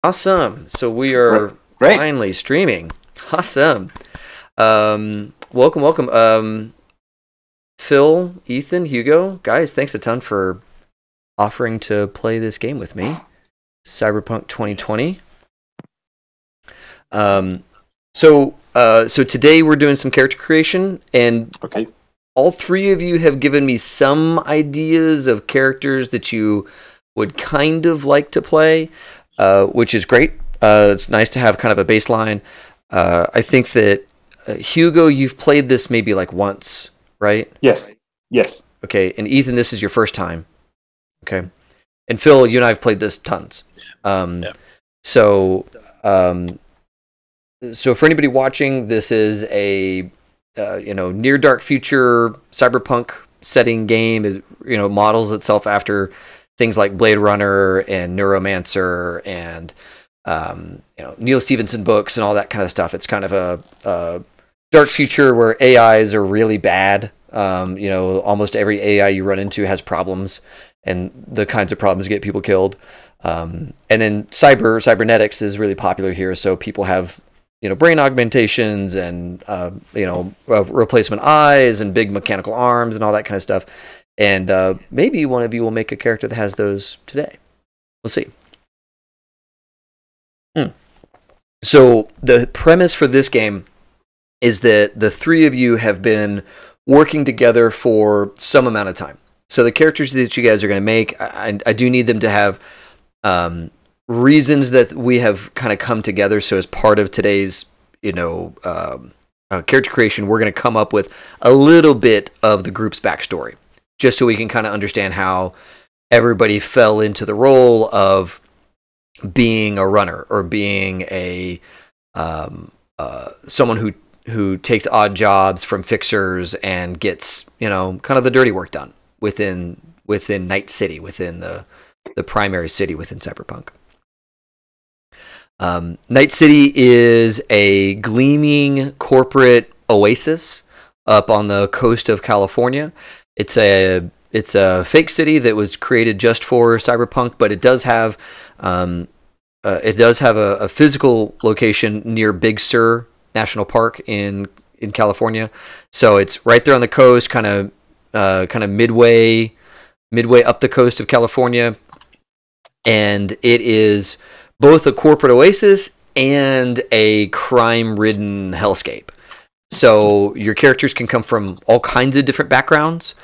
Awesome. So we are Great. finally streaming. Awesome. Welcome, welcome. Phil, Ethan, Hugo, guys, thanks a ton for offering to play this game with me. Cyberpunk 2020. So today we're doing some character creation, and Okay. all three of you have given me some ideas of characters that you would kind of like to play, which is great. It's nice to have kind of a baseline. I think that Hugo, you've played this maybe like once, right? Yes. Yes. Okay, and Ethan, this is your first time. Okay, and Phil, you and I have played this tons. Yeah. So, so for anybody watching, this is a near dark future cyberpunk setting game. It, models itself after things like Blade Runner and Neuromancer and Neil Stephenson books and all that kind of stuff. It's kind of a dark future where AIs are really bad. Almost every AI you run into has problems, and the kinds of problems get people killed. And then cybernetics is really popular here, so people have brain augmentations and replacement eyes and big mechanical arms and all that kind of stuff. And maybe one of you will make a character that has those today. We'll see. So the premise for this game is that the three of you have been working together for some amount of time. So the characters that you guys are going to make, I do need them to have reasons that we have kind of come together. So as part of today's, character creation, we're going to come up with a little bit of the group's backstory, just so we can kind of understand how everybody fell into the role of being a runner or being a someone who takes odd jobs from fixers and gets kind of the dirty work done within Night City, within the primary city within Cyberpunk. Night City is a gleaming corporate oasis up on the coast of California. It's a fake city that was created just for Cyberpunk, but it does have a physical location near Big Sur National Park in California. So it's right there on the coast, kind of midway up the coast of California, and it is both a corporate oasis and a crime-ridden hellscape. So your characters can come from all kinds of different backgrounds.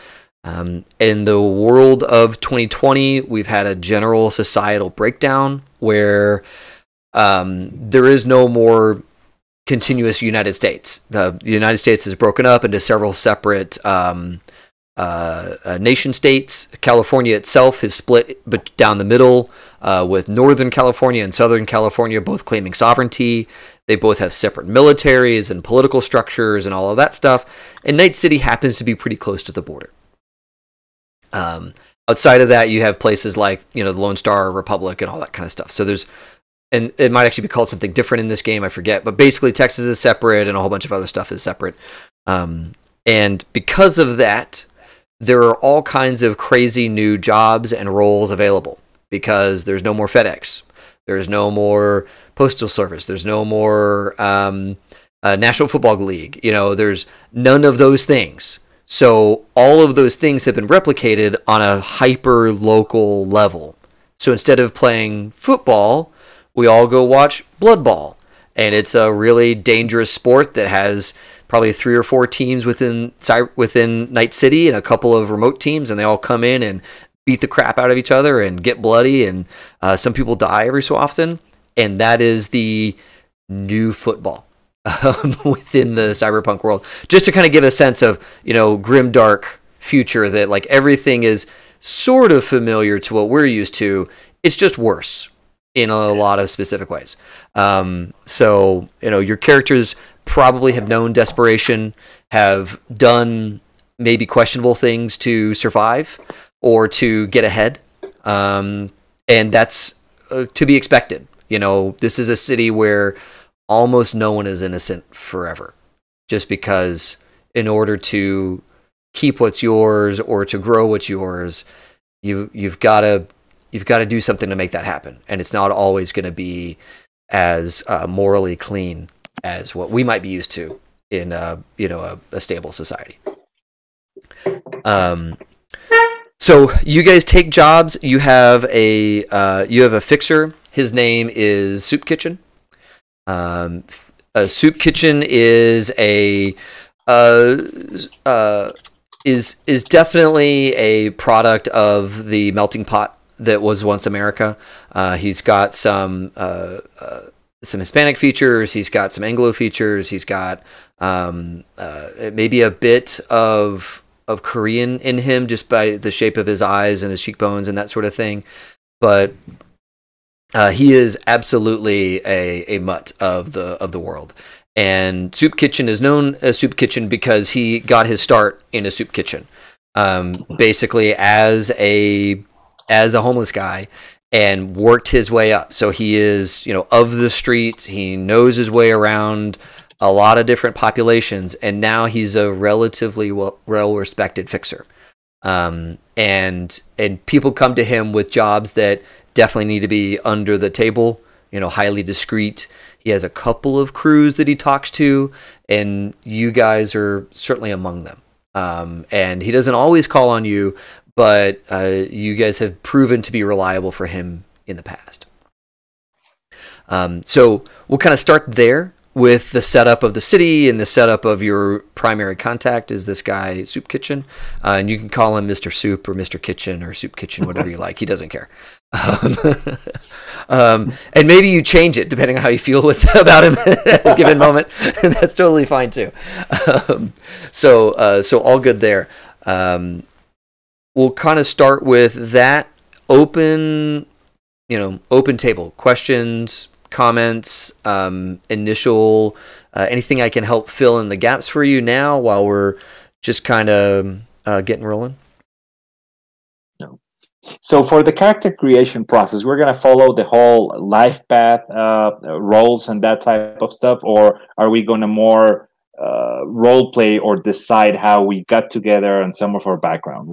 In the world of 2020, we've had a general societal breakdown where there is no more continuous United States. The United States is broken up into several separate nation states. California itself is split down the middle, with Northern California and Southern California both claiming sovereignty. They both have separate militaries and political structures and all of that stuff. And Night City happens to be pretty close to the border. Outside of that, you have places like the Lone Star Republic and all that kind of stuff. So and it might actually be called something different in this game, I forget. But basically, Texas is separate, and a whole bunch of other stuff is separate. And because of that, there are all kinds of crazy new jobs and roles available, because there's no more FedEx, there's no more Postal Service, there's no more National Football League. There's none of those things. So all of those things have been replicated on a hyper local level. So instead of playing football, we all go watch Blood Ball, and it's a really dangerous sport that has probably 3 or 4 teams within Night City and a couple of remote teams, and they all come in and beat the crap out of each other and get bloody, and some people die every so often, and that is the new football within the cyberpunk world. Just to kind of give a sense of grim dark future, that like everything is sort of familiar to what we're used to. It's just worse in a lot of specific ways. So your characters probably have known desperation, have done maybe questionable things to survive or to get ahead, and that's to be expected. This is a city where almost no one is innocent forever, just because in order to keep what's yours or to grow what's yours, you've got to you've got to do something to make that happen, and it's not always going to be as morally clean as what we might be used to in a stable society. So you guys take jobs. You have a fixer. His name is Soup Kitchen. A Soup Kitchen is is definitely a product of the melting pot that was once America. He's got some Hispanic features. He's got some Anglo features. He's got maybe a bit of Korean in him just by the shape of his eyes and his cheekbones and that sort of thing. But he is absolutely a mutt of the world. And Soup Kitchen is known as Soup Kitchen because he got his start in a soup kitchen, basically as a homeless guy, and worked his way up. So he is, of the streets. He knows his way around a lot of different populations, and now he's a relatively well-respected fixer. And people come to him with jobs that definitely need to be under the table, highly discreet. He has a couple of crews that he talks to, and you guys are certainly among them. And he doesn't always call on you, but you guys have proven to be reliable for him in the past. So we'll kind of start there with the setup of the city, and the setup of your primary contact is this guy, Soup Kitchen. And you can call him Mr. Soup or Mr. Kitchen or Soup Kitchen, whatever you like. He doesn't care. And maybe you change it depending on how you feel about him at a given moment. And that's totally fine too. So all good there. We'll kind of start with that open table. Questions, comments, initial, anything I can help fill in the gaps for you now while we're just kind of getting rolling? No. So for the character creation process, we're going to follow the whole LifePath roles and that type of stuff, or are we going to more role play or decide how we got together and some of our background?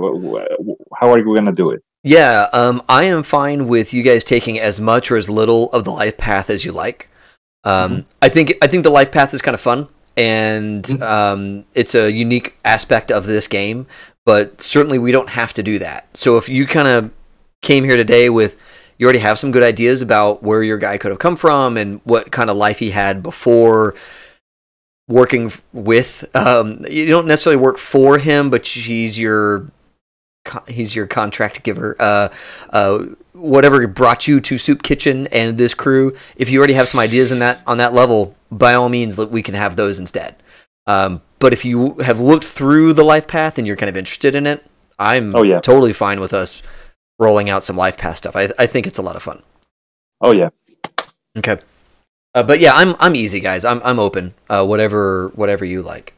How are we going to do it? Yeah, I am fine with you guys taking as much or as little of the life path as you like. I think the life path is kind of fun, and it's a unique aspect of this game. But certainly we don't have to do that. So if you kind of came here today with, you already have some good ideas about where your guy could have come from and what kind of life he had before working with. You don't necessarily work for him, but he's your contract giver. Whatever brought you to Soup Kitchen and this crew, if you already have some ideas on that level, by all means, we can have those instead. But if you have looked through the life path and you're kind of interested in it, I'm totally fine with us rolling out some life path stuff. I think it's a lot of fun. Oh yeah. Okay. But yeah, I'm easy, guys. I'm open. Whatever you like.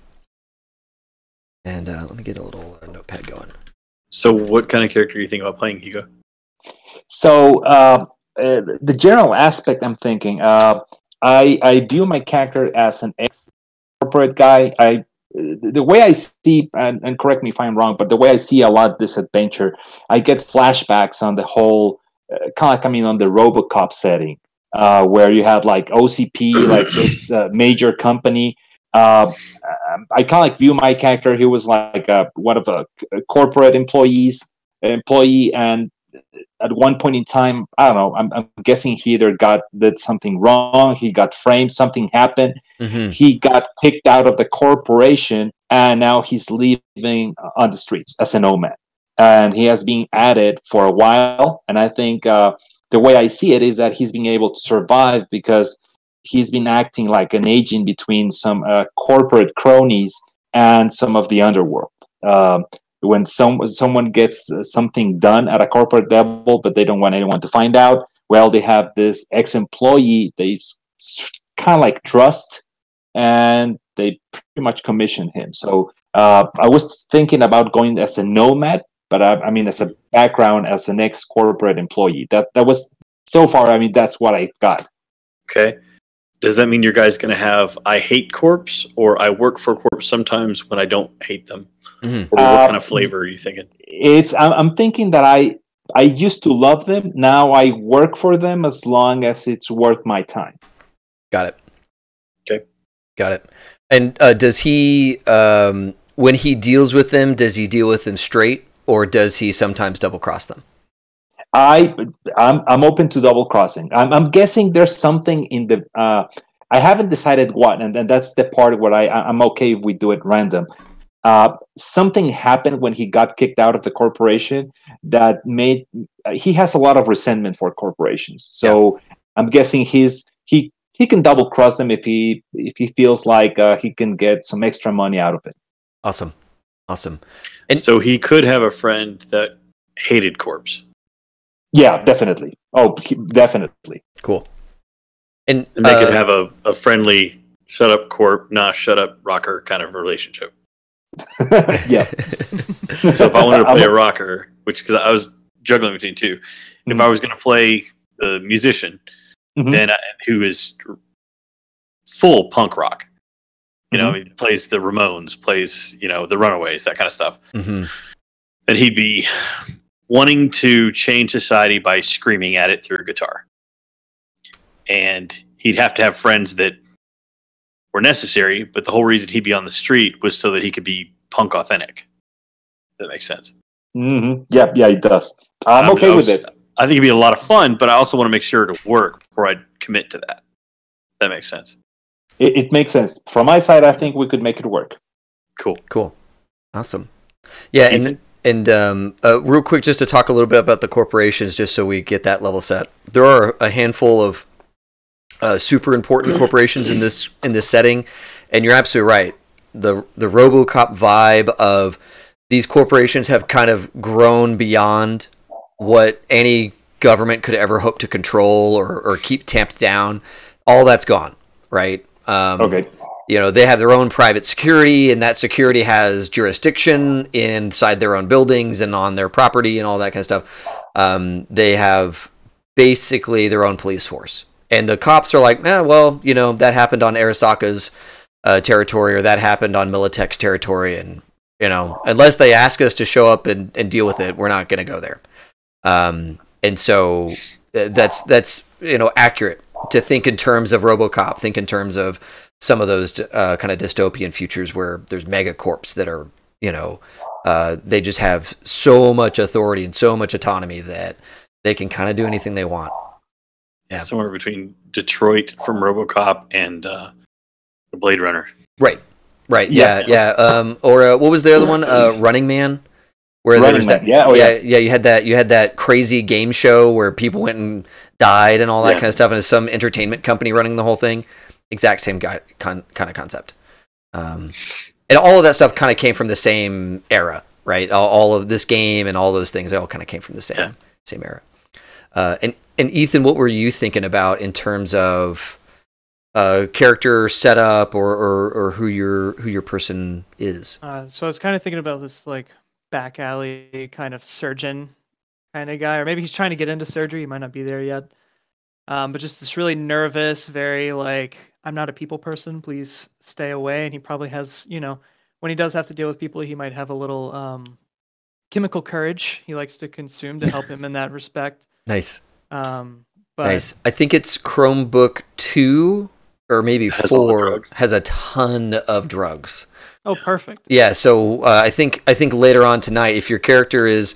And let me get a little notepad going. So what kind of character do you think about playing, Higo? So the general aspect I'm thinking, I view my character as an ex-corporate guy. The way I see, and correct me if I'm wrong, but the way I see a lot of this adventure, I get flashbacks on the whole, kind of on the RoboCop setting, where you had like OCP, like this major company. I kind of like view my character. He was like one of the corporate employee, and at one point in time, I don't know, I'm guessing he either did something wrong, he got framed, something happened, he got kicked out of the corporation, and now he's living on the streets as a nomad. And he has been at it for a while, and I think the way I see it is that he's been able to survive because he's been acting like an agent between some corporate cronies and some of the underworld. When someone gets something done at a corporate level, but they don't want anyone to find out, well, they have this ex-employee they kind of like trust, and they pretty much commission him. So I was thinking about going as a nomad, but I mean, as a background as an ex-corporate employee. That was, so far, I mean, that's what I got. Okay. Does that mean your guy's going to have I hate corpse or I work for corpse sometimes when I don't hate them? Or what kind of flavor are you thinking? I'm thinking that I used to love them. Now I work for them as long as it's worth my time. Got it. Okay. Got it. And does he, when he deals with them, does he deal with them straight, or does he sometimes double cross them? I'm open to double crossing. I'm guessing there's something in the. I haven't decided what, and that's the part where I'm okay if we do it random. Something happened when he got kicked out of the corporation that made he has a lot of resentment for corporations. So I'm guessing he can double cross them if he feels like he can get some extra money out of it. Awesome. And so he could have a friend that hated corpse. Yeah, definitely. Oh, definitely. Cool. And they could have a friendly shut up corp, nah, shut up rocker kind of relationship. Yeah. So if I wanted to play a rocker, which because I was juggling between two, if I was going to play the musician, then who is full punk rock, you know, he plays the Ramones, plays the Runaways, that kind of stuff. Then he'd be wanting to change society by screaming at it through a guitar, and he'd have to have friends that were necessary, but the whole reason he'd be on the street was so that he could be punk authentic. That makes sense. Yeah, it does. I'm okay with it. I think it'd be a lot of fun, but I also want to make sure it'll work before I commit to that. That makes sense. It makes sense. From my side, I think we could make it work. Cool. Awesome. Yeah, and real quick, just to talk a little bit about the corporations, just so we get that level set. There are a handful of super important corporations in this setting, and you're absolutely right. The RoboCop vibe of these corporations have kind of grown beyond what any government could ever hope to control or keep tamped down. All that's gone, right? Okay. They have their own private security, and that security has jurisdiction inside their own buildings and on their property and all that kind of stuff. They have basically their own police force. And the cops are like, that happened on Arasaka's territory, or that happened on Militech's territory, and unless they ask us to show up and deal with it, we're not going to go there. And so that's accurate to think in terms of RoboCop, think in terms of some of those kind of dystopian futures where there's megacorps that are, they just have so much authority and so much autonomy that they can kind of do anything they want. Yeah, somewhere between Detroit from RoboCop and the Blade Runner. Right. Yeah. Or what was the other one? Running Man. Where there was that, you had that crazy game show where people went and died and all that kind of stuff, and it's some entertainment company running the whole thing. Exact same kind of concept, and all of that stuff kind of came from the same era, right? All of this game and all those things, they all kind of came from the same era. And Ethan, what were you thinking about in terms of character setup or who your person is? So I was kind of thinking about this like back alley kind of surgeon kind of guy, or maybe he's trying to get into surgery. He might not be there yet. But just this really nervous, very like, I'm not a people person, please stay away. And he probably has, when he does have to deal with people, he might have a little chemical courage he likes to consume to help him in that respect. Nice. But nice. I think it's Chromebook 2 or maybe 4 has a ton of drugs. Oh, perfect. Yeah, so I think later on tonight, if your character is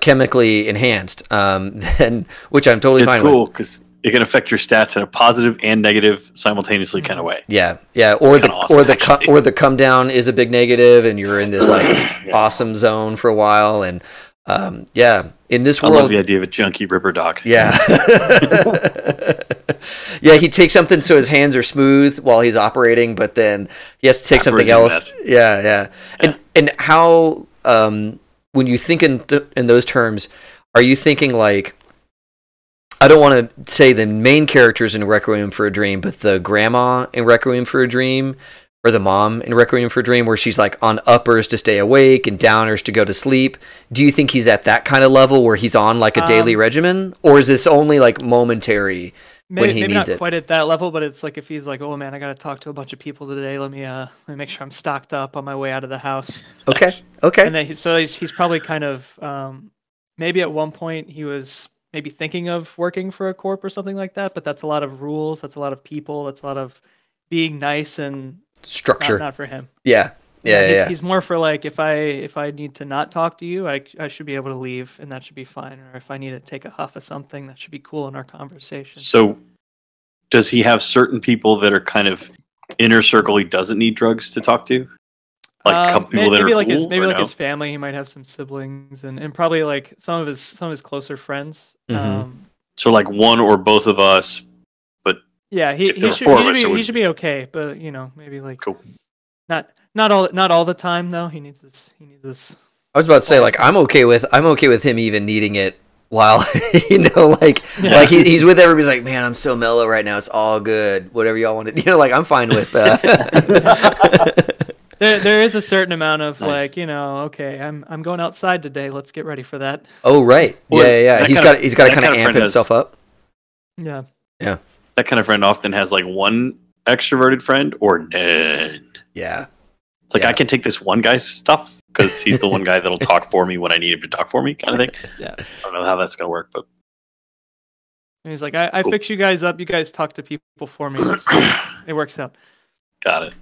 chemically enhanced, then which I'm totally fine with. It's cool because it can affect your stats in a positive and negative simultaneously kind of way. Yeah. Or the come down is a big negative, and you're in this like awesome zone for a while, and in this world, I love the idea of a junkie ripper doc. Yeah. Yeah, he takes something so his hands are smooth while he's operating, but then he has to take something else. Yeah. And how when you think in those terms, are you thinking like, I don't want to say the main characters in Requiem for a Dream, but the grandma in Requiem for a Dream, or the mom in Requiem for a Dream, where she's like on uppers to stay awake and downers to go to sleep? Do you think he's at that kind of level where he's on like a daily regimen, or is this only like momentary when he maybe needs not it? Quite at that level, but it's like if he's like, oh man, I got to talk to a bunch of people today. Let me make sure I'm stocked up on my way out of the house. Okay. And then he's probably kind of maybe at one point he was maybe thinking of working for a corp or something like that, but that's a lot of rules, that's a lot of people, that's a lot of being nice and structure. Not for him. Yeah. He's more for like, if I need to not talk to you, I should be able to leave, and that should be fine. Or if I need to take a huff of something, that should be cool in our conversation. So, does he have certain people that are kind of inner circle he doesn't need drugs to talk to? Like a couple people that are like cool, maybe like his family. He might have some siblings, and probably like some of his closer friends. Mm-hmm. So like one or both of us, but yeah, he should be okay. But maybe like cool. Not all the time though. He needs this. I was about to say, like, I'm okay with him even needing it while like he's with everybody. He's like, man, I'm so mellow right now. It's all good. Whatever y'all want to, like, I'm fine with. There is a certain amount of nice. like, okay, I'm going outside today. Let's get ready for that. Oh right, yeah. He's got to kind of amp himself up. Yeah. That kind of friend often has like one extroverted friend or none. Yeah. It's like I can take this one guy's stuff because he's the one guy that'll talk for me when I need him to talk for me, kind of thing. Yeah. I don't know how that's gonna work, but and he's like, I cool. fix you guys up. You guys talk to people for me. It works out. Got it.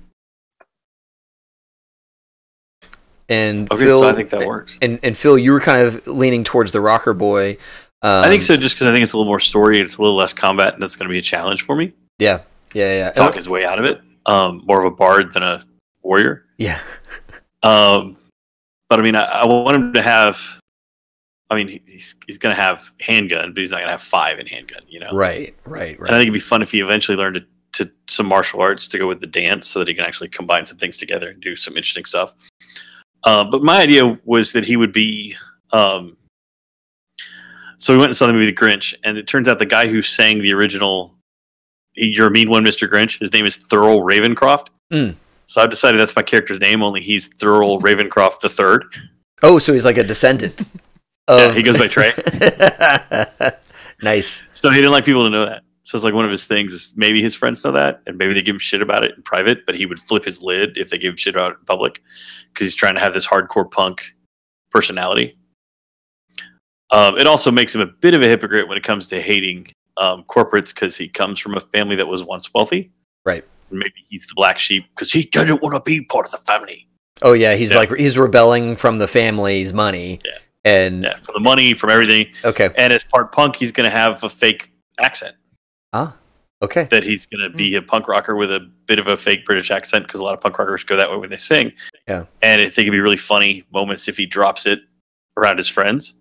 And okay, Phil, so I think that works. And Phil, you were kind of leaning towards the rocker boy. I think so, just because I think it's a little more story, it's a little less combat, and that's going to be a challenge for me. Yeah. Talk his way out of it. More of a bard than a warrior. Yeah. But I mean, I want him to have. I mean, he's going to have handgun, but he's not going to have 5 in handgun. Right. And I think it'd be fun if he eventually learned to some martial arts to go with the dance, so that he can actually combine some things together and do some interesting stuff. But my idea was that he would be. So we went and saw the movie The Grinch, and it turns out the guy who sang the original "You're a Mean One, Mr. Grinch," his name is Thurl Ravencroft. So I've decided that's my character's name, only he's Thurl Ravencroft III. Oh, so he's like a descendant. Yeah, he goes by Trey. Nice. So he didn't like people to know that. So it's like one of his things is maybe his friends know that, and maybe they give him shit about it in private, but he would flip his lid if they give him shit about it in public, because he's trying to have this hardcore punk personality. It also makes him a bit of a hypocrite when it comes to hating corporates, because he comes from a family that was once wealthy. Right. Maybe he's the black sheep because he doesn't want to be part of the family. Oh yeah, he's rebelling from the family's money. Yeah. And from the money, from everything. Okay. And as part punk, he's going to have a fake accent. Ah. Okay. That he's going to be a punk rocker with a bit of a fake British accent, because a lot of punk rockers go that way when they sing. Yeah. And I think it'd be really funny moments if he drops it around his friends.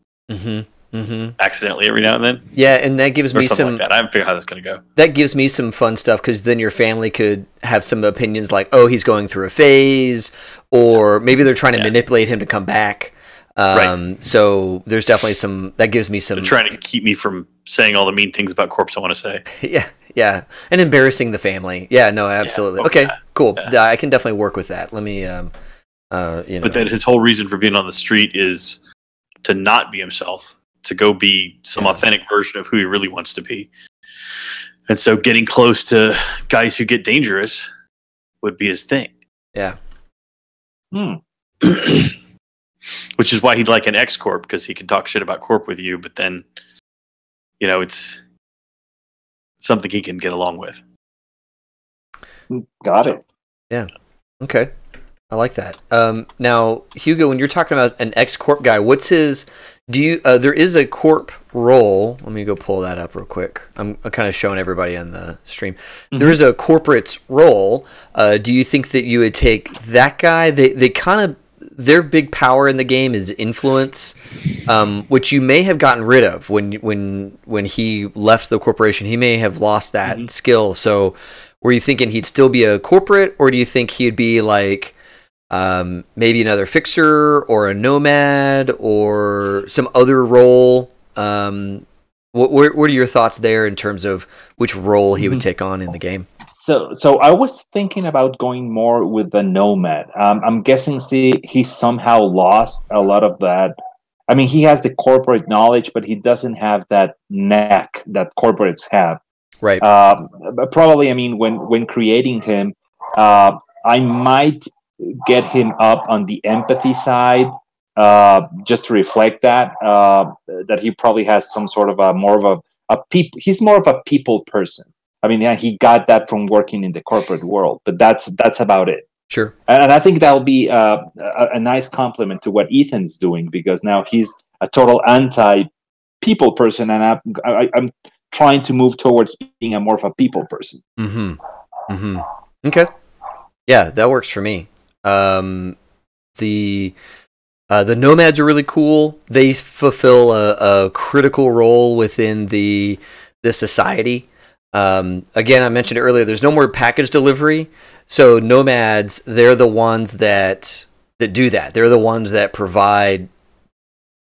Accidentally every now and then. Yeah, and that gives me some. Like that. I haven't figured out how that's going to go. That gives me some fun stuff, because then your family could have some opinions like, oh, he's going through a phase, or maybe they're trying to manipulate him to come back. Right. So there's definitely some. That gives me some. They're trying to keep me from saying all the mean things about corpse I want to say. Yeah, and embarrassing the family. Yeah, no, absolutely. Okay, cool. Yeah. I can definitely work with that. Let me, But then his whole reason for being on the street is to not be himself, to go be some authentic version of who he really wants to be. And so getting close to guys who get dangerous would be his thing. Yeah. Which is why he'd like an ex-corp, because he can talk shit about corp with you, but then, it's something he can get along with. Got it. Yeah. Okay. I like that. Now, Hugo, when you're talking about an ex-corp guy, what's his... there is a corp role. Let me go pull that up real quick. I'm kind of showing everybody on the stream. There is a corporate's role. Do you think that you would take that guy? They kind of... Their big power in the game is influence, which you may have gotten rid of when he left the corporation. He may have lost that skill. So were you thinking he'd still be a corporate, or do you think he'd be like maybe another fixer or a nomad or some other role? What are your thoughts there in terms of which role he would take on in the game? So I was thinking about going more with the nomad. I'm guessing he somehow lost a lot of that. I mean, he has the corporate knowledge, but he doesn't have that knack that corporates have. Right. Probably, I mean, when creating him, I might get him up on the empathy side, just to reflect that he probably has some sort of he's more of a people person. I mean, yeah, he got that from working in the corporate world, but that's about it. Sure. And I think that'll be a nice compliment to what Ethan's doing, because now he's a total anti-people person, and I'm trying to move towards being a more of a people person. Mm-hmm. Mm-hmm. Okay. Yeah, that works for me. The nomads are really cool. They fulfill a critical role within the society. Again, I mentioned earlier, there's no more package delivery. So nomads, they're the ones that do that. They're the ones that provide,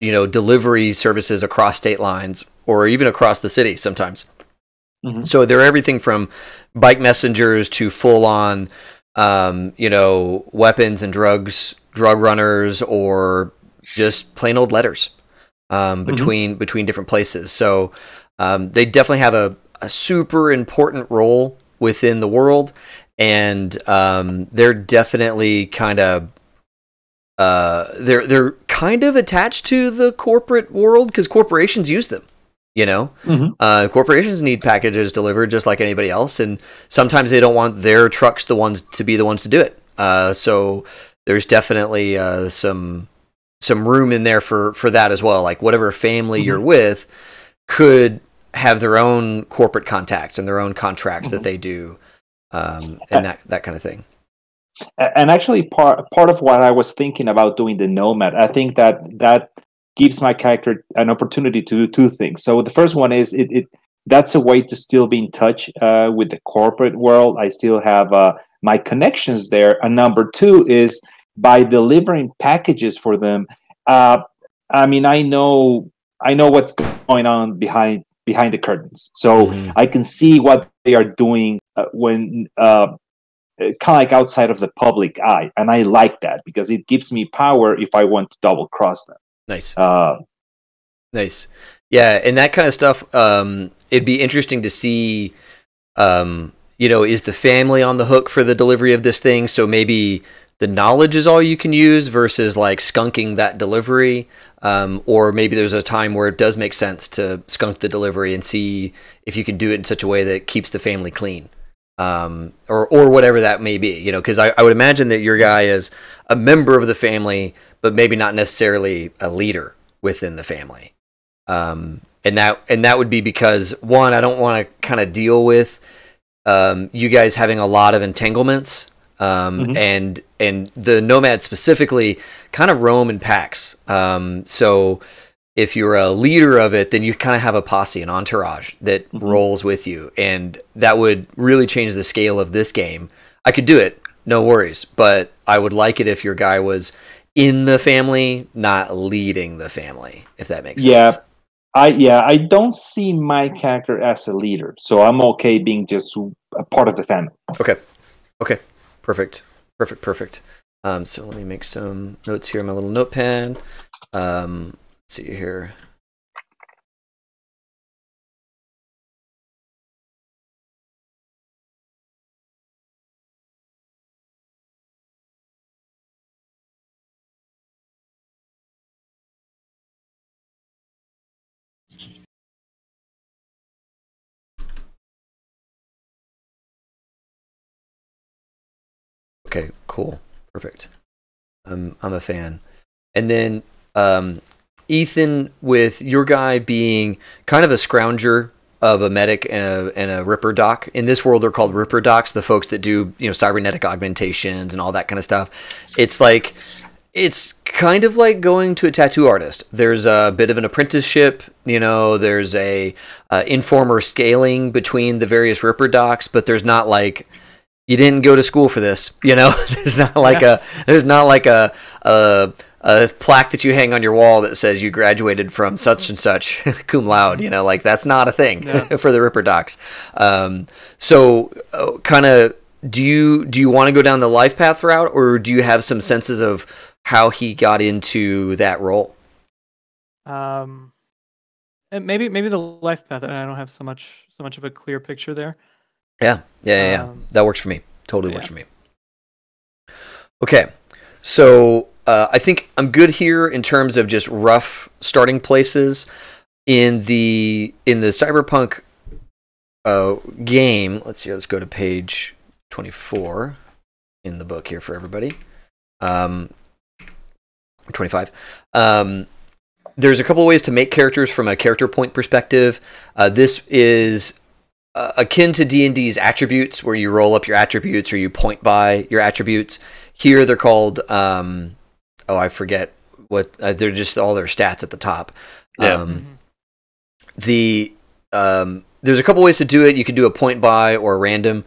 delivery services across state lines or even across the city sometimes. Mm-hmm. So they're everything from bike messengers to full on, weapons and drug runners, or just plain old letters between different places. So they definitely have a super important role within the world, and they're definitely kind of they're kind of attached to the corporate world because corporations use them. Corporations need packages delivered just like anybody else, and sometimes they don't want their trucks to be the ones to do it. So there's definitely some room in there for that as well. Like whatever family you're with could have their own corporate contacts and their own contracts that they do, and that kind of thing. And actually, part of what I was thinking about doing the nomad, I think that gives my character an opportunity to do two things. So the first one is that's a way to still be in touch with the corporate world. I still have my connections there. And number two is by delivering packages for them. I mean, I know what's going on behind the curtains, so I can see what they are doing when kind of like outside of the public eye, and I like that because it gives me power if I want to double cross them. Nice. Nice. Yeah, and that kind of stuff, it'd be interesting to see, is the family on the hook for the delivery of this thing? So maybe the knowledge is all you can use versus like skunking that delivery. Or maybe there's a time where it does make sense to skunk the delivery and see if you can do it in such a way that keeps the family clean. Or whatever that may be, because I would imagine that your guy is a member of the family, but maybe not necessarily a leader within the family. And that would be because, one, I don't want to kind of deal with you guys having a lot of entanglements, and the nomads specifically kind of roam in packs. So if you're a leader of it, then you kind of have a posse, an entourage that rolls with you, and that would really change the scale of this game. I could do it, no worries, but I would like it if your guy was in the family, not leading the family, if that makes sense. I don't see my character as a leader, so I'm okay being just a part of the family. Okay. Perfect. So let me make some notes here in my little notepad. Let's see here. Okay, cool. Perfect. I'm a fan. And then Ethan, with your guy being kind of a scrounger of a medic and a Ripper doc. In this world, they're called Ripper docs, the folks that do, cybernetic augmentations and all that kind of stuff. It's kind of like going to a tattoo artist. There's a bit of an apprenticeship, there's a informer scaling between the various Ripper docs, but there's not like, you didn't go to school for this, There's not like a plaque that you hang on your wall that says you graduated from such and such cum laude, like that's not a thing for the Ripper docs. So kind of, do you want to go down the LifePath route, or do you have some senses of how he got into that role? Maybe the LifePath, and I don't have so much of a clear picture there. Yeah. That works for me. Totally works for me. Okay. So I think I'm good here in terms of just rough starting places in the Cyberpunk game. Let's see. Let's go to page 24 in the book here for everybody. 25. There's a couple of ways to make characters from a character point perspective. This is akin to D&D's attributes, where you roll up your attributes or you point by your attributes. Here they're called, I forget what, they're just all their stats at the top. Yeah. There's a couple ways to do it. You can do a point by or a random.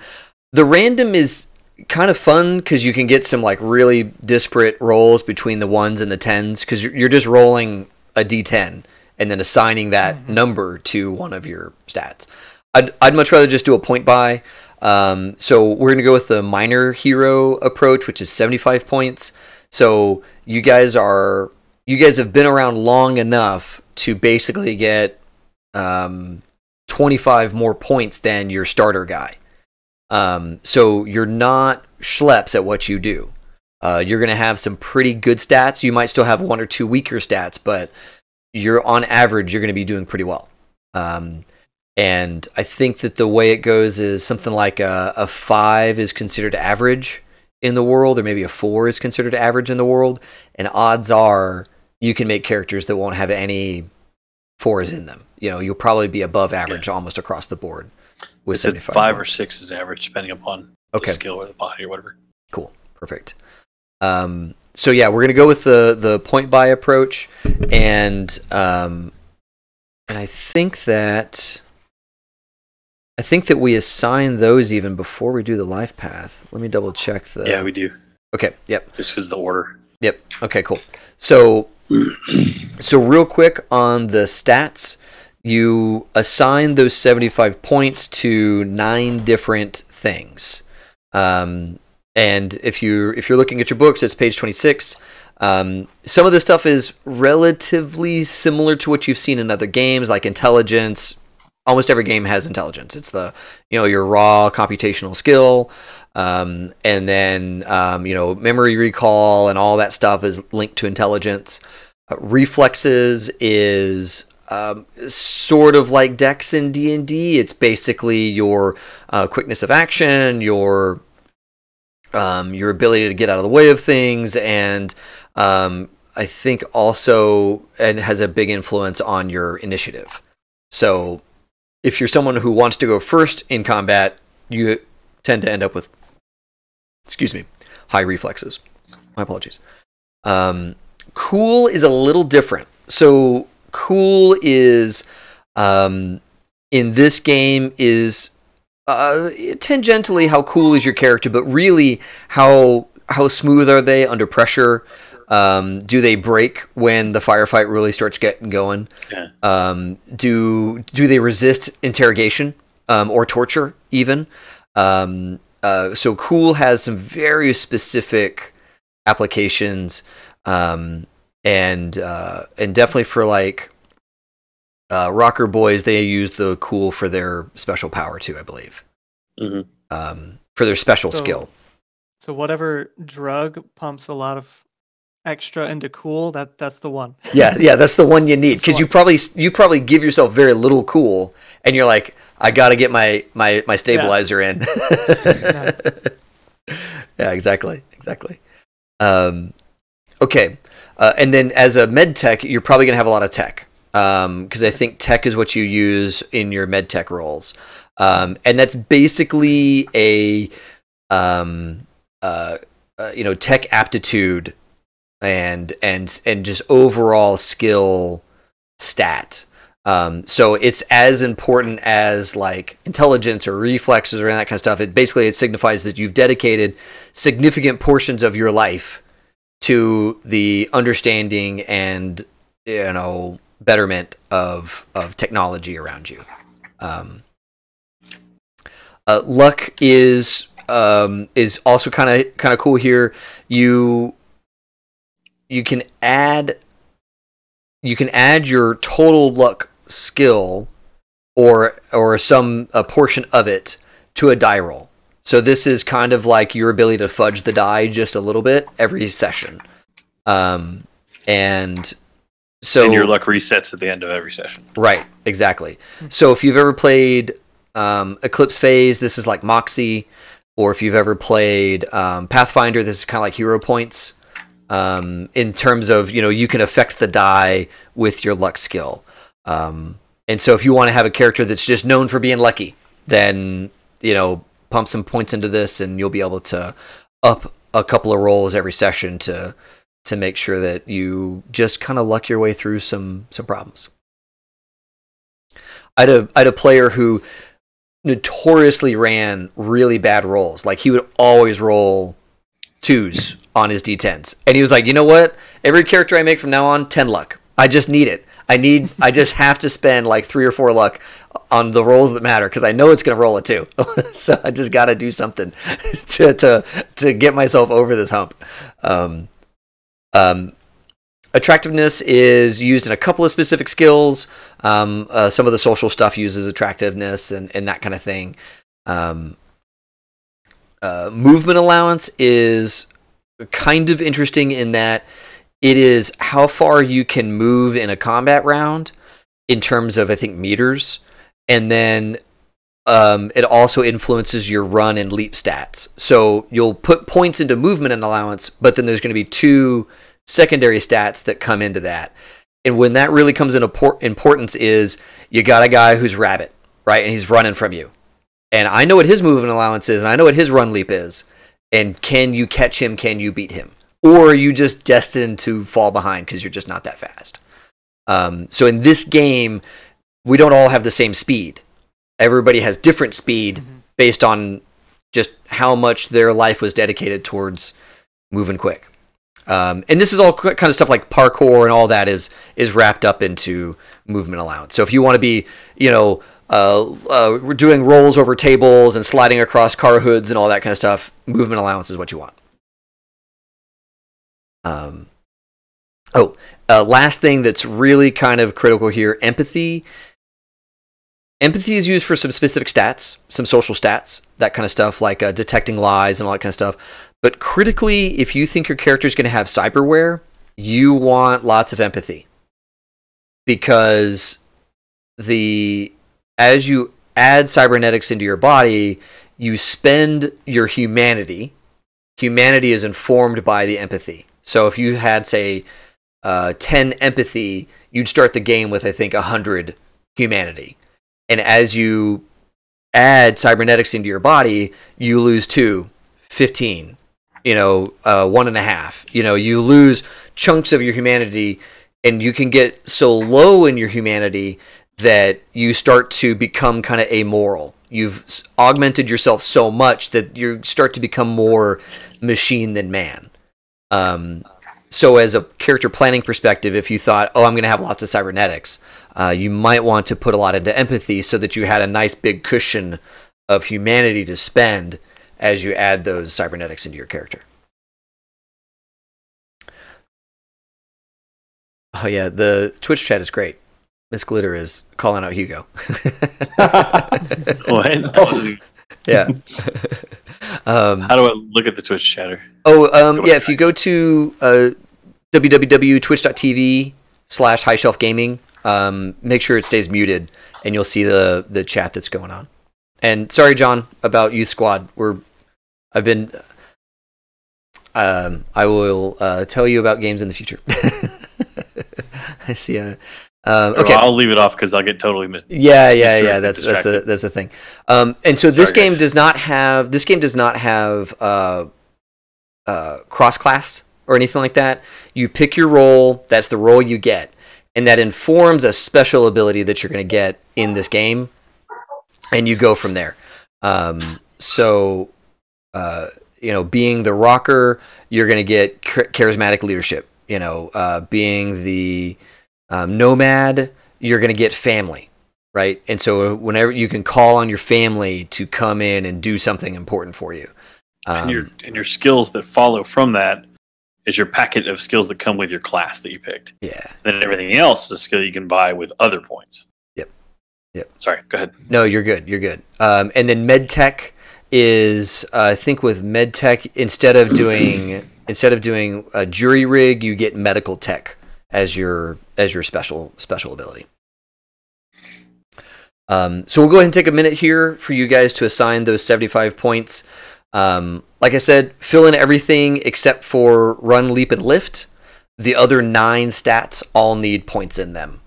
The random is kind of fun because you can get some like really disparate rolls between the 1s and the 10s, because you're just rolling a d10 and then assigning that number to one of your stats. I'd much rather just do a point by. So we're going to go with the minor hero approach, which is 75 points. So you guys have been around long enough to basically get 25 more points than your starter guy. So you're not schleps at what you do. You're going to have some pretty good stats. You might still have 1 or 2 weaker stats, but on average, you're going to be doing pretty well. And I think that the way it goes is something like a 5 is considered average in the world, or maybe a 4 is considered average in the world. And odds are you can make characters that won't have any 4s in them. You'll probably be above average almost across the board. With 75 5 or 6 is average, depending upon the skill or the body or whatever. Cool. Perfect. So yeah, we're gonna go with the point by approach, and I think that we assign those even before we do the life path. Let me double check the. Yeah, we do. Okay. Yep. Just because the order. Yep. Okay. Cool. So real quick on the stats, you assign those 75 points to 9 different things. And if you're looking at your books, it's page 26. Some of this stuff is relatively similar to what you've seen in other games, like intelligence. Almost every game has intelligence. It's your raw computational skill, and then memory recall and all that stuff is linked to intelligence. Reflexes is sort of like Dex in D&D. It's basically your quickness of action, your ability to get out of the way of things, and I think also it has a big influence on your initiative. So if you're someone who wants to go first in combat, you tend to end up with, high reflexes. My apologies. Cool is a little different. So cool is, in this game, is tangentially how cool is your character, but really how smooth are they under pressure? Do they break when the firefight really starts getting going? Yeah. Do they resist interrogation or torture even? So cool has some very specific applications, and definitely for like rocker boys, they use the cool for their special power too, I believe. Mm-hmm. For their special skill. So whatever drug pumps a lot of extra into cool, that's the one. Yeah, that's the one you need, because you probably give yourself very little cool, and you're like, I gotta get my stabilizer in. Yeah, exactly. Okay, and then as a med tech, you're probably gonna have a lot of tech, because I think tech is what you use in your med tech roles, and that's basically a tech aptitude and just overall skill stat. So it's as important as like intelligence or reflexes or that kind of stuff. It signifies that you've dedicated significant portions of your life to the understanding and betterment of technology around you. Luck is also kind of cool here. You can add your total luck skill or some portion of it to a die roll. So this is kind of like your ability to fudge the die just a little bit every session. And so and your luck resets at the end of every session. Right, exactly. So if you've ever played Eclipse Phase, this is like Moxie, or if you've ever played Pathfinder, this is kind of like Hero Points. In terms of, you can affect the die with your luck skill. And so if you want to have a character that's just known for being lucky, then, pump some points into this and you'll be able to up a couple of rolls every session to make sure that you just kind of luck your way through some problems. I had a player who notoriously ran really bad rolls. Like, he would always roll 2s on his D10s. And he was like, you know what? Every character I make from now on, 10 luck. I just need it. I just have to spend like 3 or 4 luck on the rolls that matter, because I know it's going to roll a 2. So I just got to do something to get myself over this hump. Attractiveness is used in a couple of specific skills. Some of the social stuff uses attractiveness and that kind of thing. Movement allowance is kind of interesting in that it is how far you can move in a combat round in terms of, I think, meters. And then it also influences your run and leap stats. So you'll put points into movement and allowance, but then there's going to be 2 secondary stats that come into that. And when that really comes into importance is you got a guy who's rabbit, right? And he's running from you. And I know what his movement allowance is, and I know what his run leap is. And can you catch him? Can you beat him? Or are you just destined to fall behind because you're just not that fast? So in this game, we don't all have the same speed. Everybody has different speed based on just how much their life was dedicated towards moving quick. And this is all kind of stuff like parkour and all that is wrapped up into movement allowance. So if you want to be, doing rolls over tables and sliding across car hoods and all that kind of stuff, movement allowance is what you want. Last thing that's really kind of critical here, empathy. Empathy is used for some specific stats, some social stats, that kind of stuff, like detecting lies and all that kind of stuff. But critically, if you think your character is going to have cyberware, you want lots of empathy. Because as you add cybernetics into your body, you spend your humanity. Humanity is informed by the empathy. So if you had, say, 10 empathy, you'd start the game with, I think, 100 humanity. And as you add cybernetics into your body, you lose 2, 15, 1.5. You lose chunks of your humanity, and you can get so low in your humanity that you start to become kind of amoral. You've augmented yourself so much that you start to become more machine than man. So as a character planning perspective, if you thought, I'm going to have lots of cybernetics, you might want to put a lot into empathy so that you had a nice big cushion of humanity to spend as you add those cybernetics into your character. Oh yeah, the Twitch chat is great. Miss Glitter is calling out Hugo. What? Yeah. How do I look at the Twitch chatter? If you go to www.twitch.tv/highshelfgaming, make sure it stays muted, and you'll see the chat that's going on. And sorry, John, about Youth Squad. I will tell you about games in the future. I see okay. I'll leave it off because I'll get totally missed. Yeah. That's the thing. And so this game does not have cross class or anything like that. You pick your role. That's the role you get, and that informs a special ability that you're going to get in this game, and you go from there. Being the rocker, you're going to get charismatic leadership. Being the nomad, you're going to get family, right? And so whenever you can call on your family to come in and do something important for you. And your skills that follow from that is your packet of skills that come with your class that you picked. Yeah. And then everything else is a skill you can buy with other points. Yep. Sorry, go ahead. No, you're good. And then medtech is, I think with medtech, instead of instead of doing a jury rig, you get medical tech as your special ability. So we'll go ahead and take a minute here for you guys to assign those 75 points. Like I said, fill in everything except for run, leap, and lift. The other 9 stats all need points in them.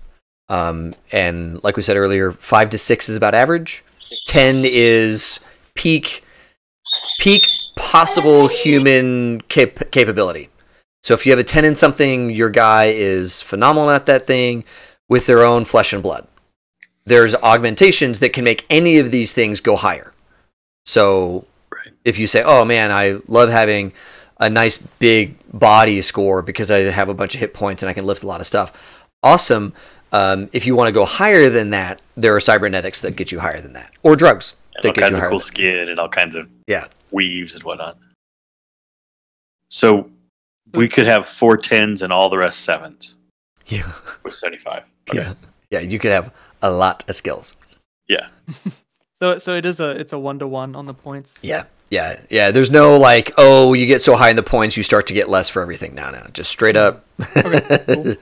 And like we said earlier, 5 to 6 is about average. 10 is peak possible human capability. So if you have a 10 in something, your guy is phenomenal at that thing with their own flesh and blood. There's augmentations that can make any of these things go higher. So if you say, oh man, I love having a nice big body score because I have a bunch of hit points and I can lift a lot of stuff. Awesome. If you want to go higher than that, there are cybernetics that get you higher than that. Or drugs. And all kinds of cool skin and all kinds of weaves and whatnot. So we could have 4 10s and all the rest 7s. Yeah. With 75. Okay. Yeah, you could have a lot of skills. Yeah. So it's a 1-to-1 on the points. Yeah. There's no like, oh, you get so high in the points, you start to get less for everything. No, just straight up. Okay, cool.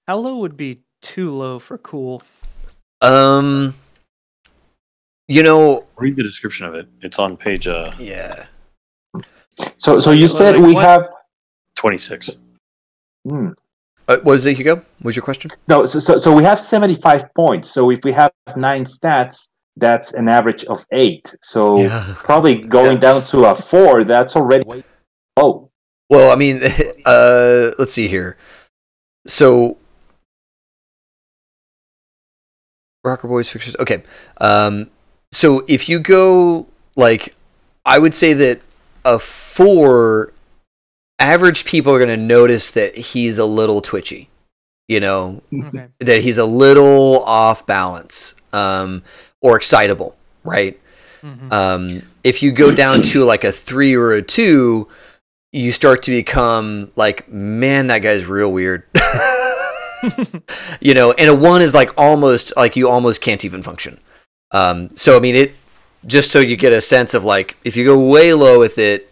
How low would be too low for cool? You know, read the description of it. It's on page yeah. So you said we have 26. What was it, Hugo? What was your question? No, so we have 75 points. So if we have 9 stats, that's an average of 8. So probably going down to a 4, that's already low. Well, I mean, let's see here. So Rocker Boys fixtures. Okay. So if you go like, I would say that a 4, average people are going to notice that he's a little twitchy, that he's a little off balance, or excitable, right? Mm-hmm. If you go down to like a 3 or a 2, you start to become like, man, that guy's real weird. And a 1 is like almost like you almost can't even function. So I mean, it just so you get a sense of like, if you go way low with it,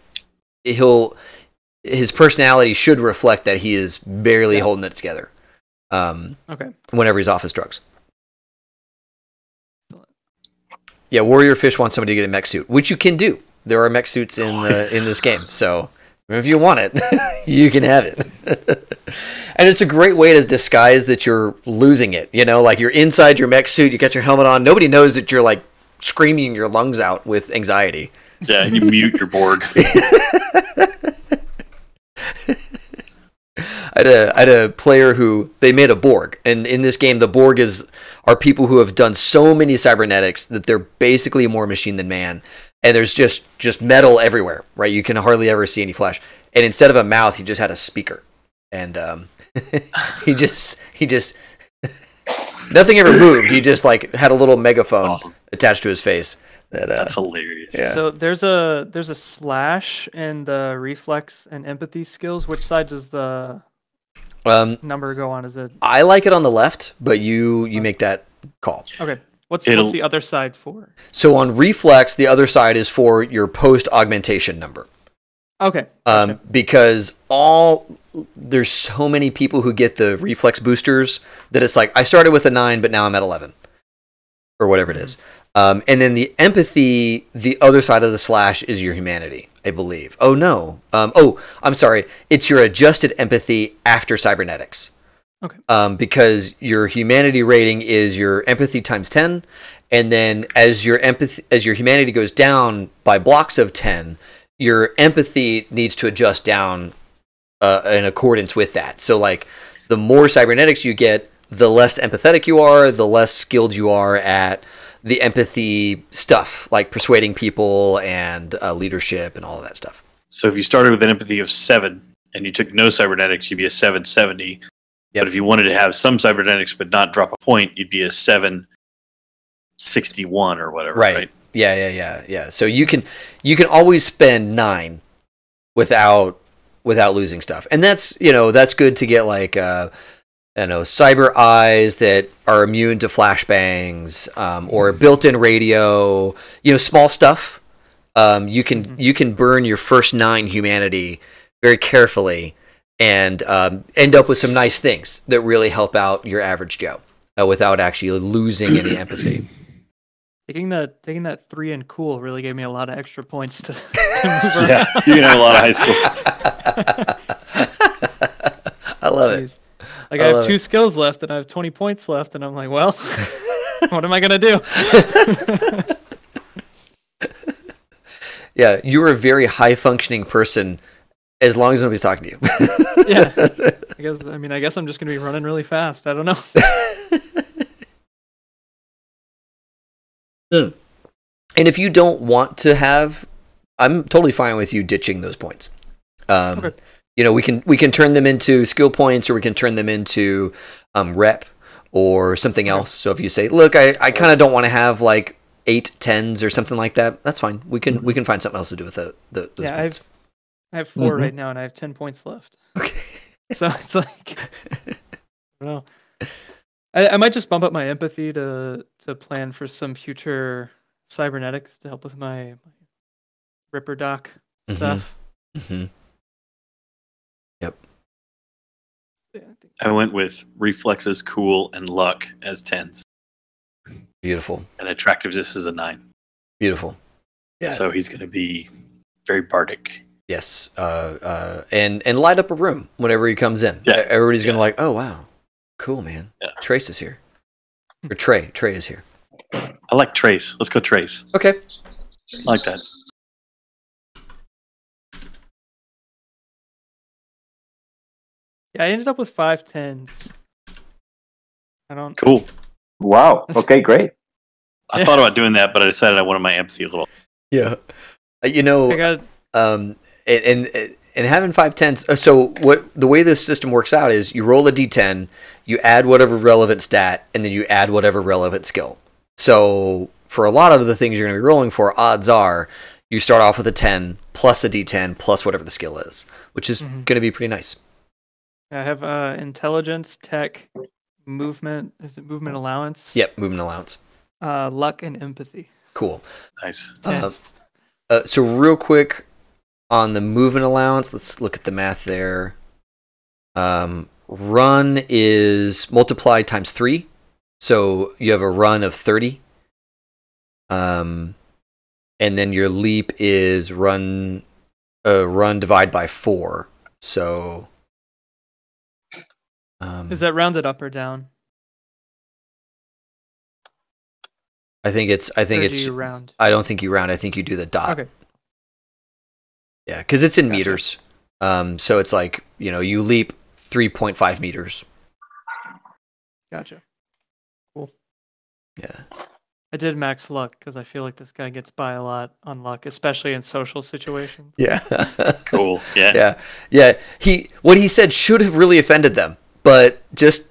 his personality should reflect that he is barely holding it together. Whenever he's off his drugs. Yeah, Warrior Fish wants somebody to get a mech suit, which you can do. There are mech suits in this game, so if you want it, you can have it. And it's a great way to disguise that you're losing it. Like you're inside your mech suit, you got your helmet on. Nobody knows that you're like screaming your lungs out with anxiety. Yeah, you mute your Borg. I had a player who they made a Borg, and in this game, the Borg are people who have done so many cybernetics that they're basically more machine than man. And there's just metal everywhere, right? You can hardly ever see any flesh. And instead of a mouth, he just had a speaker, and he just nothing ever moved. He just like had a little megaphone attached to his face. That's hilarious. Yeah. So there's a slash in the reflex and empathy skills. Which side does the number go on? Is it? I like it on the left, but you make that call. Okay. What's the other side for? So on reflex, the other side is for your post augmentation number. Okay. Gotcha. Because there's so many people who get the reflex boosters that it's like, I started with a 9, but now I'm at 11 or whatever it is. And then the empathy, the other side of the slash is your humanity, I believe. Oh, no. I'm sorry. It's your adjusted empathy after cybernetics. Okay. Because your humanity rating is your empathy times 10. And then as your humanity goes down by blocks of 10, your empathy needs to adjust down in accordance with that. So like the more cybernetics you get, the less empathetic you are, the less skilled you are at the empathy stuff, like persuading people and leadership and all of that stuff. So if you started with an empathy of 7 and you took no cybernetics, you'd be a 770. Yep. But if you wanted to have some cybernetics but not drop a point, you'd be a 761 or whatever. Right. Yeah. So you can always spend 9 without losing stuff, and that's good to get like cyber eyes that are immune to flashbangs, or built-in radio, small stuff. You can burn your first 9 humanity very carefully and end up with some nice things that really help out your average Joe without actually losing any empathy. Taking that 3 in cool really gave me a lot of extra points to move around. Yeah, you can have a lot of high scores. I love it. Like I have 2 skills left and I have 20 points left, and I'm like, well, what am I gonna do? Yeah, you're a very high functioning person as long as nobody's talking to you. Yeah. I guess I'm just gonna be running really fast. I don't know. And if you don't want to have, I'm totally fine with you ditching those points. Okay. We can turn them into skill points, or we can turn them into rep or something else. So if you say, look, I kind of don't want to have like 8 10s or something like that, that's fine. We can find something else to do with those points. I have 4 right now, and I have 10 points left. Okay. So it's like, I don't know. I might just bump up my empathy to plan for some future cybernetics to help with my Ripper Doc stuff. Mm-hmm. Yep. Yeah, I went with reflexes, cool, and luck as 10s. Beautiful. And attractiveness is a 9. Beautiful. Yeah. So he's going to be very bardic. Yes. And light up a room whenever he comes in. Yeah. Everybody's going to like, oh, wow. Cool, man. Yeah. Trace is here. Or Trey is here. I like Trace. Let's go Trace. Okay. I like that. Yeah, I ended up with 5 10s. I don't. Cool. Wow. Okay, great. I thought about doing that, but I decided I wanted my empathy a little. Yeah. I got. And having 5 10s. So the way this system works out is you roll a d10, you add whatever relevant stat, and then you add whatever relevant skill. So for a lot of the things you're going to be rolling for, odds are you start off with a 10 plus a d10 plus whatever the skill is, which is going to be pretty nice. I have intelligence, tech, movement. Is it movement allowance? Yep, movement allowance. Luck and empathy. Cool. Nice. So real quick on the movement allowance, let's look at the math there. Run is multiplied times 3. So you have a run of 30. And then your leap is run divided by 4. So is that rounded up or down? I think it's you round? I don't think you round. I think you do the dot. Okay. Yeah, because it's in meters. So it's like, you leap 3.5 meters. Gotcha. Cool. Yeah. I did max luck because I feel like this guy gets by a lot on luck, especially in social situations. Yeah. Cool. Yeah. Yeah. What he said should have really offended them, but just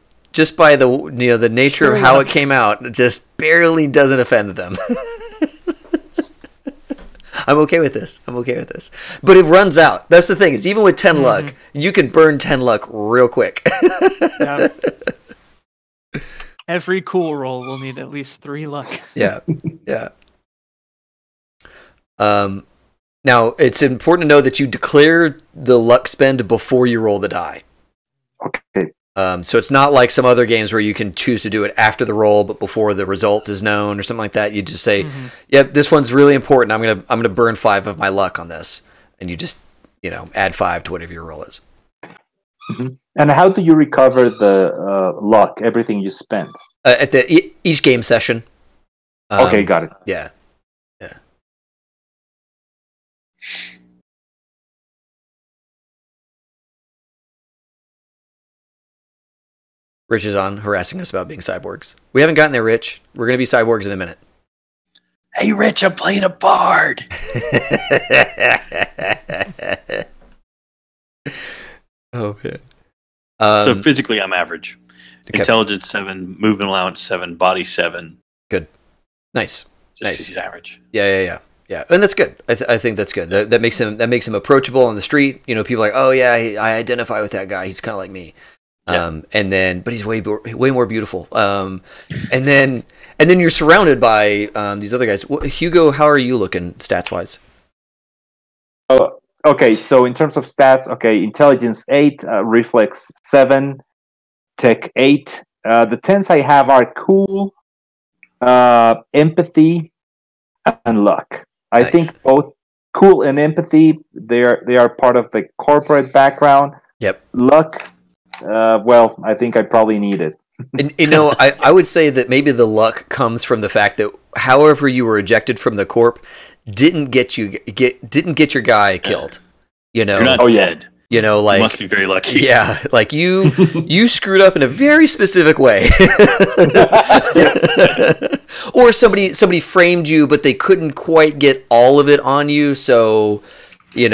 by the nature of how it came out, it just barely doesn't offend them. I'm okay with this. But it runs out. That's the thing. Is even with 10 luck, you can burn 10 luck real quick. Yeah. Every cool roll will need at least 3 luck. Yeah. Now, it's important to know that you declare the luck spend before you roll the die. Okay. So it's not like some other games where you can choose to do it after the roll, but before the result is known or something like that. You just say, "Yep, this one's really important. I'm gonna burn 5 of my luck on this," and you just add 5 to whatever your roll is. Mm-hmm. And how do you recover the luck? Everything you spend at each game session. Okay, got it. Yeah. Rich is on harassing us about being cyborgs. We haven't gotten there, Rich. We're going to be cyborgs in a minute. Hey, Rich, I'm playing a bard. Oh, man. So physically, I'm average. Okay. Intelligence 7, movement allowance 7, body 7. Good. Nice. He's average. Yeah. And that's good. I think that's good. That makes him approachable on the street. People are like, oh yeah, I identify with that guy. He's kind of like me. But he's way more beautiful. And then you're surrounded by these other guys. Hugo, how are you looking stats wise? Oh, okay. So in terms of stats, intelligence 8, reflex 7, tech 8. The 10s I have are cool, empathy, and luck. I think both cool and empathy, they are part of the corporate background. Yep. Luck, well, I think I probably need it. And I would say that maybe the luck comes from the fact that however you were ejected from the corp didn't get your guy killed. You're not dead. You must be very lucky. Yeah, like you screwed up in a very specific way. Or somebody framed you, but they couldn't quite get all of it on you. So, you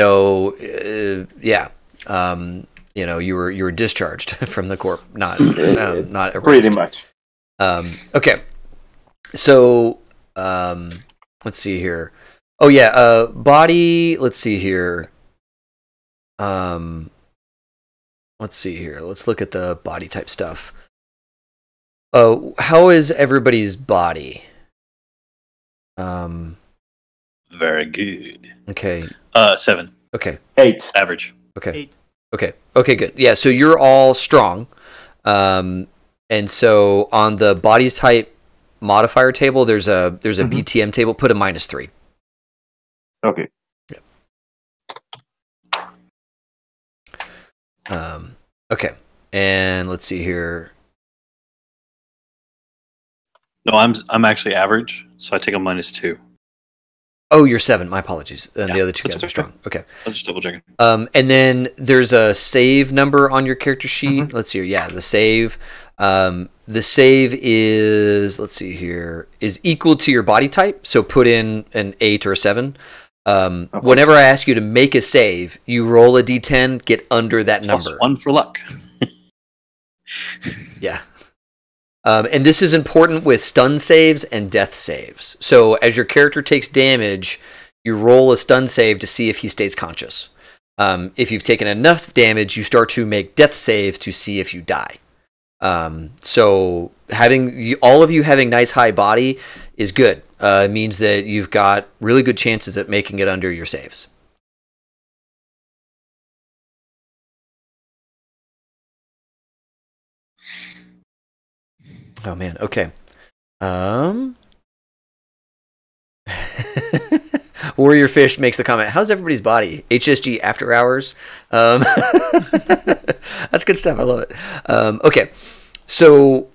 were discharged from the corp, not erased. Pretty much. Okay, so let's see here. Oh yeah, body. Let's see here. Let's see here. Let's look at the body type stuff. How is everybody's body? Very good. Okay. 7. Okay. 8. Average. Okay. 8. Okay. Okay, good. Yeah, so you're all strong. And so on the body type modifier table, there's a BTM table. Put a -3. Okay. Okay, and let's see here. No, I'm actually average, so I take a -2. Oh, you're 7. My apologies. And the other two guys okay. are strong. Okay. I was just double checking. And then there's a save number on your character sheet. Let's see here. Yeah, the save. The save is, let's see here, is equal to your body type. So put in an 8 or a 7. Whenever I ask you to make a save, you roll a d10, get under that number. +1 for luck. Yeah. And this is important with stun saves and death saves. So as your character takes damage, you roll a stun save to see if he stays conscious. If you've taken enough damage, you start to make death saves to see if you die. So having all of you having nice high body is good. It means that you've got really good chances at making it under your saves. Oh man, okay. Warrior Fish makes the comment, how's everybody's body? HSG after hours? That's good stuff, I love it. Okay, so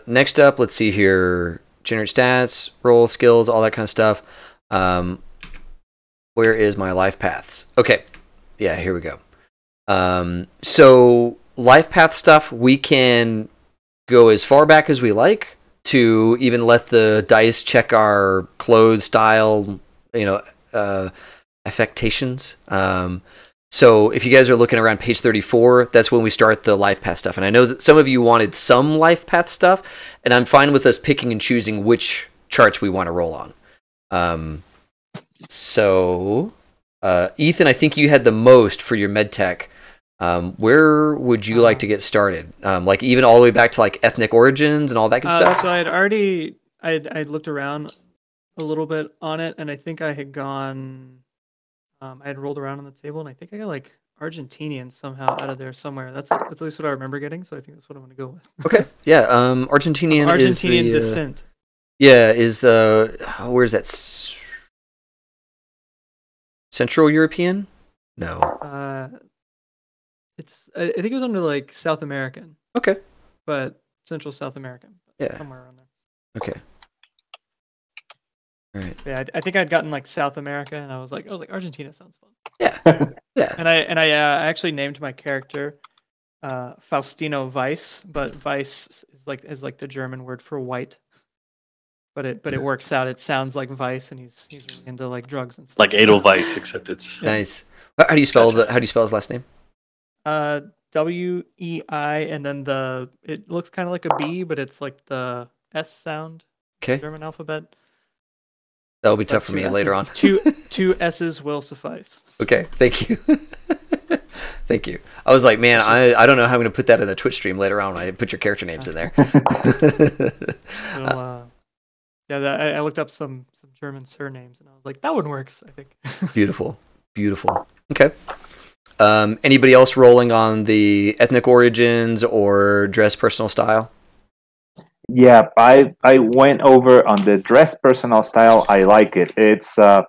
next up, let's see here. Generate stats, roll skills, all that kind of stuff. Where is my life paths? Okay, yeah, here we go. So life path stuff, we can go as far back as we like to even let the dice check our clothes style, affectations. So if you guys are looking around page 34, that's when we start the life path stuff. And I know that some of you wanted some life path stuff, and I'm fine with us picking and choosing which charts we want to roll on. So Ethan, I think you had the most for your med tech. Where would you like to get started? Like even all the way back to like ethnic origins and all that good stuff? So I'd looked around a little bit on it, and I think I had gone, I had rolled around on the table, and I think I got like Argentinian somehow out of there somewhere. That's at least what I remember getting, so I think that's what I'm going to go with. Okay, yeah, Argentinian is the, descent. Yeah, is the, where's that? Central European? No. I think it was under like South American. Okay. But Central South American. Yeah. Somewhere around there. Okay. All right. Yeah, I think I'd gotten like South America, and I was like Argentina sounds fun. Yeah. Yeah. And I actually named my character Faustino Weiss, but Weiss is like the German word for white. But it works out. It sounds like Vice, and he's really into like drugs and stuff. Like Edelweiss, except it's nice. How do you spell his last name? W-E-I, and then it looks kind of like a B, but it's like the S sound. Okay. German alphabet. That'll be tough for me later on. Two S's will suffice. Okay, thank you. Thank you. I was like, man, I don't know how I'm going to put that in the Twitch stream later on when I put your character names in there. I looked up some German surnames and I was like, that one works, I think. Beautiful. Okay. Anybody else rolling on the ethnic origins or dress personal style? Yeah, I went over on the dress personal style. I like it. It's so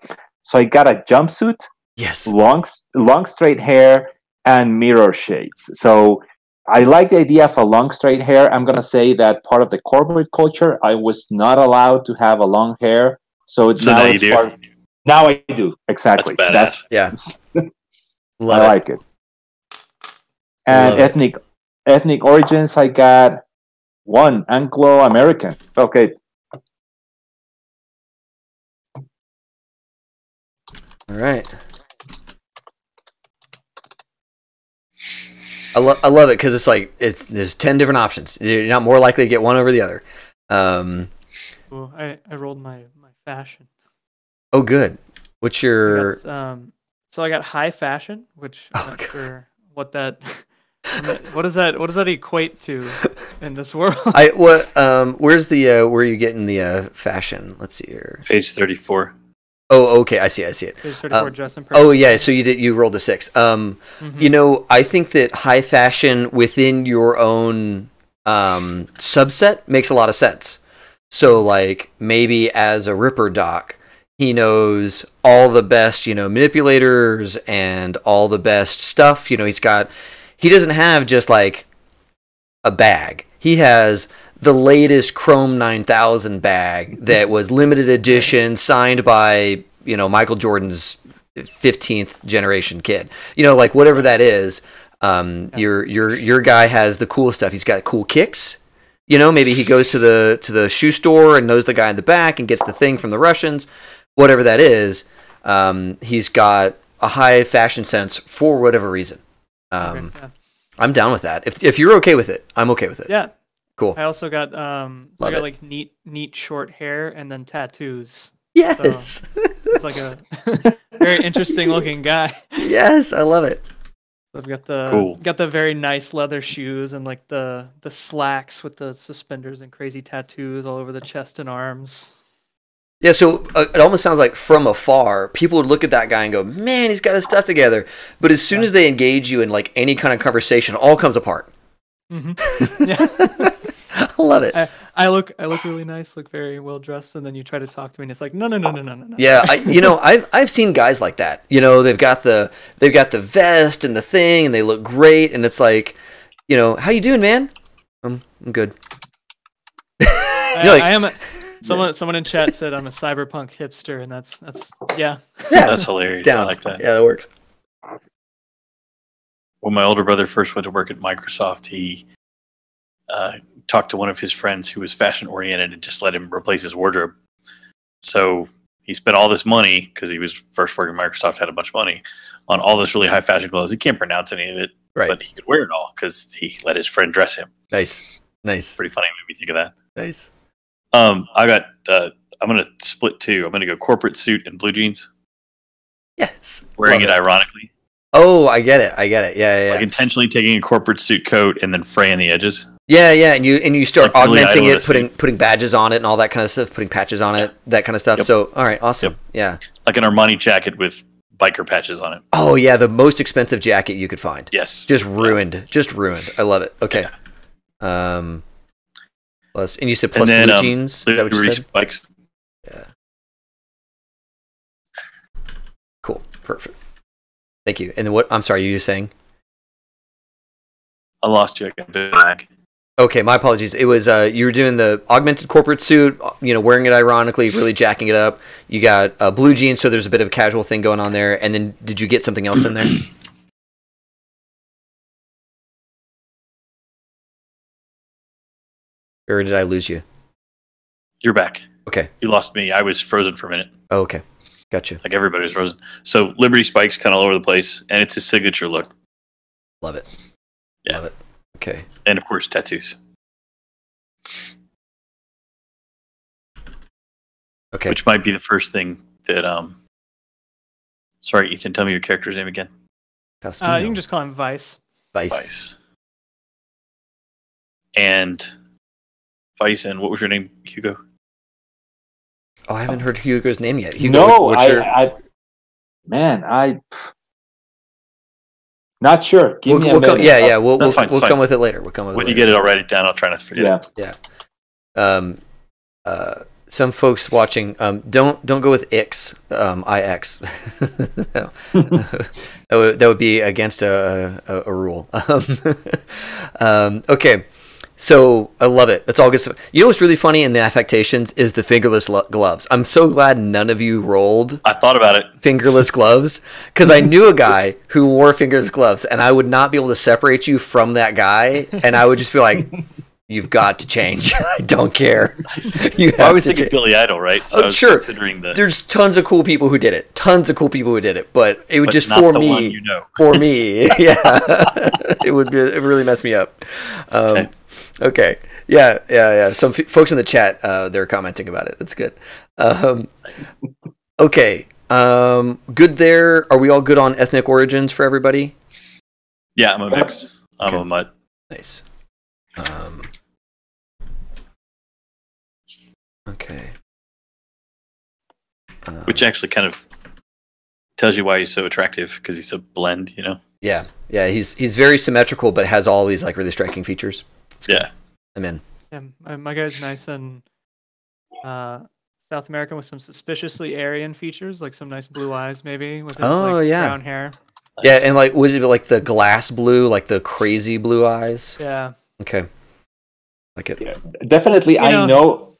I got a jumpsuit, Yes, long straight hair, and mirror shades. So I like the idea of a long straight hair. I'm gonna say that part of the corporate culture, I was not allowed to have a long hair. So now you do. Now I do, exactly. That's badass. Yeah. I like it. And ethnic origins, I got one Anglo-American. Okay. All right. I love it because it's like there's 10 different options. You're not more likely to get one over the other. Well, I rolled my fashion. Oh, good. What's your? So I got high fashion, which I'm not sure what that. What does that equate to in this world? Where's the where are you getting the fashion? Let's see here. Page 34. Oh, okay, I see it. Page 34, dress and oh yeah, so you rolled a 6. You know, I think that high fashion within your own subset makes a lot of sense. So like maybe as a Ripper Doc, he knows all the best, manipulators and all the best stuff. He doesn't have just like a bag. He has the latest Chrome 9000 bag that was limited edition, signed by, Michael Jordan's 15th generation kid. Like whatever that is. Your guy has the cool stuff. He's got cool kicks. Maybe he goes to the shoe store and knows the guy in the back and gets the thing from the Russians. Whatever that is, he's got a high fashion sense for whatever reason. I'm down with that. If you're okay with it, I'm okay with it. Yeah. Cool. I also got like neat short hair and then tattoos. Yes. So it's like a very interesting looking guy. Yes, I love it. I've got the very nice leather shoes and like the slacks with the suspenders and crazy tattoos all over the chest and arms. Yeah, so it almost sounds like from afar, people would look at that guy and go, "Man, he's got his stuff together." But as soon as they engage you in like any kind of conversation, it all comes apart. Mm-hmm. Yeah. I love it. I look really nice, look very well dressed, and then you try to talk to me, and it's like, no. Yeah, I've seen guys like that. They've got the vest and the thing, and they look great, and it's like, how you doing, man? I'm good. I am. Someone in chat said I'm a cyberpunk hipster, and that's yeah. That's hilarious. Down. I like that. Yeah, that works. When my older brother first went to work at Microsoft, he talked to one of his friends who was fashion oriented and just let him replace his wardrobe. So he spent all this money because he was first working at Microsoft, had a bunch of money on all this really high fashion clothes. He can't pronounce any of it, right? But he could wear it all because he let his friend dress him. Nice. Pretty funny. Made me think of that. Nice. I'm gonna split two. I'm gonna go corporate suit and blue jeans. Yes. Wearing it ironically. Oh, I get it. Yeah. Like intentionally taking a corporate suit coat and then fraying the edges. Yeah, and you start like augmenting it, putting badges on it and all that kind of stuff, putting patches on it, that kind of stuff. Yep. So, all right, awesome. Yep. Yeah. Like an Armani jacket with biker patches on it. Oh yeah, the most expensive jacket you could find. Yes. Just ruined. I love it. Okay. Yeah. Plus, and you said plus blue jeans. Is that what you said? Spikes. Yeah. Cool. Perfect. Thank you. And then what? I'm sorry. You were saying? I lost you. I got a bit back. Okay, my apologies. It was you were doing the augmented corporate suit, wearing it ironically, really jacking it up. You got blue jeans, so there's a bit of a casual thing going on there. And then, did you get something else in there? Or did I lose you? You're back. Okay. You lost me. I was frozen for a minute. Oh, okay. Gotcha. Like everybody was frozen. So Liberty Spike's kind of all over the place, and it's his signature look. Love it. Yeah. Love it. Okay. And of course, tattoos. Okay. Which might be the first thing that sorry, Ethan, tell me your character's name again. Faustino. You can just call him Vice. Vice. And Vice, and what was your name, Hugo? Oh, I haven't heard Hugo's name yet. Hugo, No, what's your... I not sure. Give me a minute. We'll come with it later. When you get it, I'll write it down. I'll try not to forget it. Yeah. Some folks watching, don't go with Ix, IX. That would be against a rule. Okay. So I love it. That's all good stuff. You know what's really funny in the affectations is the fingerless gloves. I'm so glad none of you rolled. I thought about it. Fingerless gloves, because I knew a guy who wore fingerless gloves, and I would not be able to separate you from that guy, and I would just be like, "You've got to change. I don't care." I was thinking Billy Idol, right? So I was sure. Considering there's tons of cool people who did it. But it would just not for me. One you know. For me, yeah. It really messed me up. Okay. Yeah. Some folks in the chat, they're commenting about it. That's good. Nice. Okay. Good there. Are we all good on ethnic origins for everybody? Yeah, I'm a mix. I'm a mutt. Nice. Okay. Which actually kind of tells you why he's so attractive, because he's a blend, you know? Yeah. He's very symmetrical, but has all these like really striking features. Yeah. I'm in. Yeah, my guy's nice and South American with some suspiciously Aryan features, like some nice blue eyes, maybe with his brown hair. Nice. Yeah, and like was it like the glass blue, like the crazy blue eyes? Yeah. Okay. Like it. Yeah, definitely, I know.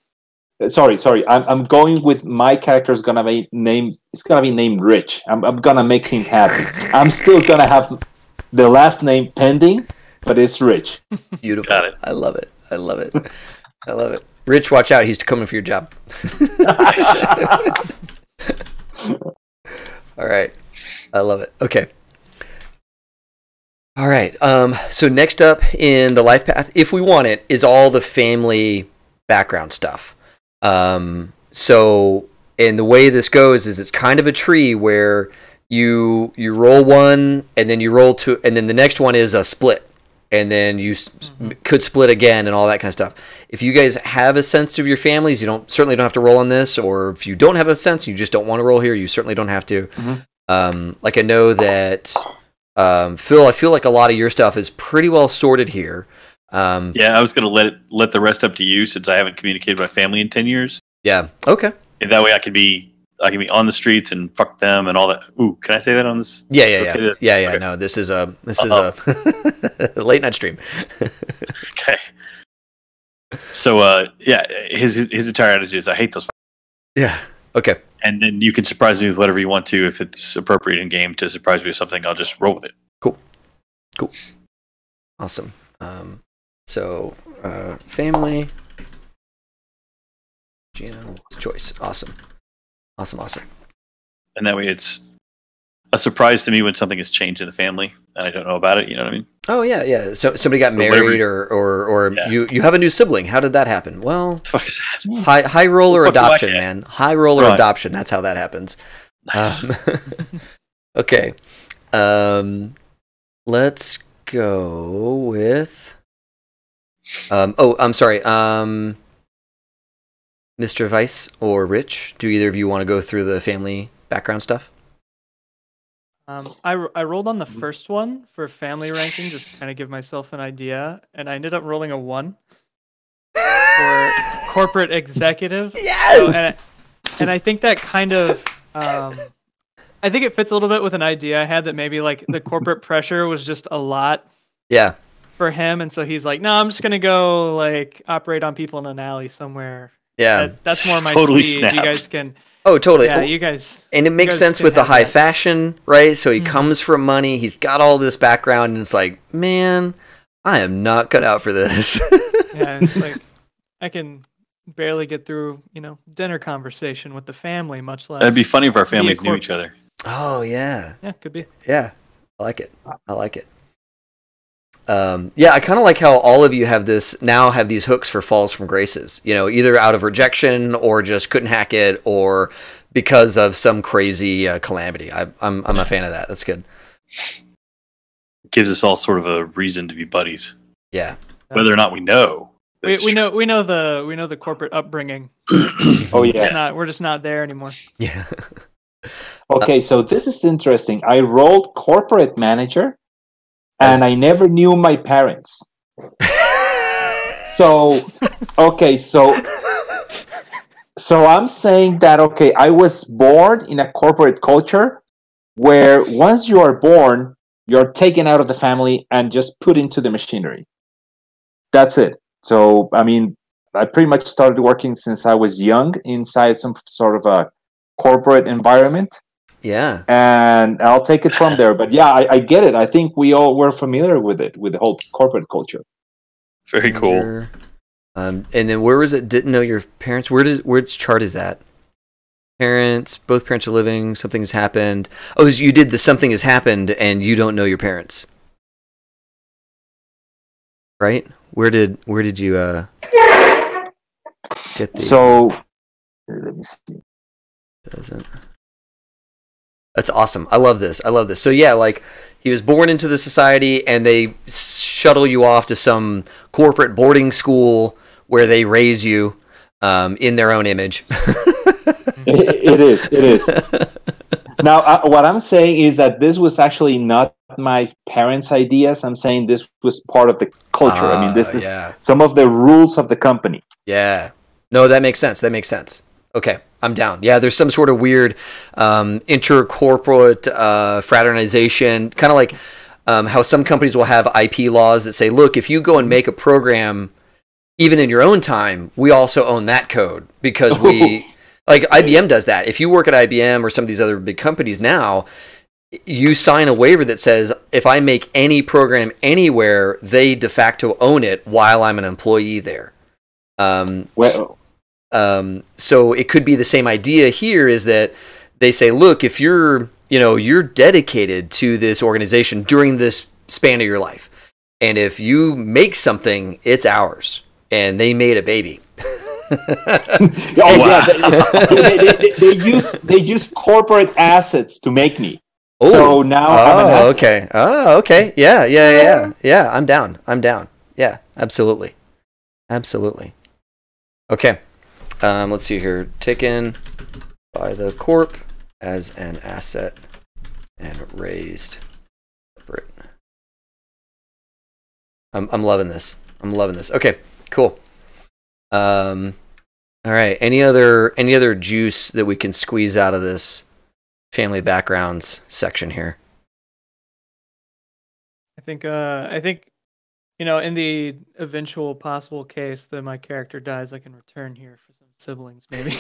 Sorry. I'm going with my character is gonna be named. It's gonna be named Rich. I'm gonna make him happy. I'm still gonna have the last name pending, but it's Rich. Beautiful. Got it. I love it. Rich, watch out. He's coming for your job. All right. I love it. Okay. All right. So next up in the LifePath, if we want it, is all the family background stuff. So, and the way this goes is it's kind of a tree where you roll one, and then you roll two, and then the next one is a split. And then you could split again and all that kind of stuff. If you guys have a sense of your families, you certainly don't have to roll on this. Or if you don't have a sense, you just don't want to roll here, you certainly don't have to. Like I know that Phil, I feel like a lot of your stuff is pretty well sorted here. Yeah, I was going to let the rest up to you, since I haven't communicated with my family in 10 years. Yeah. Okay. And that way I can be on the streets and fuck them and all that. Ooh, can I say that on this? Yeah. Okay. Yeah. No, this is a late night stream. Okay. So, his entire attitude is, I hate those. Yeah. Okay. And then you can surprise me with whatever you want to. If it's appropriate in game to surprise me with something, I'll just roll with it. Cool. Awesome. So, family. GM choice. Awesome. And that way it's a surprise to me when something has changed in the family and I don't know about it. You know what I mean? Oh, yeah. So somebody got married or you have a new sibling. How did that happen? Well, what the fuck is that? High roller adoption, man. High roller adoption. That's how that happens. Nice. Okay. Let's go with... I'm sorry. Mr. Vice or Rich, do either of you want to go through the family background stuff? I rolled on the first one for family ranking, just to kind of give myself an idea, and I ended up rolling a 1 for corporate executive. Yes! So, and I think that kind of, I think it fits a little bit with an idea I had that maybe like the corporate pressure was just a lot. Yeah. For him, and so he's like, no, I'm just gonna go like operate on people in an alley somewhere. Yeah, that's more my totally speed. snapped. You guys can. Oh, totally. Yeah, you guys. And it makes sense with the high fashion, right? So he comes from money. He's got all this background, and it's like, man, I am not cut out for this. Yeah, it's like I can barely get through, dinner conversation with the family, much less. It'd be funny if our families knew each other. Oh yeah. Yeah, could be. Yeah, I like it. I kind of like how all of you have these hooks for falls from graces, either out of rejection or just couldn't hack it or because of some crazy calamity. I'm a fan of that. That's good. gives us all sort of a reason to be buddies. Yeah. Whether or not we know. We know the corporate upbringing. Oh yeah. We're just not there anymore. Yeah. Okay, so this is interesting. I rolled corporate manager, and I never knew my parents. So, okay, so I'm saying that, okay, I was born in a corporate culture where once you are born, you're taken out of the family and just put into the machinery. That's it. So, I mean, I pretty much started working since I was young inside some sort of a corporate environment. Yeah. And I'll take it from there. But yeah, I get it. I think we all were familiar with it, with the whole corporate culture. Very cool. And then where was it? Didn't know your parents. Which chart is that? Parents, both parents are living. Something has happened. Oh, you did the something has happened, and you don't know your parents, right? Where did you get the? So let me see. Doesn't. That's awesome. I love this. So yeah, like he was born into the society, and they shuttle you off to some corporate boarding school where they raise you in their own image. It is. Now, what I'm saying is that this was actually not my parents' ideas. I'm saying this was part of the culture. I mean, this is some of the rules of the company. Yeah. No, that makes sense. Okay, I'm down. Yeah, there's some sort of weird intercorporate fraternization, kind of like how some companies will have IP laws that say, look, if you go and make a program, even in your own time, we also own that code because we... Like IBM does that. If you work at IBM or some of these other big companies now, you sign a waiver that says if I make any program anywhere, they de facto own it while I'm an employee there. So it could be the same idea here is that they say, look, if you're dedicated to this organization during this span of your life, and if you make something, it's ours. And they made a baby. They use corporate assets to make me. Oh, so now I'm an asset. Okay. Oh, okay. Yeah. I'm down. Yeah, absolutely. Okay. Let's see here. Taken by the corp as an asset and raised separate. I'm loving this. Okay, cool. All right. Any other juice that we can squeeze out of this family backgrounds section here? I think in the eventual possible case that my character dies, I can return here for some siblings, maybe.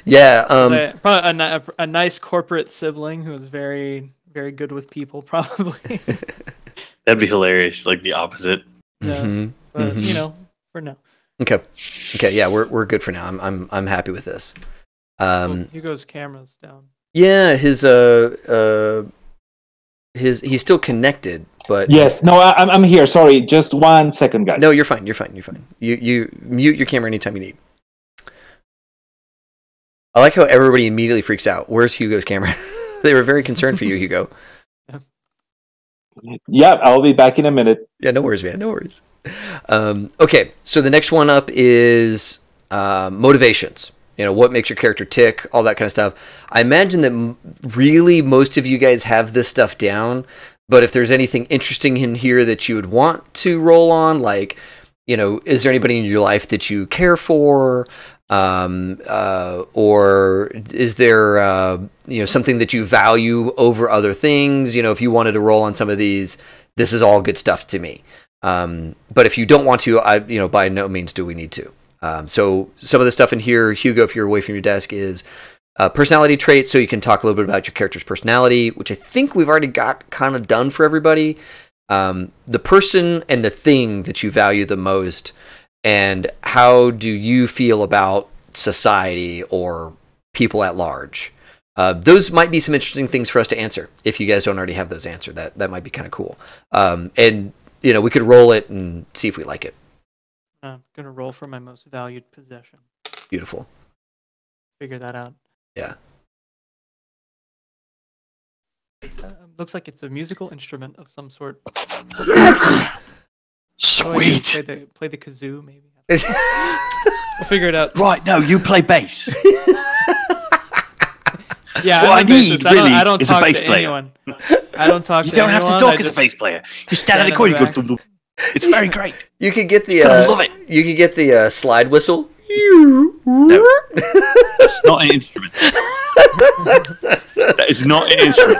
Yeah. Probably a nice corporate sibling who is very, very good with people, probably. That'd be hilarious. Like the opposite. Yeah. But for now. Okay. Yeah, we're good for now. I'm happy with this. Hugo's camera's down. Yeah, he's still connected, but yes. No, I'm here. Sorry, just 1 second, guys. No, you're fine. You mute your camera anytime you need. I like how everybody immediately freaks out. Where's Hugo's camera? They were very concerned for you, Hugo. Yeah, I'll be back in a minute. Yeah, no worries, man. No worries. Okay, so the next one up is motivations. What makes your character tick, all that kind of stuff. I imagine that really most of you guys have this stuff down, but if there's anything interesting in here that you would want to roll on, like, is there anybody in your life that you care for? Or is there, something that you value over other things? If you wanted to roll on some of these, this is all good stuff to me. But if you don't want to, by no means do we need to. So some of the stuff in here, Hugo, if you're away from your desk, is personality traits. So you can talk a little bit about your character's personality, which I think we've already got kind of done for everybody. The person and the thing that you value the most, and how do you feel about society or people at large? Those might be some interesting things for us to answer. If you guys don't already have those answered, that might be kind of cool. And we could roll it and see if we like it. I'm gonna roll for my most valued possession. Beautiful. Figure that out. Yeah. looks like it's a musical instrument of some sort. Sweet. Play the kazoo, maybe. We'll figure it out. Right, no, you play bass. Yeah, what I need really I don't is a talk bass to player. anyone. I don't talk You to don't anyone. have to talk as a bass player. You stand in the corner, you go, dum, dum. It's very great. You could get the I love it. You could get the slide whistle. No, that's not an instrument. That is not an instrument.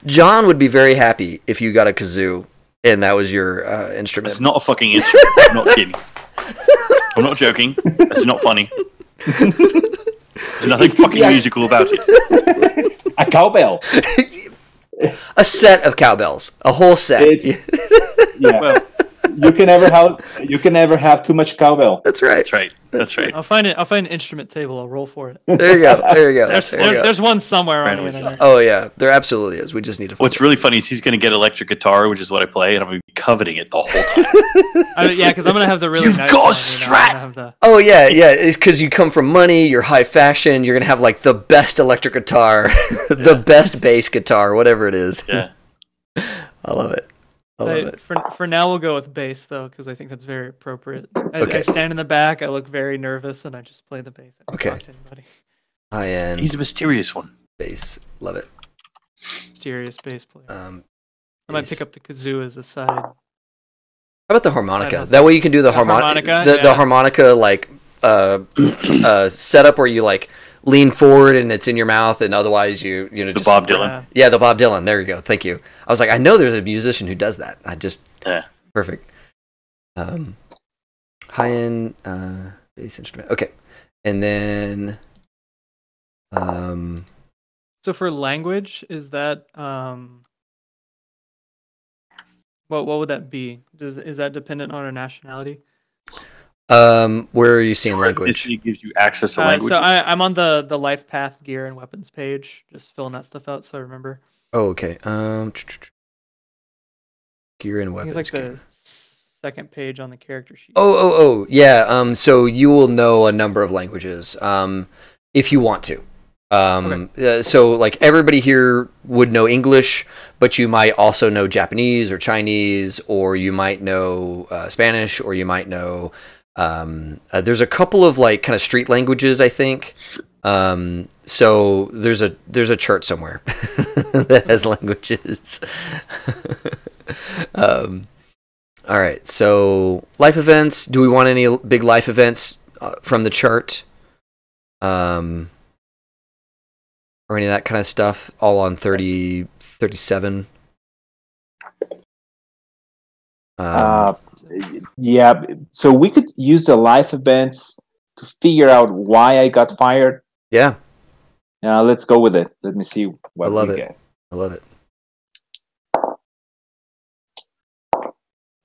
John would be very happy if you got a kazoo and that was your instrument. It's not a fucking instrument. I'm not kidding. I'm not joking. That's not funny. There's nothing fucking musical about it. A cowbell. A set of cowbells. A whole set. Yeah. Well, You can never have too much cowbell. That's right. that's right. That's right. I'll find an instrument table. I'll roll for it. There you go. There you go. There's one somewhere on the Randomly internet. Oh yeah, there absolutely is. We just need to. What's really funny is he's going to get electric guitar, which is what I play, and I'm going to be coveting it the whole time. Yeah, because I'm gonna have the really You've nice got one, a Strat! I'm gonna have the- Oh yeah, yeah. It's because you come from money. You're high fashion. You're gonna have like the best electric guitar, the best bass guitar, whatever it is. Yeah. I love it. I love it. For now, we'll go with bass though, because I think that's very appropriate. I stand in the back. I look very nervous, and I just play the bass. I don't talk to anybody. High end. He's a mysterious one. Bass. Love it. Mysterious bass player. I might bass. pick up the kazoo as a side. How about the harmonica? That That way you can do the harmonica, The yeah. harmonica like setup where you like lean forward and it's in your mouth, and otherwise you know The just Bob Dylan. Yeah, the Bob Dylan. There you go. Thank you. I was like, I know there's a musician who does that. Yeah. Perfect. High end bass instrument. Okay, and then So for language, is that what would that be? Is that dependent on our nationality? where are you seeing language? Ethnicity gives you access to language. So I'm on the LifePath gear and weapons page, just filling that stuff out so I remember. Oh, okay. Gear and I think weapons. it's like the second page on the character sheet. Oh, yeah. So you will know a number of languages, if you want to. So like everybody here would know English, but you might also know Japanese or Chinese, or you might know Spanish, or you might know. There's a couple of like kind of street languages, I think. So there's a chart somewhere that has languages. All right. So life events. Do we want any big life events from the chart? Or any of that kind of stuff, all on 37. Yeah, so we could use the life events to figure out why I got fired. Yeah, Let's go with it. Let me see what we get. I love it.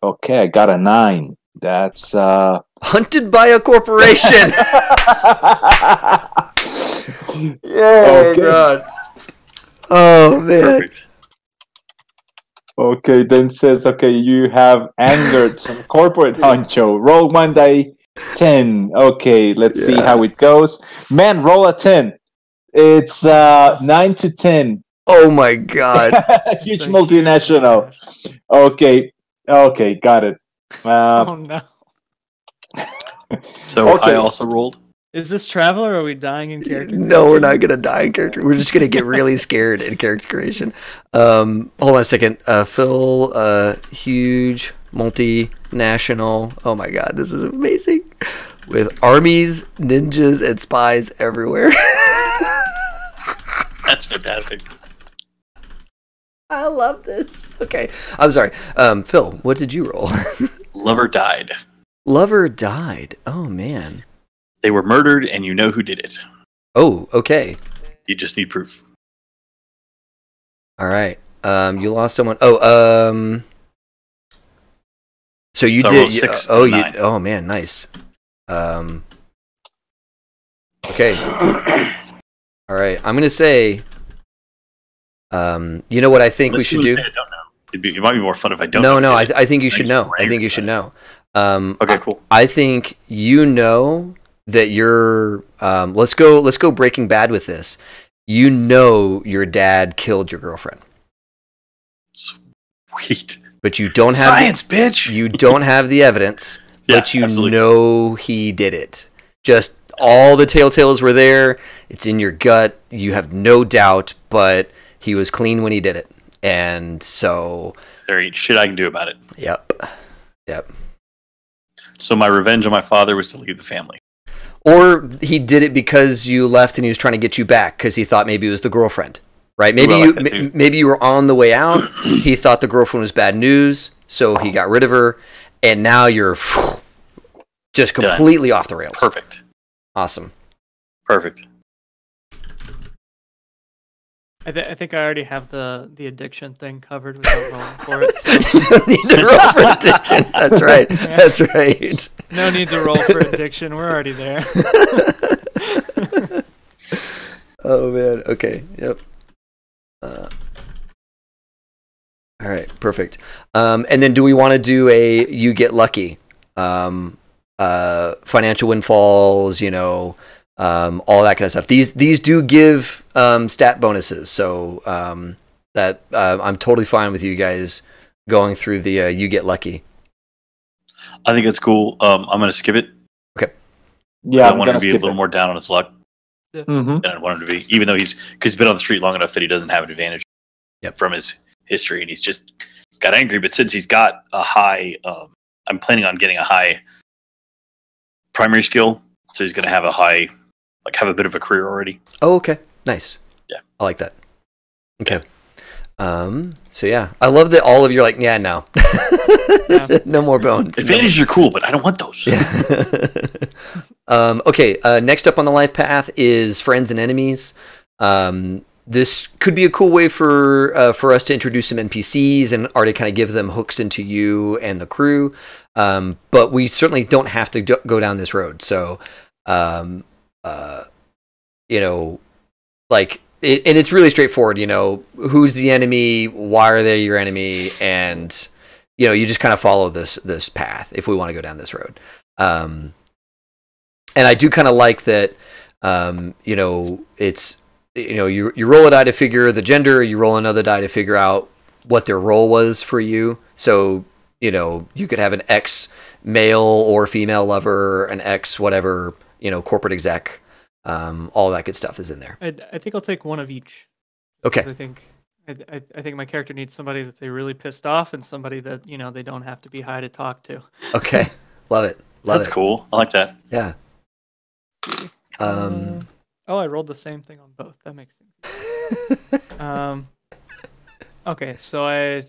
Okay, I got a 9. That's Hunted by a corporation. Yeah. Oh God. Oh man. Perfect. Okay, then says, okay, you have angered some corporate honcho. Roll Monday 10. Okay, let's see how it goes. Man, roll a 10. It's 9 to 10. Oh my God. Huge multinational. Okay, got it. Oh no. So Okay. I also rolled. Is this travel or are we dying in character? No, we're not gonna die in character. We're just gonna get really scared in character creation. Hold on a second. Phil, huge multinational. Oh my God, this is amazing. With armies, ninjas, and spies everywhere. That's fantastic. I love this. Okay, I'm sorry. Phil, what did you roll? Lover died. Lover died. Oh man. They were murdered, and you know who did it. Oh, okay. You just need proof. All right. You lost someone. Oh, so you So I did. rolled 6 and a 9. Oh man, nice. Okay. All right. I'm gonna say. You know what I think Unless we you should wanna do? say I don't know. It might be more fun if I don't. No, know. I think you should just know. I rave think you should about know. Okay, cool. I think you know that you're. Let's go Breaking Bad with this. you know your dad killed your girlfriend. Sweet. But you don't have science, bitch. You don't have the evidence, Yeah, but you absolutely. know he did it. Just all the telltales were there. It's in your gut. You have no doubt, but he was clean when he did it. And so There ain't shit I can do about it. Yep. So my revenge on my father was to leave the family. Or he did it because you left and he was trying to get you back because he thought maybe it was the girlfriend, right? Maybe Ooh, I like that too. maybe you were on the way out. He thought the girlfriend was bad news, so he got rid of her, and now you're just completely off the rails. Perfect. Awesome. Perfect. I think I already have the addiction thing covered without rolling for it. So. You don't need to roll for addiction. That's right. That's right. No need to roll for addiction. We're already there. Oh man. Okay. Yep. All right. Perfect. And then, do we want to do a you get lucky? Financial windfalls. All that kind of stuff. These do give stat bonuses, so that I'm totally fine with you guys going through the you get lucky. I think it's cool. I'm going to skip it. Okay. Yeah, I want him to be a little more down on his luck Mm-hmm. than I want him to be, even though because he's been on the street long enough that he doesn't have an advantage from his history, and he's just got angry. But since he's got a high, I'm planning on getting a high primary skill, so he's going to have a high, have a bit of a career already. Oh, okay. Nice. Yeah. I like that. Okay. So yeah, I love that all of you are like, yeah, no. No more bones. Advantages are cool, but I don't want those. Yeah. Okay, next up on the life path is friends and enemies. This could be a cool way for us to introduce some NPCs and already kind of give them hooks into you and the crew. But we certainly don't have to go down this road. So, and it's really straightforward. Who's the enemy? Why are they your enemy? And you just kind of follow this path if we want to go down this road. And I do kind of like that. It's you roll a die to figure the gender. You roll another die to figure out what their role was for you. So you could have an ex male or female lover, an ex whatever, corporate exec. All that good stuff is in there. I think I'll take one of each. Okay. I think my character needs somebody that they really pissed off and somebody that they don't have to be high to talk to. Okay, love it. That's cool. I like that. Yeah. I rolled the same thing on both. That makes sense. Okay, so I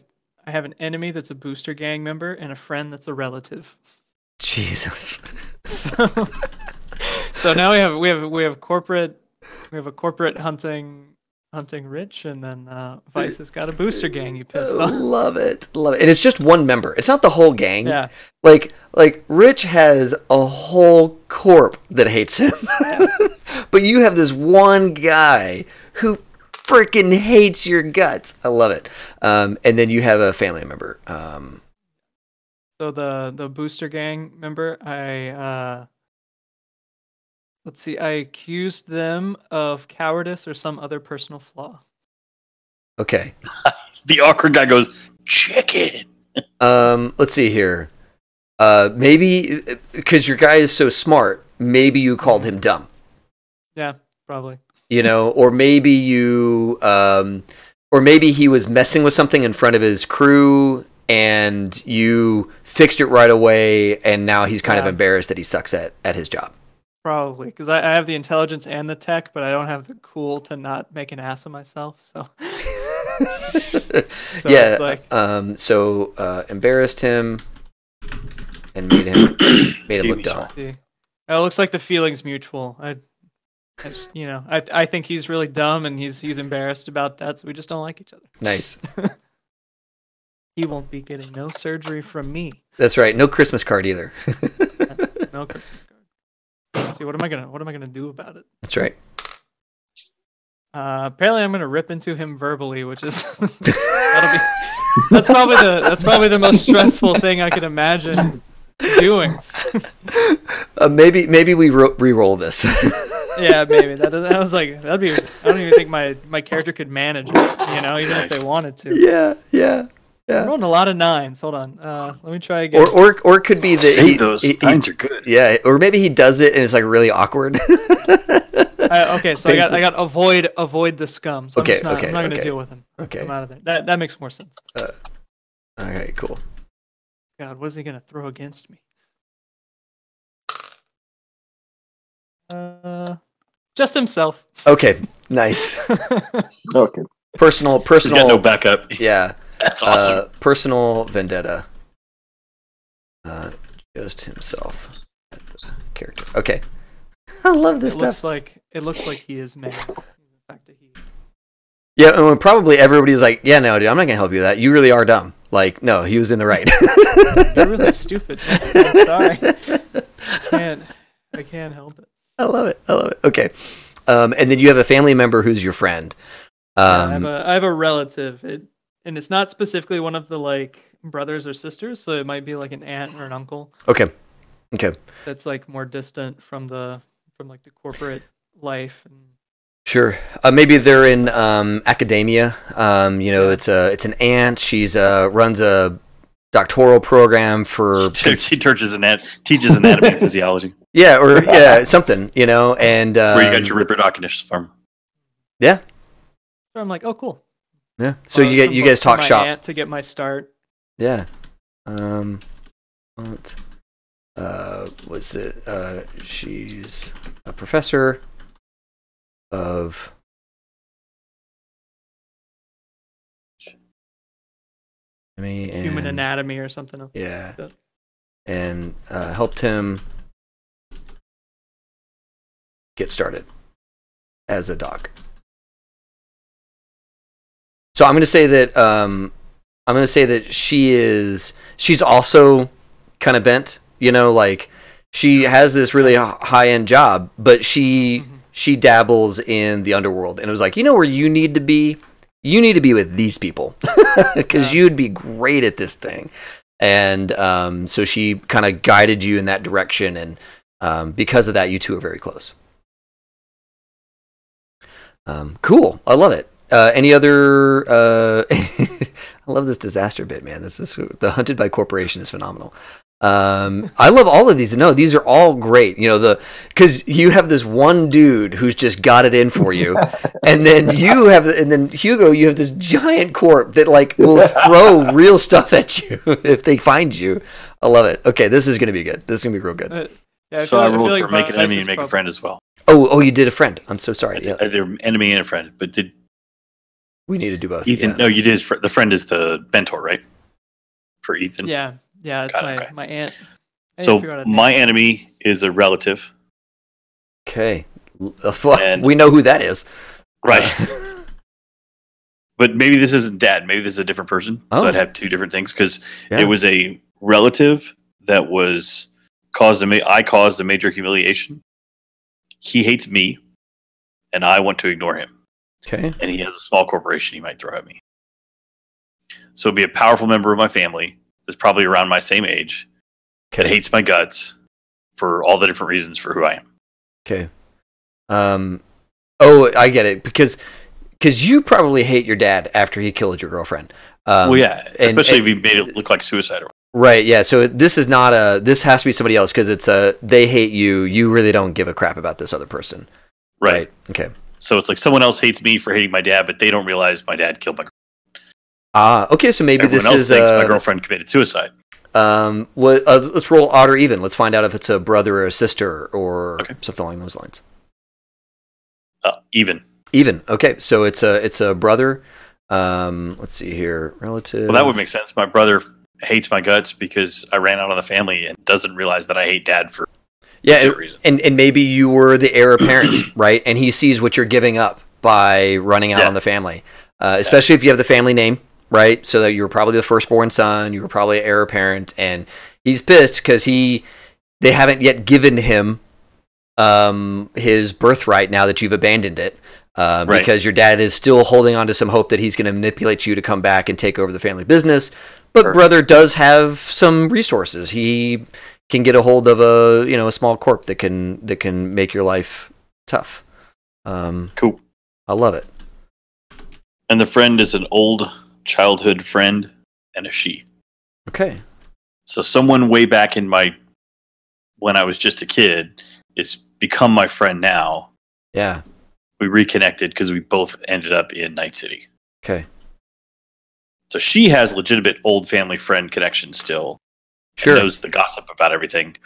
have an enemy that's a booster gang member and a friend that's a relative. Jesus. So now we have corporate hunting Rich, and then Vice has got a booster gang. You pissed off. Love it. And it's just one member. It's not the whole gang. Yeah. Like Rich has a whole corp that hates him, but you have this one guy who freaking hates your guts. I love it. And then you have a family member. So the booster gang member, let's see, I accused them of cowardice or some other personal flaw. Okay. The awkward guy goes, chicken. Let's see here. Maybe because your guy is so smart, maybe you called him dumb. Yeah, probably. Or maybe or maybe he was messing with something in front of his crew and you fixed it right away, and now he's kind of embarrassed that he sucks at his job. Probably, because I have the intelligence and the tech, but I don't have the cool to not make an ass of myself. So, yeah. It's like, embarrassed him and made him look dumb. It looks like the feeling's mutual. I just, I think he's really dumb and he's embarrassed about that, so we just don't like each other. Nice. He won't be getting no surgery from me. That's right. No Christmas card either. No Christmas card. Let's see, what am I gonna do about it? That's right. Apparently, I'm gonna rip into him verbally, which is that's probably the most stressful thing I could imagine doing. Maybe we re-roll this. Yeah, maybe that. I was like, that'd be. I don't even think my character could manage it. You know, even if they wanted to. Yeah. I'm rolling a lot of 9s. Hold on. Let me try again. Or it could be that Save those. 9s are good. Yeah, or maybe he does it and it's like really awkward. Okay, so I got avoid the scum. So Okay, I'm not gonna deal with him. Okay. I'm out of there. That makes more sense. All right, cool. God, what's he gonna throw against me? Just himself. Okay, nice. Okay. Personal. He's got no backup. Yeah. That's awesome. Personal vendetta. Just himself. Character. Okay. I love this stuff. It looks like he is mad. The fact that he. Yeah, and probably everybody's like, yeah, no, dude, I'm not gonna help you with that. You really are dumb. Like, no, he was in the right. You're really stupid. I'm sorry. I can't help it. I love it. Okay. And then you have a family member who's your friend. I have a relative, and it's not specifically one of the like brothers or sisters, so it might be like an aunt or an uncle. Okay. That's like more distant from like the corporate life. And Sure. Maybe they're in academia. It's an aunt. She's runs a doctoral program for. She teaches anatomy and physiology. Yeah, or something. And that's where you got your reproductionist from. Yeah. So I'm like, oh, cool. Yeah. So you guys talk my shop aunt to get my start. Yeah. What? Was it? She's a professor of human anatomy or something. Yeah. Like that. And helped him get started as a doc. So I'm going to say that she's also kind of bent, like she has this really high-end job, but she dabbles in the underworld, and it was like, where you need to be? You need to be with these people because you'd be great at this thing. And so she kind of guided you in that direction, and because of that, you two are very close. Cool. I love it. Any other? I love this disaster bit, man. This is the hunted by corporation is phenomenal. I love all of these. No, these are all great. Because you have this one dude who's just got it in for you, and then Hugo, you have this giant corp that like will throw real stuff at you if they find you. I love it. Okay, this is gonna be good. This is gonna be real good. So I rolled for make an enemy and make a friend as well. Oh, you did a friend. I'm so sorry. I did an enemy and a friend, but did. We need to do both. Ethan, no, you did. The friend is the mentor, right? For Ethan. Yeah, it's my aunt. So my enemy is a relative. Okay, we know who that is, right? But maybe this isn't Dad. Maybe this is a different person. Oh. So I'd have two different things because it was a relative that was caused a major humiliation. He hates me, and I want to ignore him. Okay. And he has a small corporation he might throw at me. So be a powerful member of my family that's probably around my same age that hates my guts for all the different reasons for who I am. Okay. I get it. Because you probably hate your dad after he killed your girlfriend. Well, yeah. Especially if he made it look like suicide. Right, yeah. So this is not this has to be somebody else because it's they hate you. You really don't give a crap about this other person. Right. Okay. So it's like someone else hates me for hating my dad, but they don't realize my dad killed my girlfriend. Okay, so maybe everyone else thinks my girlfriend committed suicide. Let's roll odd or even. Let's find out if it's a brother or a sister or something along those lines. Even. Even. Okay, so it's a brother. Let's see here. Relative. Well, that would make sense. My brother hates my guts because I ran out on the family and doesn't realize that I hate Dad for reason. And maybe you were the heir apparent, right? And he sees what you're giving up by running out on the family, especially if you have the family name, right? So that you were probably the firstborn son, you were probably heir apparent, and he's pissed because they haven't yet given him his birthright now that you've abandoned it. Because your dad is still holding on to some hope that he's going to manipulate you to come back and take over the family business. But brother does have some resources. He can get a hold of a small corp that can make your life Tough. Cool. I love it. And the friend is an old childhood friend and a she. Okay. So someone way back in when I was just a kid is become my friend now. Yeah. We reconnected because we both ended up in Night City. Okay. So she has legitimate old family friend connection still. Sure. Knows the gossip about everything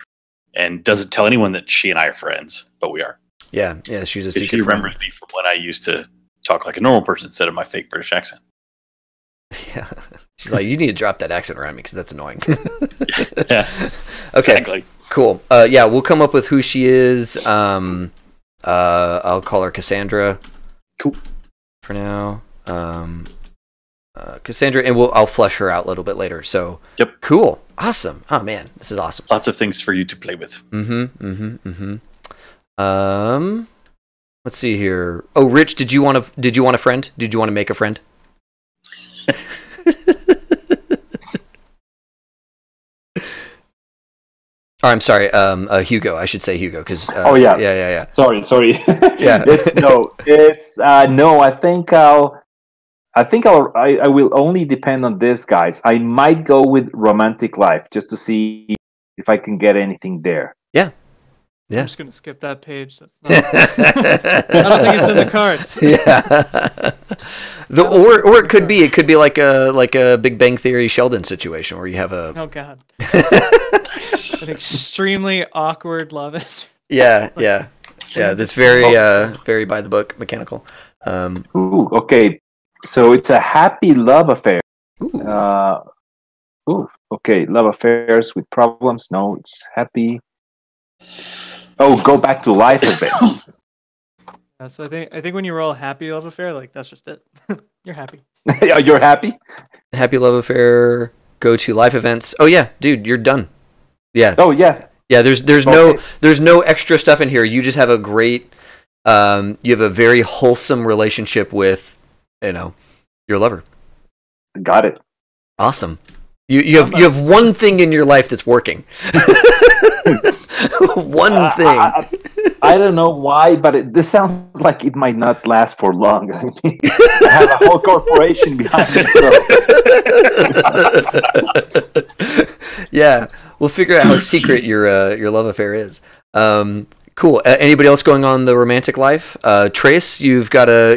and doesn't tell anyone that she and I are friends, but we are. Yeah. Yeah. She's a secret She remembers me from when I used to talk like a normal person instead of my fake British accent. Yeah. She's like, you need to drop that accent around me because that's annoying. Yeah. Okay. Exactly. Cool. Yeah, we'll come up with who she is. I'll call her Cassandra. Cool. For now. Cassandra, and I'll flesh her out a little bit later. So, yep. Cool. Awesome. Oh man, this is awesome. Lots of things for you to play with. Let's see here. Oh, Rich, did you want a friend? Did you want to make a friend? Oh, I'm sorry. Hugo. I should say Hugo because. Oh yeah. Yeah. Sorry. Yeah. It's no. I will only depend on this, guys. I might go with romantic life just to see if I can get anything there. Yeah. I'm just gonna skip that page. That's not. I don't think it's in the cards. Yeah. Or it could be like a Big Bang Theory Sheldon situation where you have a. Oh God. An extremely awkward love interest. Yeah. That's very by the book, mechanical. Ooh, okay. So it's a happy love affair. Okay. Love affairs with problems. No, it's happy. Oh, go back to life events. So I think when you roll a happy love affair, like that's just it. You're happy. You're happy? Happy love affair. Go to life events. Oh yeah, dude, you're done. Yeah. Oh yeah. Yeah. There's no extra stuff in here. You just have a great. You have a very wholesome relationship with, your lover. Got it. Awesome. You have one thing in your life that's working. One thing. I don't know why, but this sounds like it might not last for long. I mean, I have a whole corporation behind me. So. Yeah, we'll figure out how secret your love affair is. Cool. Anybody else going on the romantic life? Trace, you've got a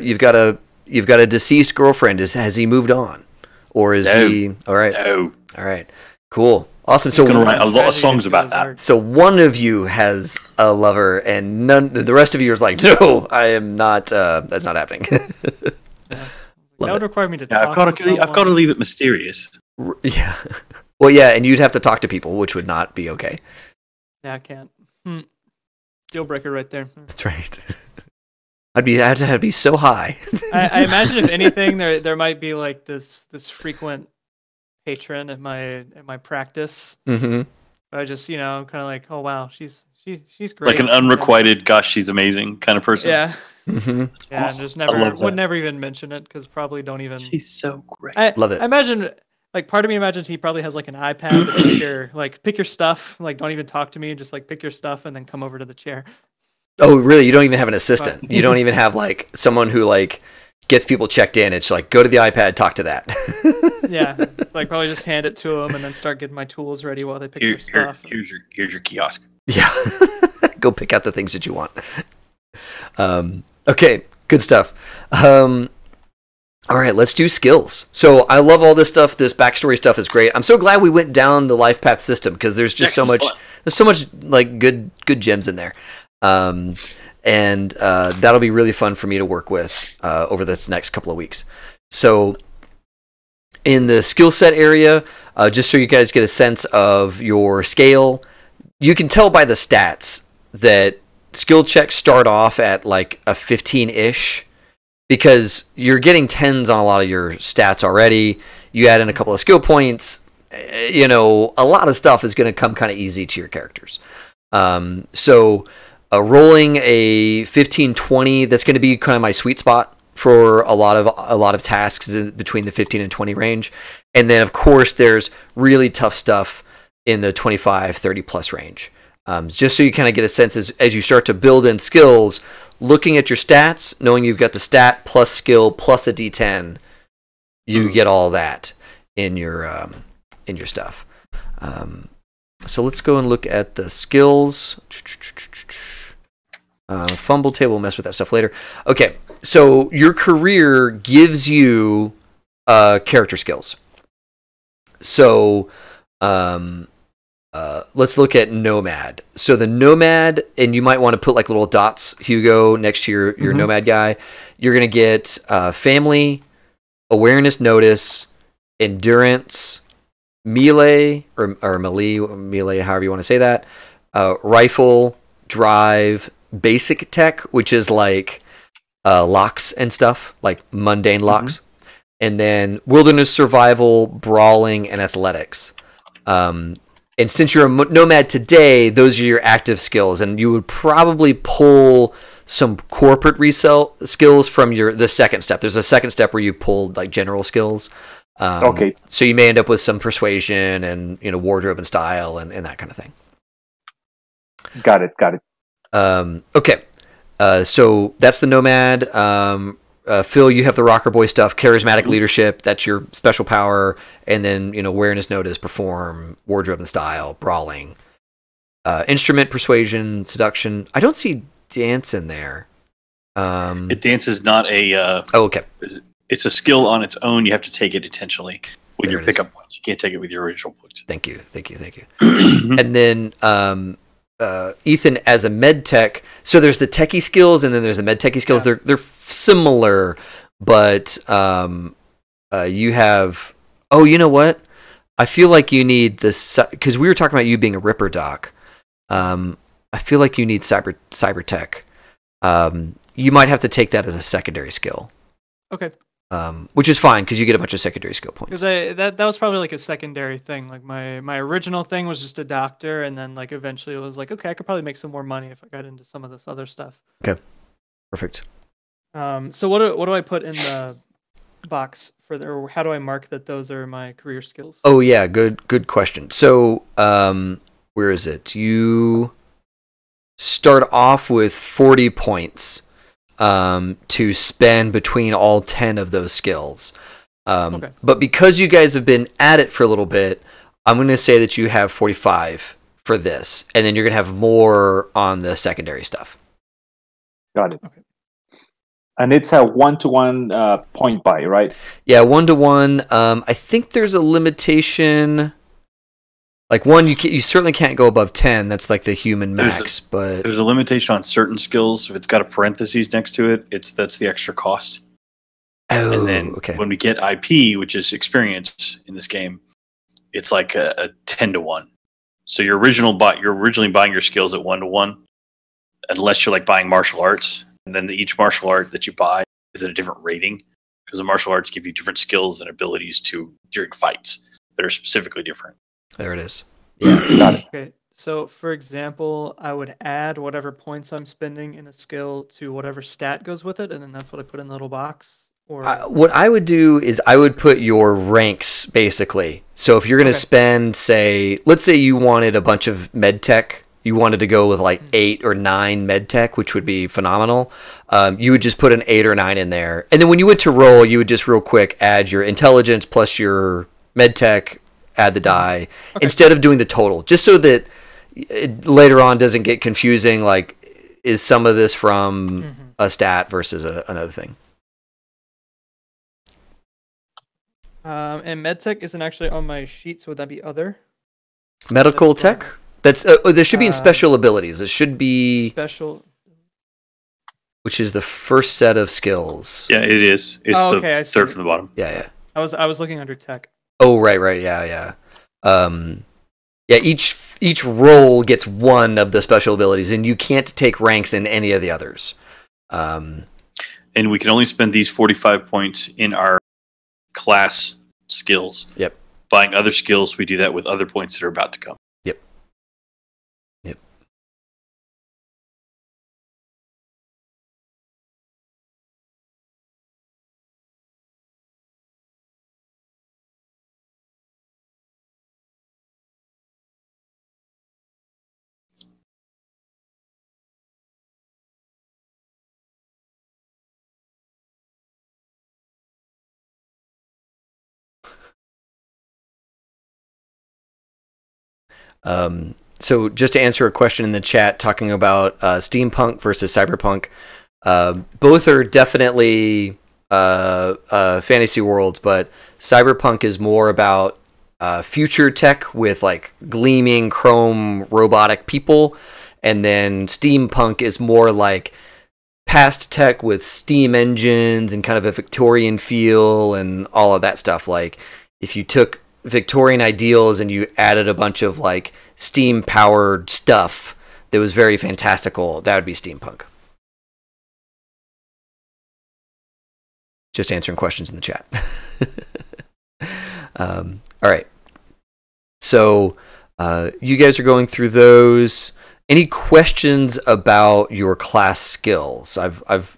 deceased girlfriend. Has he moved on, or is he all right? No. All right. Cool. Awesome. So he's going to write a lot of songs about that. So one of you has a lover, and the rest of you is like, no, I am not. That's not happening. That would require me to. I've got to leave it mysterious. Yeah. Well, yeah, and you'd have to talk to people, which would not be okay. Yeah, I can't. Deal breaker right there. That's right. I'd have to be so high. I imagine if anything, there might be like this frequent patron at my practice. Mm-hmm. I just kind of like, oh wow, she's great. Like an unrequited, gosh, she's amazing kind of person. Yeah. Mm-hmm. Yeah, awesome. Just would never even mention it because probably don't even. She's so great. Love it. I imagine. Like part of me imagines he probably has like an iPad. Pick your stuff. Like don't even talk to me. Just like pick your stuff and then come over to the chair. Oh, really? You don't even have an assistant. You don't even have like someone who like gets people checked in. It's like go to the iPad, talk to that. Yeah, it's like probably just hand it to them and then start getting my tools ready while they pick their stuff. Here's your kiosk. Yeah, go pick out the things that you want. Okay, good stuff. All right, let's do skills. So I love all this stuff. This backstory stuff is great. I'm so glad we went down the LifePath system because there's just so much. There's so much like good gems in there, and that'll be really fun for me to work with over this next couple of weeks. So in the skill set area, just so you guys get a sense of your scale, you can tell by the stats that skill checks start off at like a 15-ish. Because you're getting 10s on a lot of your stats already. You add in a couple of skill points. A lot of stuff is going to come kind of easy to your characters. So rolling a 15-20, that's going to be kind of my sweet spot for a lot of tasks between the 15 and 20 range. And then, of course, there's really tough stuff in the 25, 30 plus range. Just so you kind of get a sense as you start to build in skills, looking at your stats, knowing you've got the stat plus skill plus a D10, you get all that in your stuff. So let's go and look at the skills. Fumble table, we'll mess with that stuff later. Okay, so your career gives you character skills. So let's look at Nomad. So the Nomad, and you might want to put like little dots, Hugo, next to your Nomad guy. You're going to get family, awareness, notice, endurance, melee, or melee, however you want to say that, rifle, drive, basic tech, which is like locks and stuff, like mundane locks, and then wilderness survival, brawling, and athletics. And since you're a nomad today, those are your active skills, and you would probably pull some corporate resell skills from the second step. There's a second step where you pulled like general skills. Okay. So you may end up with some persuasion and wardrobe and style and that kind of thing. Got it. Okay. So that's the Nomad. Phil, you have the Rocker Boy stuff, charismatic leadership. That's your special power, and then awareness, notice, perform, wardrobe and style, brawling, instrument, persuasion, seduction. I don't see dance in there. Dance is not a. Okay. It's a skill on its own. You have to take it intentionally with your pickup points. You can't take it with your original points. Thank you. And then Ethan as a med tech. So there's the techie skills, and then there's the med techie skills. Yeah. They're similar, but you have. Oh, you know what? I feel like you need this because we were talking about you being a Ripper Doc. I feel like you need cyber tech. You might have to take that as a secondary skill. Okay. Which is fine because you get a bunch of secondary skill points. Because that was probably like a secondary thing. Like my original thing was just a doctor, and then like eventually it was like, okay, I could probably make some more money if I got into some of this other stuff. Okay, perfect. So what do I put in the box for or how do I mark that those are my career skills? Oh yeah, good question. So where is it? You start off with 40 points. To spend between all 10 of those skills. Okay. But because you guys have been at it for a little bit, I'm going to say that you have 45 for this, and then you're going to have more on the secondary stuff. Got it. Okay. And it's a 1-to-1 point buy, right? Yeah, 1-to-1. I think there's a limitation. Like one, you certainly can't go above 10. That's like the human max. But there's a limitation on certain skills. If it's got a parentheses next to it, that's the extra cost. Oh, and then okay. When we get IP, which is experience in this game, it's like a 10-to-1. So you're originally buying your skills at 1-to-1, unless you're like buying martial arts, and then each martial art that you buy is at a different rating because the martial arts give you different skills and abilities during fights that are specifically different. There it is. Yeah, got it. Okay, so for example, I would add whatever points I'm spending in a skill to whatever stat goes with it, and then that's what I put in the little box. Or what I would do is I would put your ranks basically. So if you're going to spend, let's say you wanted a bunch of med tech, you wanted to go with like 8 or 9 med tech, which would be phenomenal. You would just put an 8 or 9 in there, and then when you went to roll, you would just real quick add your intelligence plus your med tech. Add the die instead of doing the total, just so that it later on doesn't get confusing. Like, is some of this from a stat versus another thing? And medtech isn't actually on my sheet, so would that be other? Medical tech? That's there should be in special abilities. It should be special, which is the first set of skills. Yeah, it is. It's the third from the bottom. Yeah. I was looking under tech. Oh, right, yeah. Each role gets one of the special abilities, and you can't take ranks in any of the others. And we can only spend these 45 points in our class skills. Yep. Buying other skills, we do that with other points that are about to come. Yep. So just to answer a question in the chat talking about steampunk versus cyberpunk, both are definitely fantasy worlds, but cyberpunk is more about future tech with like gleaming chrome robotic people, and then steampunk is more like past tech with steam engines and kind of a Victorian feel and all of that stuff. Like if you took Victorian ideals and you added a bunch of like steam powered stuff that was very fantastical, that would be steampunk. Just answering questions in the chat. All right. So you guys are going through those. Any questions about your class skills? I've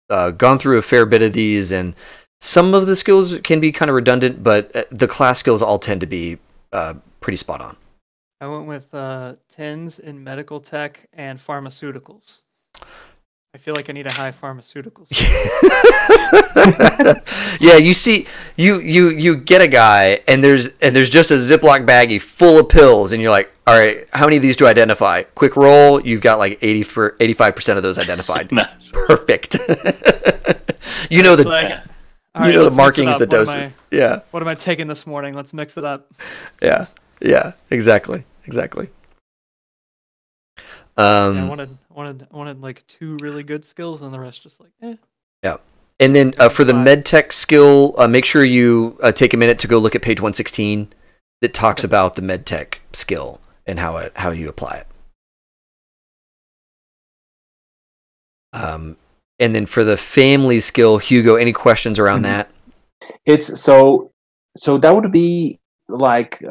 gone through a fair bit of these, and some of the skills can be kind of redundant, but the class skills all tend to be pretty spot on. I went with tens in medical tech and pharmaceuticals. I feel like I need a high pharmaceuticals. Yeah, you see, you get a guy, and there's just a Ziploc baggie full of pills, and you're like, all right, how many of these do I identify? Quick roll, you've got like 85% of those identified. Nice. Perfect. You know the markings, the dosing. Yeah. What am I taking this morning? Let's mix it up. Yeah. Yeah. Exactly. I wanted like 2 really good skills, and the rest just like eh. Yeah. And then for the medtech skill, make sure you take a minute to go look at page 116 that talks about the medtech skill and how you apply it. And then for the family skill, Hugo, any questions around that? It's so that would be like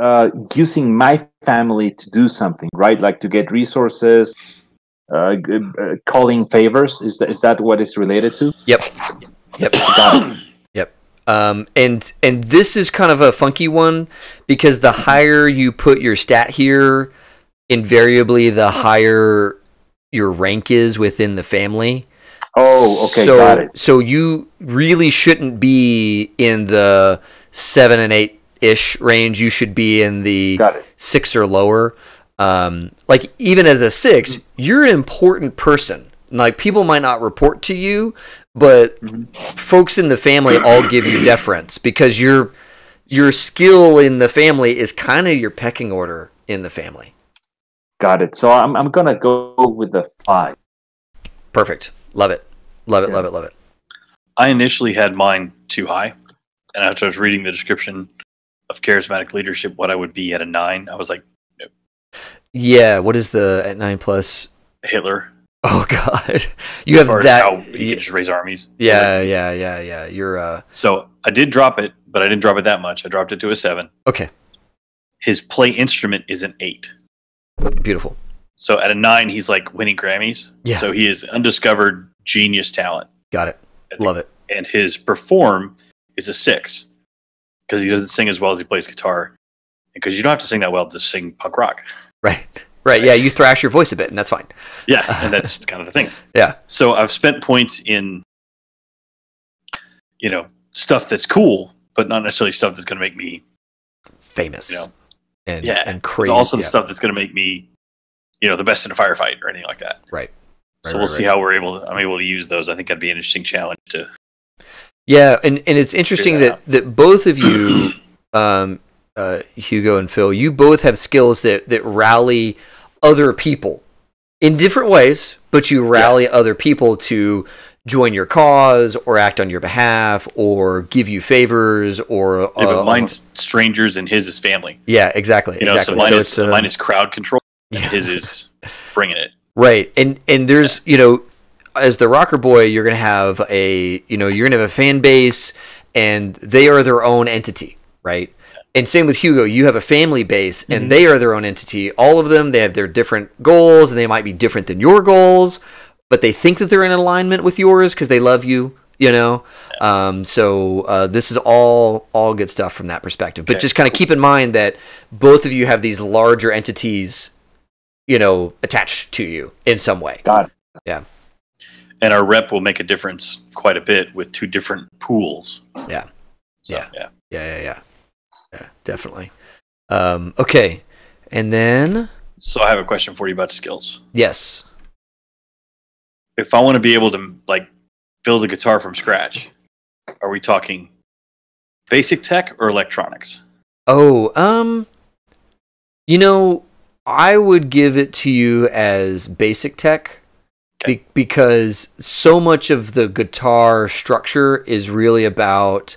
using my family to do something, right? Like to get resources, calling favors. Is that what it's related to? Yep. Yep. And this is kind of a funky one because the higher you put your stat here, invariably the higher your rank is within the family. Oh, okay, got it. So you really shouldn't be in the 7 and 8-ish range. You should be in the 6 or lower. Like even as a 6, you're an important person. Like people might not report to you, but folks in the family all give you deference because your skill in the family is kind of your pecking order in the family. Got it. So I'm gonna go with the 5. Perfect. Love it. Love it. I initially had mine too high, and after I was reading the description of charismatic leadership, what I would be at a 9, I was like, nope. Yeah. What is the at 9 plus? Hitler. Oh God, you have that. How he can just raise armies. Yeah. You're. So I did drop it, but I didn't drop it that much. I dropped it to a 7. Okay. His play instrument is an 8. Beautiful. So at a 9, he's like winning Grammys. Yeah. So he is undiscovered genius talent. Got it. Love it. And his perform is a 6 because he doesn't sing as well as he plays guitar. Because you don't have to sing that well to sing punk rock. Right. Yeah, you thrash your voice a bit, and that's fine. Yeah, and that's kind of the thing. Yeah. So I've spent points in, stuff that's cool, but not necessarily stuff that's going to make me famous. And crazy. It's also the stuff that's going to make me, the best in a firefight or anything like that. Right. So we'll see how I'm able to use those. I think that'd be an interesting challenge to. Yeah, and it's interesting that both of you, Hugo and Phil, you both have skills that rally other people in different ways, but you rally other people to join your cause or act on your behalf or give you favors or. But mine's strangers and his is family. Yeah, exactly. So mine is crowd control. And his is bringing it. Right, and there's as the rocker boy, you're gonna have a fan base, and they are their own entity, right? And same with Hugo, you have a family base, and they are their own entity. All of them, they have their different goals, and they might be different than your goals, but they think that they're in alignment with yours because they love you. So this is all good stuff from that perspective. But just kind of keep in mind that both of you have these larger entities, attached to you in some way. Got it. Yeah. And our rep will make a difference quite a bit with 2 different pools. Yeah. So, Yeah, definitely. Okay. And then... So I have a question for you about skills. Yes. If I want to be able to like build a guitar from scratch, are we talking basic tech or electronics? Oh, you know, I would give it to you as basic tech. Okay. Because so much of the guitar structure is really about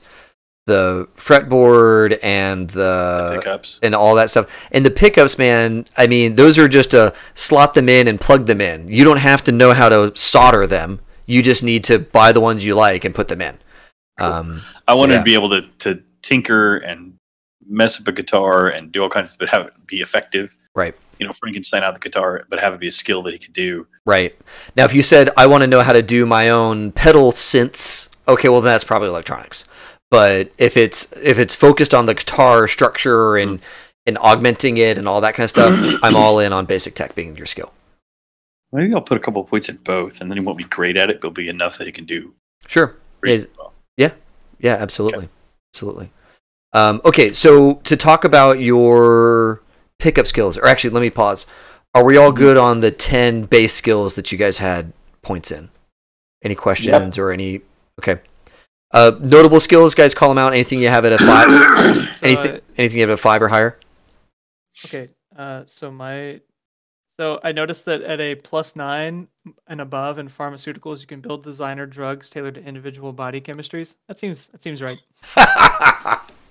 the fretboard and the pickups and all that stuff. And the pickups, man, I mean, those are just to slot them in and plug them in. You don't have to know how to solder them. You just need to buy the ones you like and put them in. Cool. I wanted to be able to tinker and mess up a guitar and do all kinds of, but have it be effective. Right. You know, Frankenstein out the guitar, but have it be a skill that he could do. Right. Now, if you said, I want to know how to do my own pedal synths, okay, well, that's probably electronics. But if it's focused on the guitar structure and augmenting it and all that kind of stuff, I'm all in on basic tech being your skill. Maybe I'll put a couple of points in both, and then he won't be great at it, but it'll be enough that he can do. Sure. Well. Yeah, absolutely. Okay. Absolutely. Okay, so to talk about your pickup skills, or actually, let me pause. Are we all good on the 10 base skills that you guys had points in? Any questions or any... Okay. Notable skills, guys, call them out. Anything you have at a 5? Anything you have at a 5 or higher? Okay. So I noticed that at a +9 and above in pharmaceuticals, you can build designer drugs tailored to individual body chemistries. That seems right.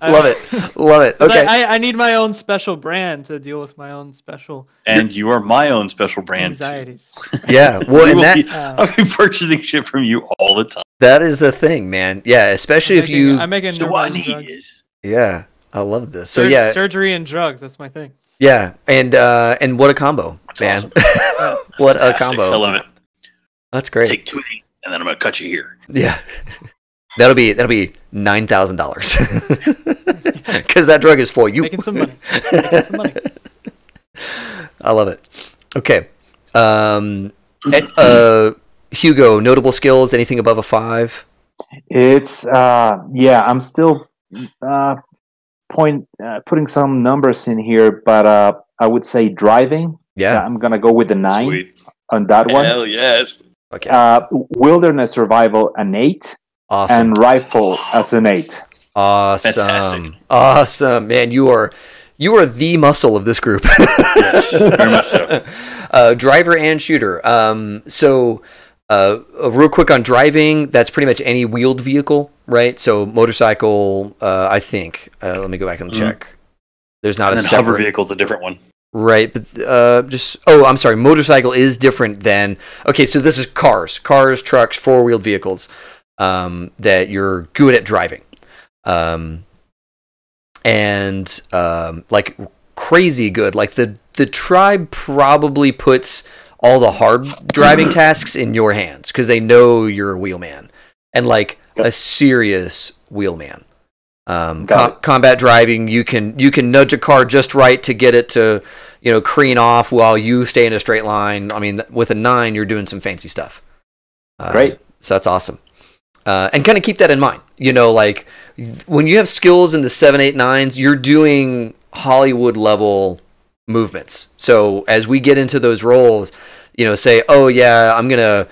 Love it. Okay. I need my own special brand to deal with my own special. And you are my own special brand. Anxieties. Yeah. Well, and I'll be purchasing shit from you all the time. That is the thing, man. Yeah, especially if you. I'm making. So what I need is. Yeah, I love this. So yeah, surgery and drugs. That's my thing. Yeah, and what a combo, That's man! Awesome. What fantastic. a combo! I love it. That's great. Take 2 of these, and then I'm gonna cut you here. Yeah, that'll be $9,000 because that drug is for you. Making some money. I love it. Okay, Hugo, notable skills. Anything above a 5? It's I'm still putting some numbers in here, but I would say driving. Yeah, I'm gonna go with the 9. Sweet. On that one. Hell yes. Okay. Wilderness survival an 8. Awesome. And rifle as an 8. Awesome. Fantastic. Awesome, man. You are the muscle of this group. Yes, very much so. Driver and shooter. So real quick on driving, that's pretty much any wheeled vehicle, right? So motorcycle, I think. Let me go back and check. There's not and a then separate hover vehicle's a different one. Right, but I'm sorry. Motorcycle is different than. Okay, so this is cars, trucks, 4-wheeled vehicles that you're good at driving, and like crazy good. Like the tribe probably puts all the hard driving tasks in your hands because they know you're a wheelman and like a serious wheelman. Combat driving, you can nudge a car just right to get it to, careen off while you stay in a straight line. I mean, with a 9, you're doing some fancy stuff. Great. So that's awesome. And kind of keep that in mind. Like when you have skills in the 7, 8, 9s, you're doing Hollywood level movements. So as we get into those roles, say, oh yeah, I'm gonna,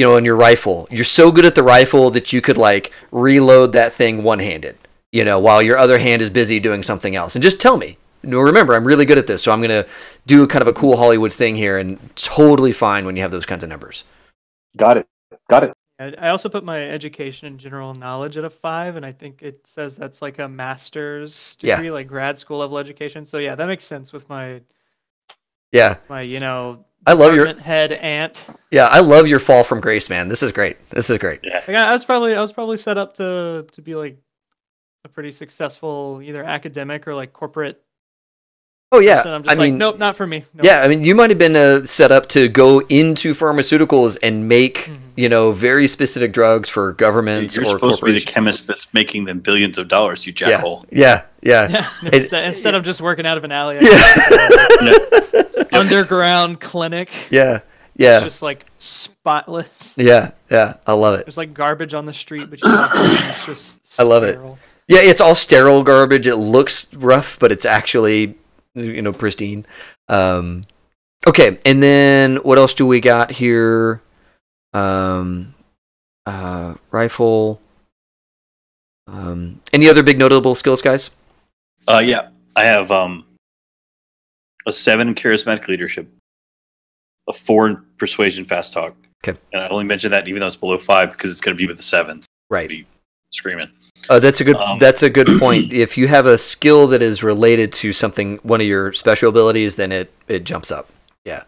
on your rifle, you're so good at the rifle that you could like reload that thing one-handed. While your other hand is busy doing something else. And just tell me. Remember, I'm really good at this, so I'm going to do kind of a cool Hollywood thing here, and totally fine when you have those kinds of numbers. Got it. I also put my education and general knowledge at a 5, and I think it says that's like a master's degree, like grad school level education. So yeah, that makes sense with my I love your head aunt. Yeah, I love your fall from grace, man. This is great. Yeah. Like, I was probably set up to be like a pretty successful either academic or like corporate. Oh yeah, person. I'm just nope, not for me. Nope. Yeah, I mean, you might have been set up to go into pharmaceuticals and make very specific drugs for governments You're or supposed to be the chemist that's making them billions of dollars. You jackhole. Yeah. Instead of just working out of an alley. Underground clinic. Yeah. It's just like spotless. Yeah. I love it. There's like garbage on the street, but it's just sterile. I love it. Yeah, it's all sterile garbage. It looks rough, but it's actually pristine. Okay, and then what else do we got here? Rifle. Any other big notable skills, guys? Yeah, I have a 7 in charismatic leadership, a 4 in persuasion fast talk. Okay, and I only mention that even though it's below 5 because it's going to be with the 7s. Right. Be screaming. That's a good point. If you have a skill that is related to something, one of your special abilities, then it jumps up. Yeah.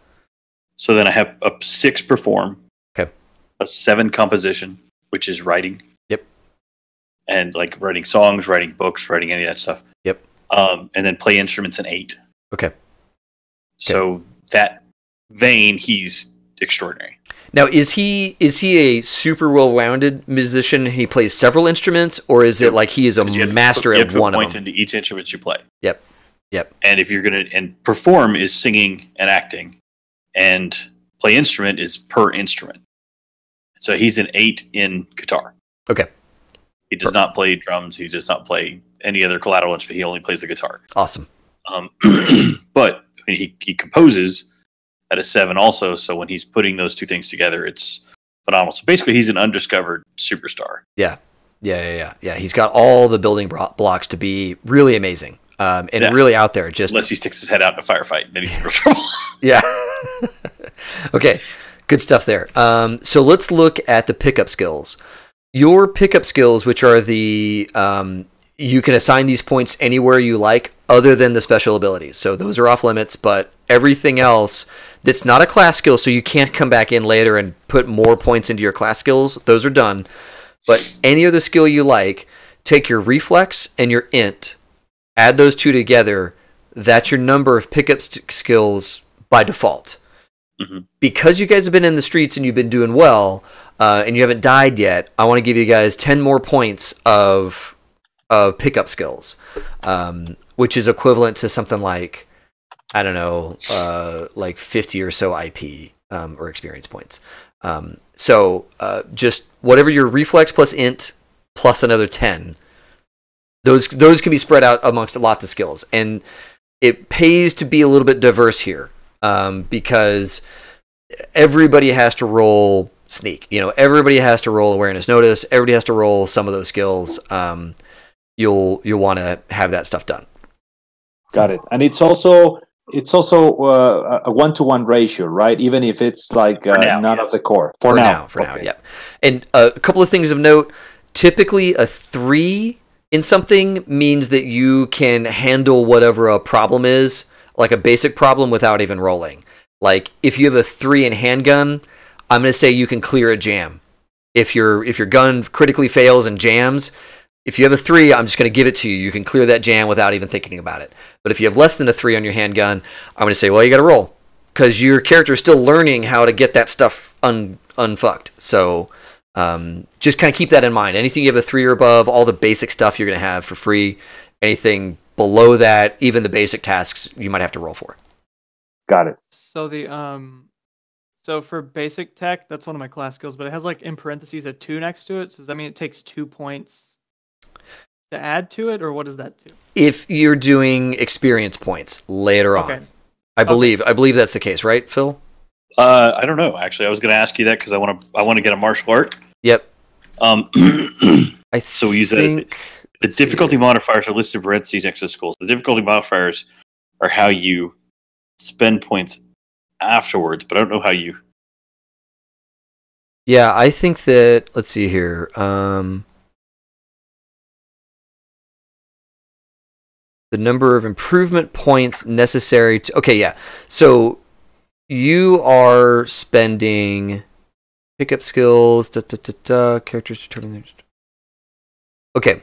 So then I have a 6 perform. Okay. A 7 composition, which is writing. Yep. And like writing songs, writing books, writing any of that stuff. Yep. And then play instruments in 8. Okay. So that vein, he's extraordinary. Now, is he a super well-rounded musician? He plays several instruments, or is it like he is a master at one of them? Points into each instrument you play. Yep. And if you're and perform is singing and acting, and play instrument is per instrument. So he's an 8 in guitar. Okay. He does not play drums. He does not play any other collateral instrument. He only plays the guitar. Awesome. But I mean, he composes at a 7 also. So when he's putting those two things together, it's phenomenal. So basically, he's an undiscovered superstar. Yeah. He's got all the building blocks to be really amazing and really out there. Just unless he sticks his head out in a firefight, then he's in real trouble. Yeah. Okay. Good stuff there. So let's look at the pickup skills. Your pickup skills, which are the you can assign these points anywhere you like other than the special abilities. So those are off limits, but everything else that's not a class skill, so you can't come back in later and put more points into your class skills, those are done. But any other skill you like, take your reflex and your int, add those two together, that's your number of pickup skills by default. Mm-hmm. Because you guys have been in the streets and you've been doing well, and you haven't died yet, I want to give you guys 10 more points of pickup skills, which is equivalent to something like, I don't know, like 50 or so IP or experience points. So just whatever your reflex plus int plus another 10, those can be spread out amongst lots of skills. And it pays to be a little bit diverse here because everybody has to roll sneak. Everybody has to roll awareness notice. Everybody has to roll some of those skills. You'll want to have that stuff done. Got it. And it's also a 1-to-1 ratio, right? Even if it's like none of the core. For now, yeah. And a couple of things of note. Typically, a 3 in something means that you can handle whatever a problem is, like a basic problem, without even rolling. Like if you have a 3 in handgun, I'm going to say you can clear a jam. If your gun critically fails and jams, if you have a 3, I'm just going to give it to you. You can clear that jam without even thinking about it. But if you have less than a 3 on your handgun, I'm going to say, well, you got to roll because your character is still learning how to get that stuff unfucked. So just kind of keep that in mind. Anything you have a 3 or above, all the basic stuff you're going to have for free. Anything below that, even the basic tasks, you might have to roll for. Got it. So so for basic tech, that's one of my class skills, but it has like in parentheses a 2 next to it. So does that mean it takes 2 points to add to it, or what does that do? If you're doing experience points later on, I believe that's the case, right, Phil? I don't know. Actually, I was going to ask you that because I want to get a martial art. Yep. So we use that. The difficulty modifiers are listed in parentheses next to schools. The difficulty modifiers are how you spend points afterwards, but I don't know how you. Yeah, I think that. Let's see here. The number of improvement points necessary to... Okay, yeah. So you are spending pickup skills, characters determine... Okay.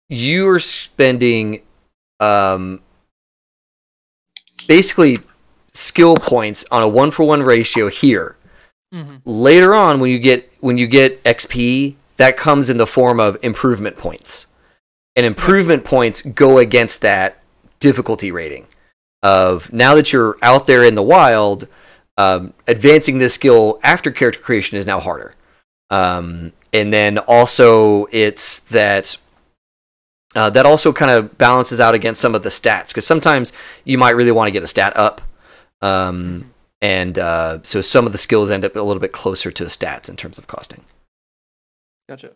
You are spending basically skill points on a 1-for-1 ratio here. Mm-hmm. Later on, when you get XP, that comes in the form of improvement points. And improvement points go against that difficulty rating of now that you're out there in the wild, advancing this skill after character creation is now harder. And then also it's that That also kind of balances out against some of the stats, because sometimes you might really want to get a stat up. So some of the skills end up a little bit closer to the stats in terms of costing. Gotcha.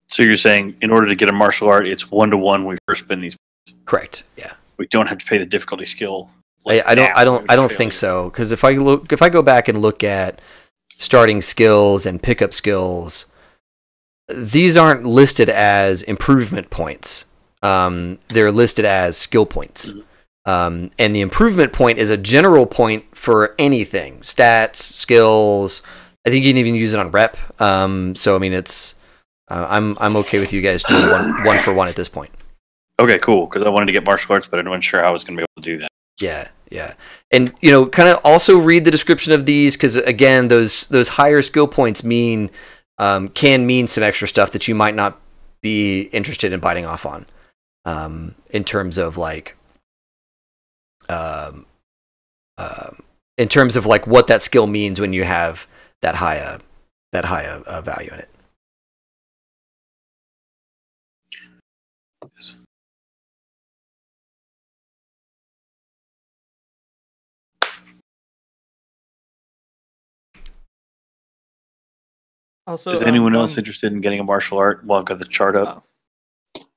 So you're saying in order to get a martial art, it's 1-to-1 when we first spin these. Correct. Yeah. We don't have to pay the difficulty skill. I don't think so, because if I go back and look at starting skills and pickup skills, these aren't listed as improvement points. They're listed as skill points. And the improvement point is a general point for anything, stats, skills. I think you can even use it on rep. So I mean, it's I'm okay with you guys doing one for one at this point. Okay, cool. Because I wanted to get martial arts, but I wasn't sure how I was going to be able to do that. Yeah. And kind of also read the description of these, because again, those higher skill points can mean some extra stuff that you might not be interested in biting off on. In terms of like what that skill means when you have that high value in it. Also, is anyone else interested in getting a martial art while I've got the chart up?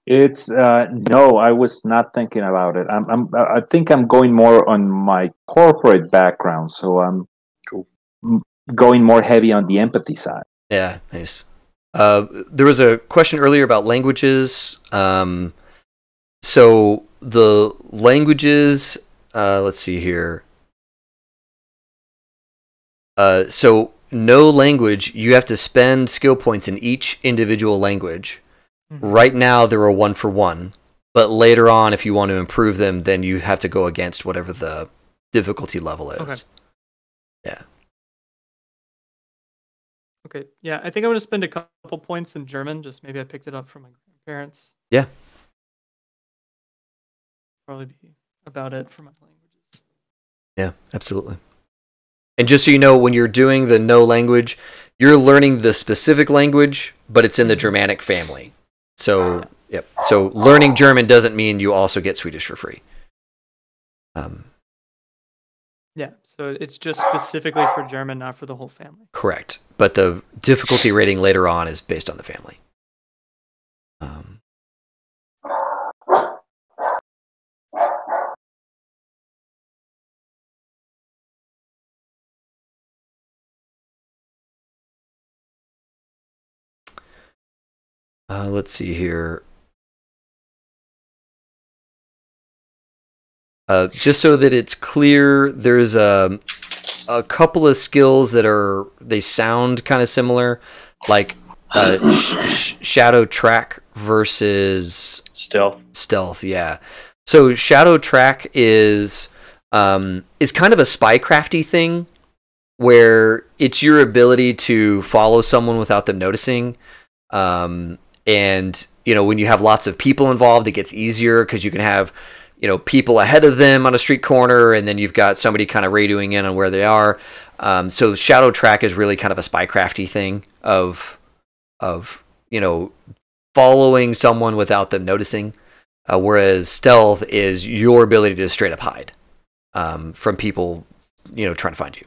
It's no, I was not thinking about it. I think I'm going more on my corporate background, so I'm cool. Going more heavy on the empathy side. Yeah, nice. There was a question earlier about languages. So the languages, let's see here. So no language, you have to spend skill points in each individual language. Right now, they're a 1-for-1, but later on, if you want to improve them, then you have to go against whatever the difficulty level is. Okay. Yeah. Okay. Yeah, I think I'm going to spend a couple points in German. Just maybe I picked it up from my grandparents. Yeah. Probably be about it for my languages. Yeah, absolutely. And just so you know, when you're doing the no language, you're learning the specific language, but it's in the Germanic family. So, yep. So learning German doesn't mean you also get Swedish for free. Yeah, so it's just specifically for German, not for the whole family. Correct. But the difficulty rating later on is based on the family. Let's see here. Just so that it's clear, there's a couple of skills they sound kind of similar, like shadow track versus stealth. Yeah. So shadow track is kind of a spycrafty thing, where it's your ability to follow someone without them noticing. And when you have lots of people involved, it gets easier because you can have people ahead of them on a street corner, and then you've got somebody kind of radioing in on where they are. So shadow track is really kind of a spycrafty thing of following someone without them noticing, whereas stealth is your ability to straight up hide from people trying to find you.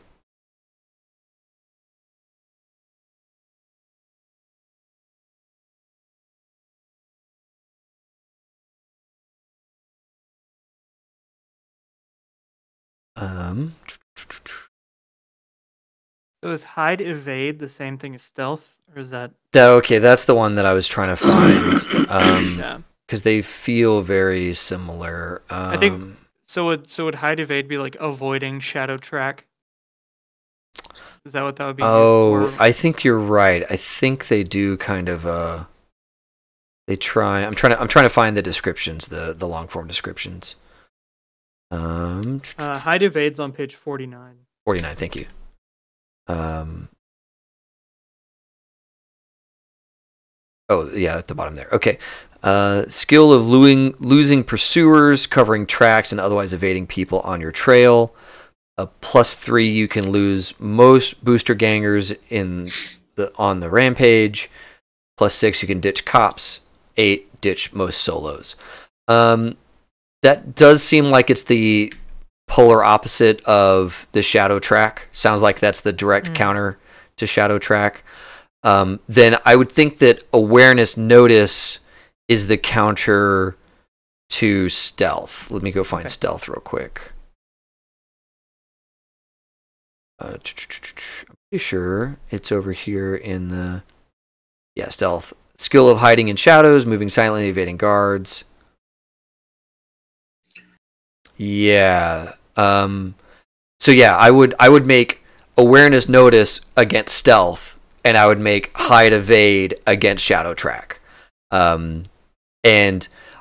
So is hide evade the same thing as stealth, or is that? Okay, that's the one that I was trying to find. Yeah. Because they feel very similar. I think so. Would hide evade be like avoiding shadow track? Is that what that would be? Oh, used for? I think you're right. I think they do kind of. They try. I'm trying to find the descriptions, the long form descriptions. Hide evade's on page 49. 49. Thank you. Oh yeah, at the bottom there. Okay. Skill of losing pursuers, covering tracks, and otherwise evading people on your trail. +3, you can lose most booster gangers in on the rampage. +6, you can ditch cops. 8, ditch most solos. That does seem like it's the polar opposite of the shadow track. Sounds like that's the direct counter to shadow track. Then I would think that awareness notice is the counter to stealth. Let me go find stealth real quick. I'm pretty sure it's over here in the stealth. Skill of hiding in shadows, moving silently, evading guards. Yeah. So yeah, I would make awareness notice against stealth, and I would make hide evade against shadow track. And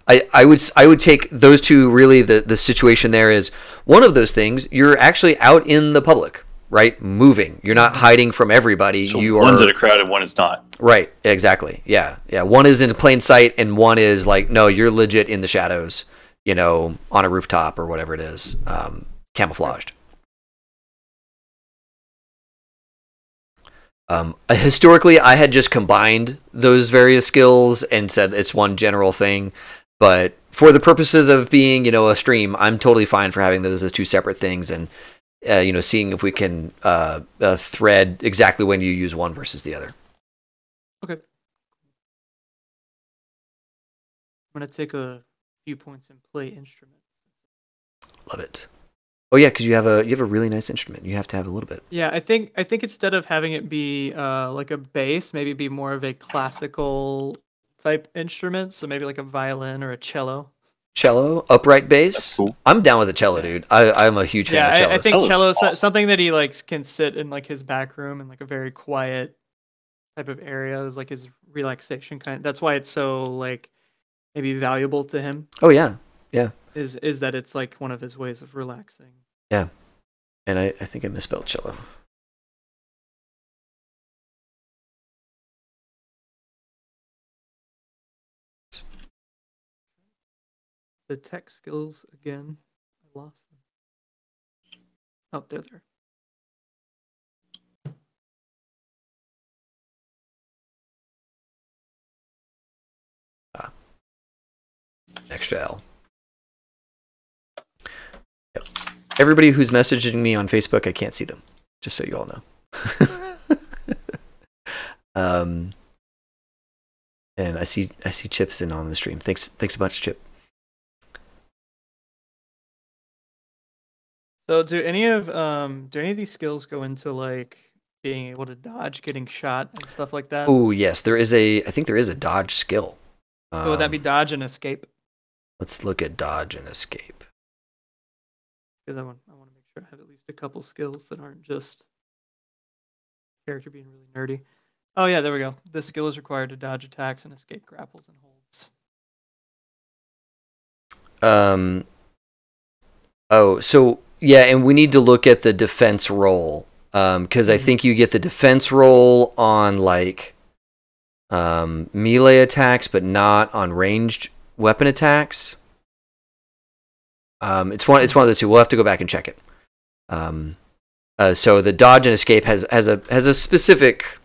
I would take those two. Really, the situation there is one of those things. You're actually out in the public, right? Moving. You're not hiding from everybody. So you one's are in a crowd and one is not. Right. Exactly. Yeah. Yeah. One is in plain sight, and one is like, no, you're legit in the shadows. You know, on a rooftop or whatever it is, camouflaged. Historically, I had just combined those various skills and said it's one general thing. But for the purposes of being, a stream, I'm totally fine for having those as two separate things and, seeing if we can thread exactly when you use one versus the other. Okay. I'm going to take a few points and play instruments. Love it. Oh yeah, because you have a really nice instrument. You have to have a little bit. Yeah, I think instead of having it be like a bass, maybe be more of a classical type instrument. So maybe like a violin or a cello. Cello, upright bass. That's cool. I'm down with the cello, dude. I'm a huge fan of cellos. I think cello is awesome. something that he can sit in like his back room in like a very quiet type of area. Is like his relaxation kind. That's why it's so like maybe valuable to him. Oh yeah, yeah. Is that it's like one of his ways of relaxing. Yeah, and I think I misspelled cello. The tech skills again. I lost them. Oh, they're there. Extra L. Yep. Everybody who's messaging me on Facebook, I can't see them. Just so you all know. And I see Chip's in on the stream. Thanks a bunch, Chip. So do any of these skills go into like being able to dodge, getting shot, and stuff like that? Oh yes, I think there is a dodge skill. So would that be dodge and escape? Let's look at dodge and escape. Because I want to make sure I have at least a couple skills that aren't just character being really nerdy. Oh yeah, there we go. This skill is required to dodge attacks and escape grapples and holds. Oh, so yeah, and we need to look at the defense roll. Because I think you get the defense roll on like melee attacks, but not on ranged weapon attacks. It's one of the two. We'll have to go back and check it. So the dodge and escape has a specific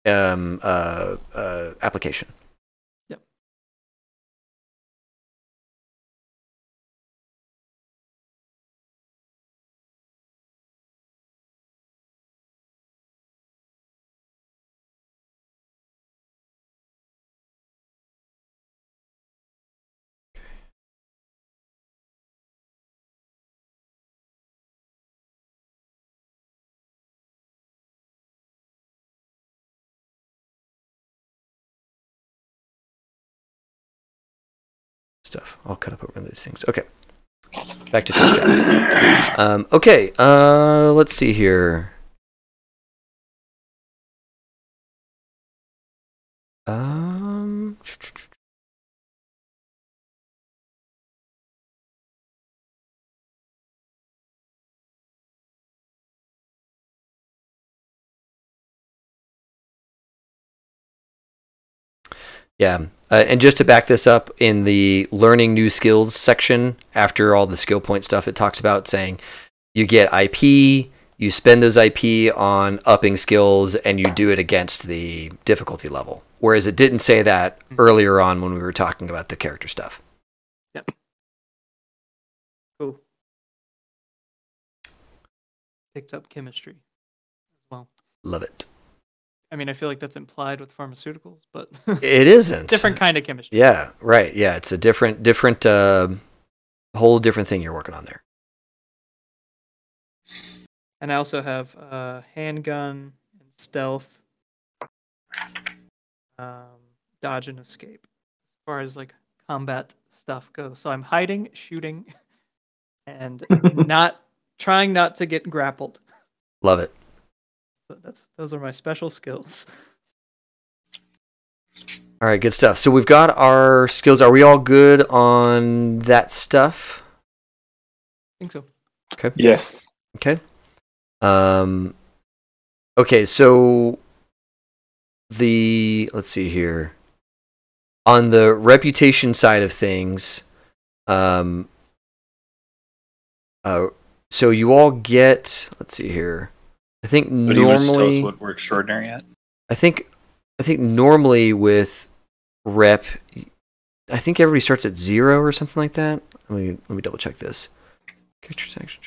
application. Yep. Stuff. I'll cut up over these things. Okay. Back to Twitch. Okay. Let's see here. Yeah. And just to back this up, in the learning new skills section, after all the skill point stuff, it talks about saying you get IP, you spend those IP on upping skills, and you do it against the difficulty level. Whereas it didn't say that earlier on when we were talking about the character stuff. Yep. Cool. Picked up chemistry as well. Love it. I mean, I feel like that's implied with pharmaceuticals, but It isn't. different kind of chemistry. Yeah, right. Yeah, it's a different, whole different thing you're working on there. And I also have handgun and stealth, dodge and escape, as far as like combat stuff goes. So I'm hiding, shooting, and trying not to get grappled. Love it. So those are my special skills. All right, good stuff. So we've got our skills. Are we all good on that stuff? I think so. Okay. Yes. Okay. Okay, so let's see here. On the reputation side of things, so you all get, let's see here. I think But do you want to tell us normally, what we're extraordinary at? I think normally with rep, I think everybody starts at 0 or something like that. Let me double check this. Character section.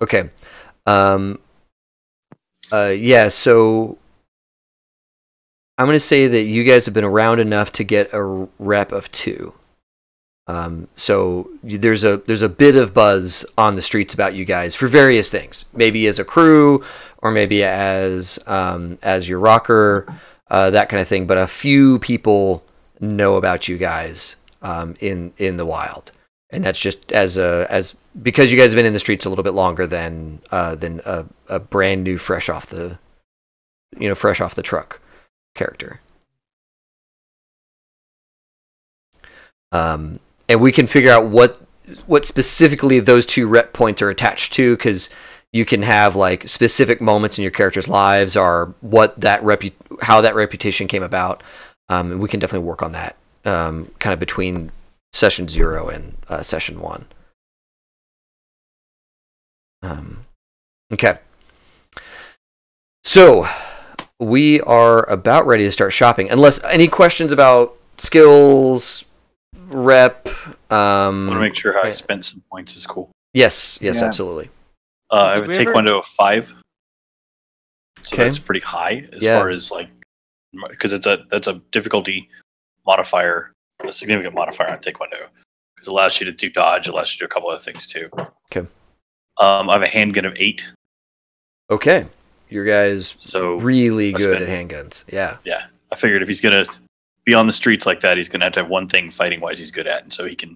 Okay. Yeah, so I'm going to say that you guys have been around enough to get a rep of 2. So there's a bit of buzz on the streets about you guys for various things. Maybe as a crew, or maybe as your rocker, that kind of thing. But a few people know about you guys in the wild, and that's just as because you guys have been in the streets a little bit longer than a brand new fresh off the truck character. And we can figure out what specifically those 2 rep points are attached to, because you can have like specific moments in your characters' lives, or how that reputation came about. And we can definitely work on that kind of between session 0 and session 1. Okay. So we are about ready to start shopping. Unless any questions about skills, rep. I want to make sure how I spent some points is cool. Yes, Yeah. absolutely. I have a taekwondo of 5. So Okay. that's pretty high as far as like, because that's a difficulty modifier, a significant modifier on taekwondo. Because it allows you to do dodge, it allows you to do a couple other things too. Okay. I have a handgun of 8. Okay. Your guys So really I good spent- at handguns. Yeah. Yeah, I figured if he's gonna be on the streets like that, he's gonna have to have one thing fighting wise he's good at, and so he can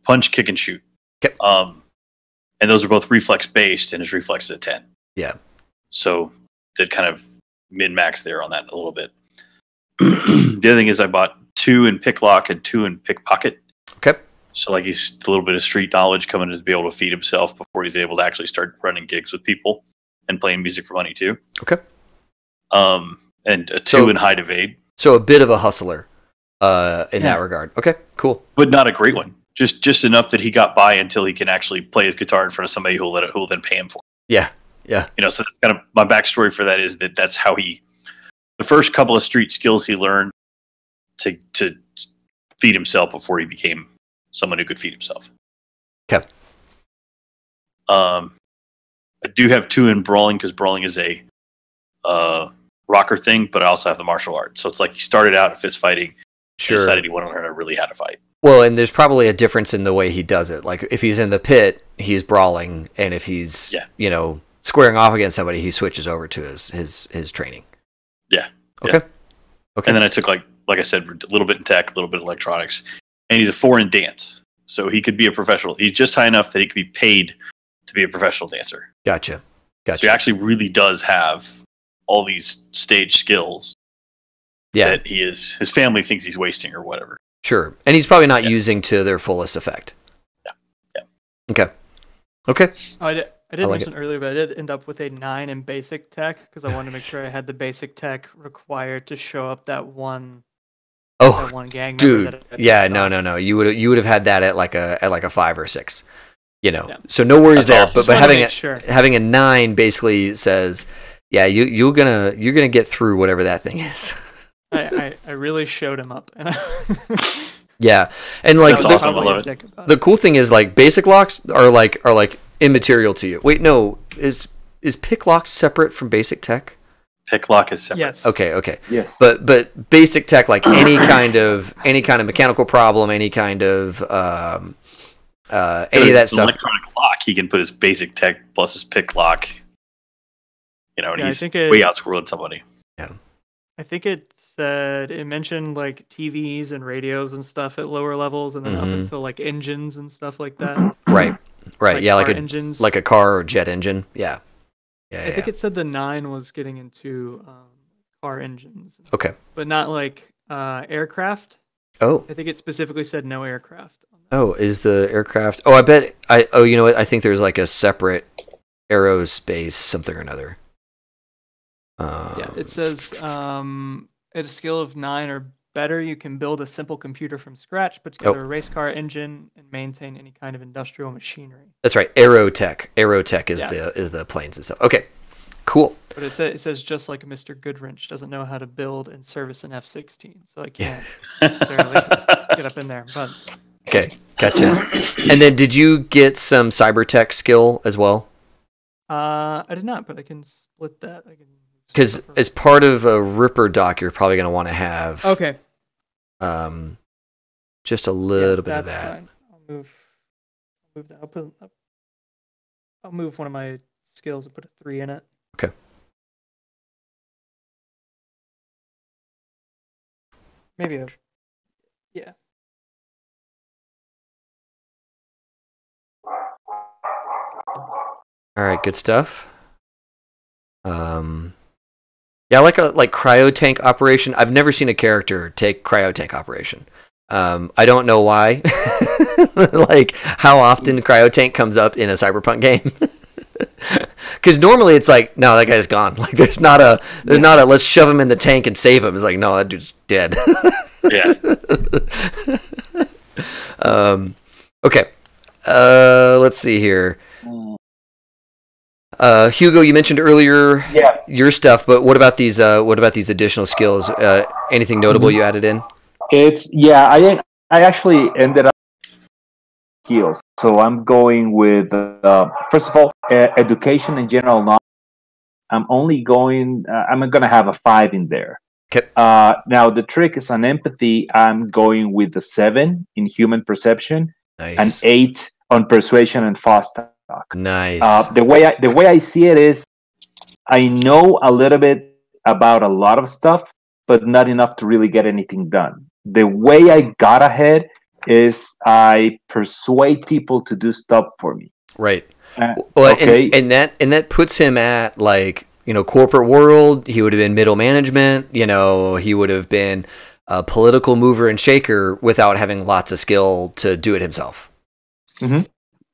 punch, kick, and shoot. Okay. And those are both reflex based, and his reflex is a 10. Yeah. So that kind of min max there on that a little bit. The other thing is I bought 2 in picklock and 2 in pickpocket. Okay. So like he's a little bit of street knowledge coming to be able to feed himself before he's able to actually start running gigs with people and playing music for money too. Okay. And a 2 in hide evade. So a bit of a hustler in that regard. Okay, cool. But not a great one. Just enough that he got by until he can actually play his guitar in front of somebody who will then pay him for it. Yeah. Yeah. You know, so that's kind of my backstory for that is that's how the first couple of street skills he learned to feed himself before he became someone who could feed himself. Okay. I do have 2 in brawling because brawling is a rocker thing, but I also have the martial arts. So it's like he started out fist fighting, Sure. decided he wanted to learn really how to fight. Well, and there's probably a difference in the way he does it. Like if he's in the pit, he's brawling, and if he's squaring off against somebody, he switches over to his training. Yeah. Okay. Yeah. Okay. And then I took like I said, a little bit in tech, a little bit in electronics, and he's a 4 in dance, so he could be a professional. He's just high enough that he could be paid to be a professional dancer. Gotcha. So he actually really does have all these stage skills that his family thinks he's wasting or whatever. Sure. And he's probably not using to their fullest effect. Yeah. Yeah. Okay. Okay. Oh, I didn't like mention earlier, but I did end up with a 9 in basic tech because I wanted to make sure I had the basic tech required to show up that one Oh, one gang member dude, that yeah, no. You would have had that at like a 5 or 6. Yeah. So no worries That's there. awesome. But Sure. having a 9 basically says, yeah, you're gonna get through whatever that thing is. I really showed him up. Yeah, and like That's awesome. I love it. The cool thing is like basic locks are like immaterial to you. Wait, no, is pick lock separate from basic tech? Pick lock is separate. Yes. Okay. Yes. But basic tech, like any kind of mechanical problem, any kind of any of that stuff. Electronic lock, he can put his basic tech plus his pick lock. And he's way outscored somebody. Yeah. I think it mentioned like TVs and radios and stuff at lower levels, and then up until like engines and stuff like that. Right. Like Yeah, engines. like a car or jet engine. Yeah. I think it said the 9 was getting into car engines. Okay. But not like aircraft. Oh. I think it specifically said no aircraft. Oh, is the aircraft? Oh, I bet. You know what? I think there's like a separate aerospace something or another. Yeah, it says at a skill of 9 or better, you can build a simple computer from scratch, put together a race car engine, and maintain any kind of industrial machinery. That's right, aerotech. Aerotech is the planes and stuff. Okay, cool. But it says just like Mr. Goodwrench doesn't know how to build and service an F-16, so I can't necessarily get up in there. But okay, gotcha. And then, did you get some cybertech skill as well? I did not, but I can split that. Because as part of a Ripper doc, you're probably going to want to have just a little bit of that. Fine. I'll move that. I'll move one of my skills and put a 3 in it. Okay. Maybe All right, good stuff. Yeah, like cryo tank operation. I've never seen a character take cryo tank operation. I don't know why. Like how often cryo tank comes up in a Cyberpunk game. Because normally it's like, no, that guy's gone. Like there's not a let's shove him in the tank and save him. It's like, no, that dude's dead. Yeah. Okay. Let's see here. Hugo, you mentioned earlier your stuff, but what about these additional skills? Anything notable you added in? I actually ended up skills. So I'm going with first of all, education and general knowledge. I'm only going. I'm going to have a 5 in there. Okay. Now the trick is on empathy. I'm going with the 7 in human perception, and 8 on persuasion and fast talk. Nice. The way I see it is, I know a little bit about a lot of stuff, but not enough to really get anything done. The way I got ahead is I persuade people to do stuff for me. Right. Well, okay. and that puts him at like, corporate world. He would have been middle management. He would have been a political mover and shaker without having lots of skill to do it himself. Mm-hmm.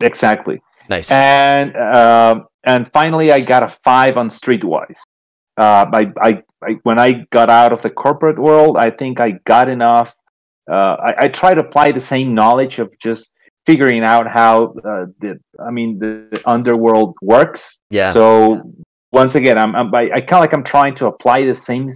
Exactly. Nice. And finally, I got a 5 on Streetwise. I when I got out of the corporate world, I think I got enough. I try to apply the same knowledge of just figuring out how the underworld works. Yeah. So once again, I kind of like I'm trying to apply the same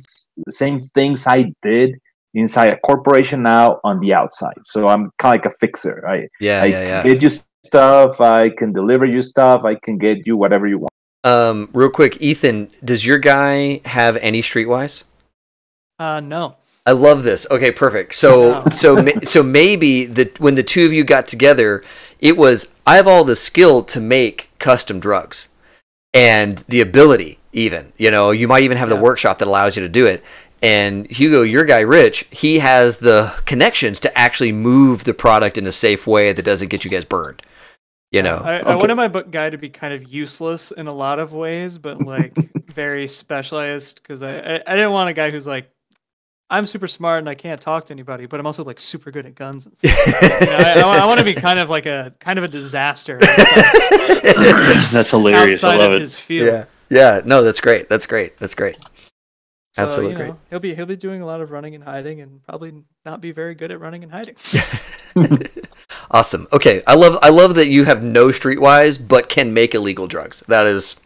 things I did inside a corporation now on the outside. So I'm kind of like a fixer. I get you stuff. I can deliver you stuff. I can get you whatever you want. Real quick, Ethan, does your guy have any Streetwise? No. I love this. Okay, perfect. So maybe when the two of you got together, it was, I have all the skill to make custom drugs and the ability even, you might even have the workshop that allows you to do it. And Hugo, your guy, Rich, he has the connections to actually move the product in a safe way that doesn't get you guys burned. I wanted my guy to be kind of useless in a lot of ways, but like very specialized, because I didn't want a guy who's like, I'm super smart and I can't talk to anybody, but I'm also like super good at guns and stuff. I want to be kind of a disaster. That's hilarious. I love it. His field. Yeah. No, that's great. So, Absolutely you know, he'll be doing a lot of running and hiding, and probably not be very good at running and hiding. Awesome. Okay, I love that you have no streetwise, but can make illegal drugs. That is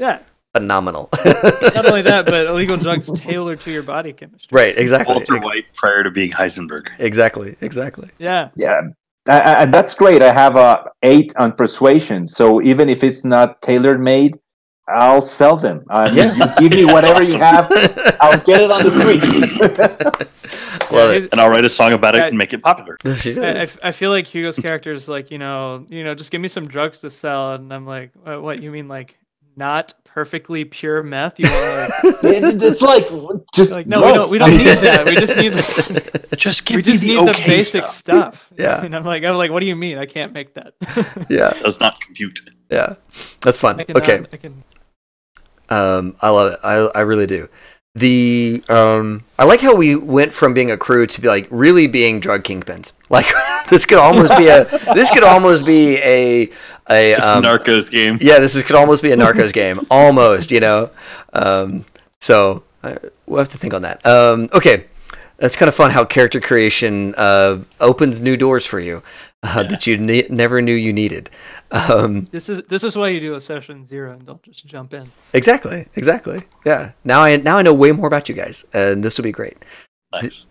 phenomenal. Not only that, but illegal drugs tailored to your body chemistry. Right. Exactly. Walter White prior to being Heisenberg. Exactly. Yeah. And that's great. I have a 8 on persuasion, so even if it's not tailor made, I'll sell them. You give me whatever you have, I'll get it on the street. Love it. And I'll write a song about it and make it popular. I feel like Hugo's character is like, you know, just give me some drugs to sell, and I'm like, what you mean, like not perfectly pure meth? You want it's like just like no, we don't need that. We just need just give we just me need the the basic stuff. Yeah. And I'm like, what do you mean? I can't make that. Yeah. It does not compute. Yeah. That's fun. Okay. I love it. I really do. I like how we went from being a crew to be like really being drug kingpins. Like this could almost be a Narcos game. Yeah, could almost be a Narcos game. Almost, you know. So we'll have to think on that. Okay. That's kind of fun how character creation opens new doors for you that you never knew you needed. This is why you do a session 0 and don't just jump in. Exactly. Yeah. Now I know way more about you guys, and this will be great. Nice.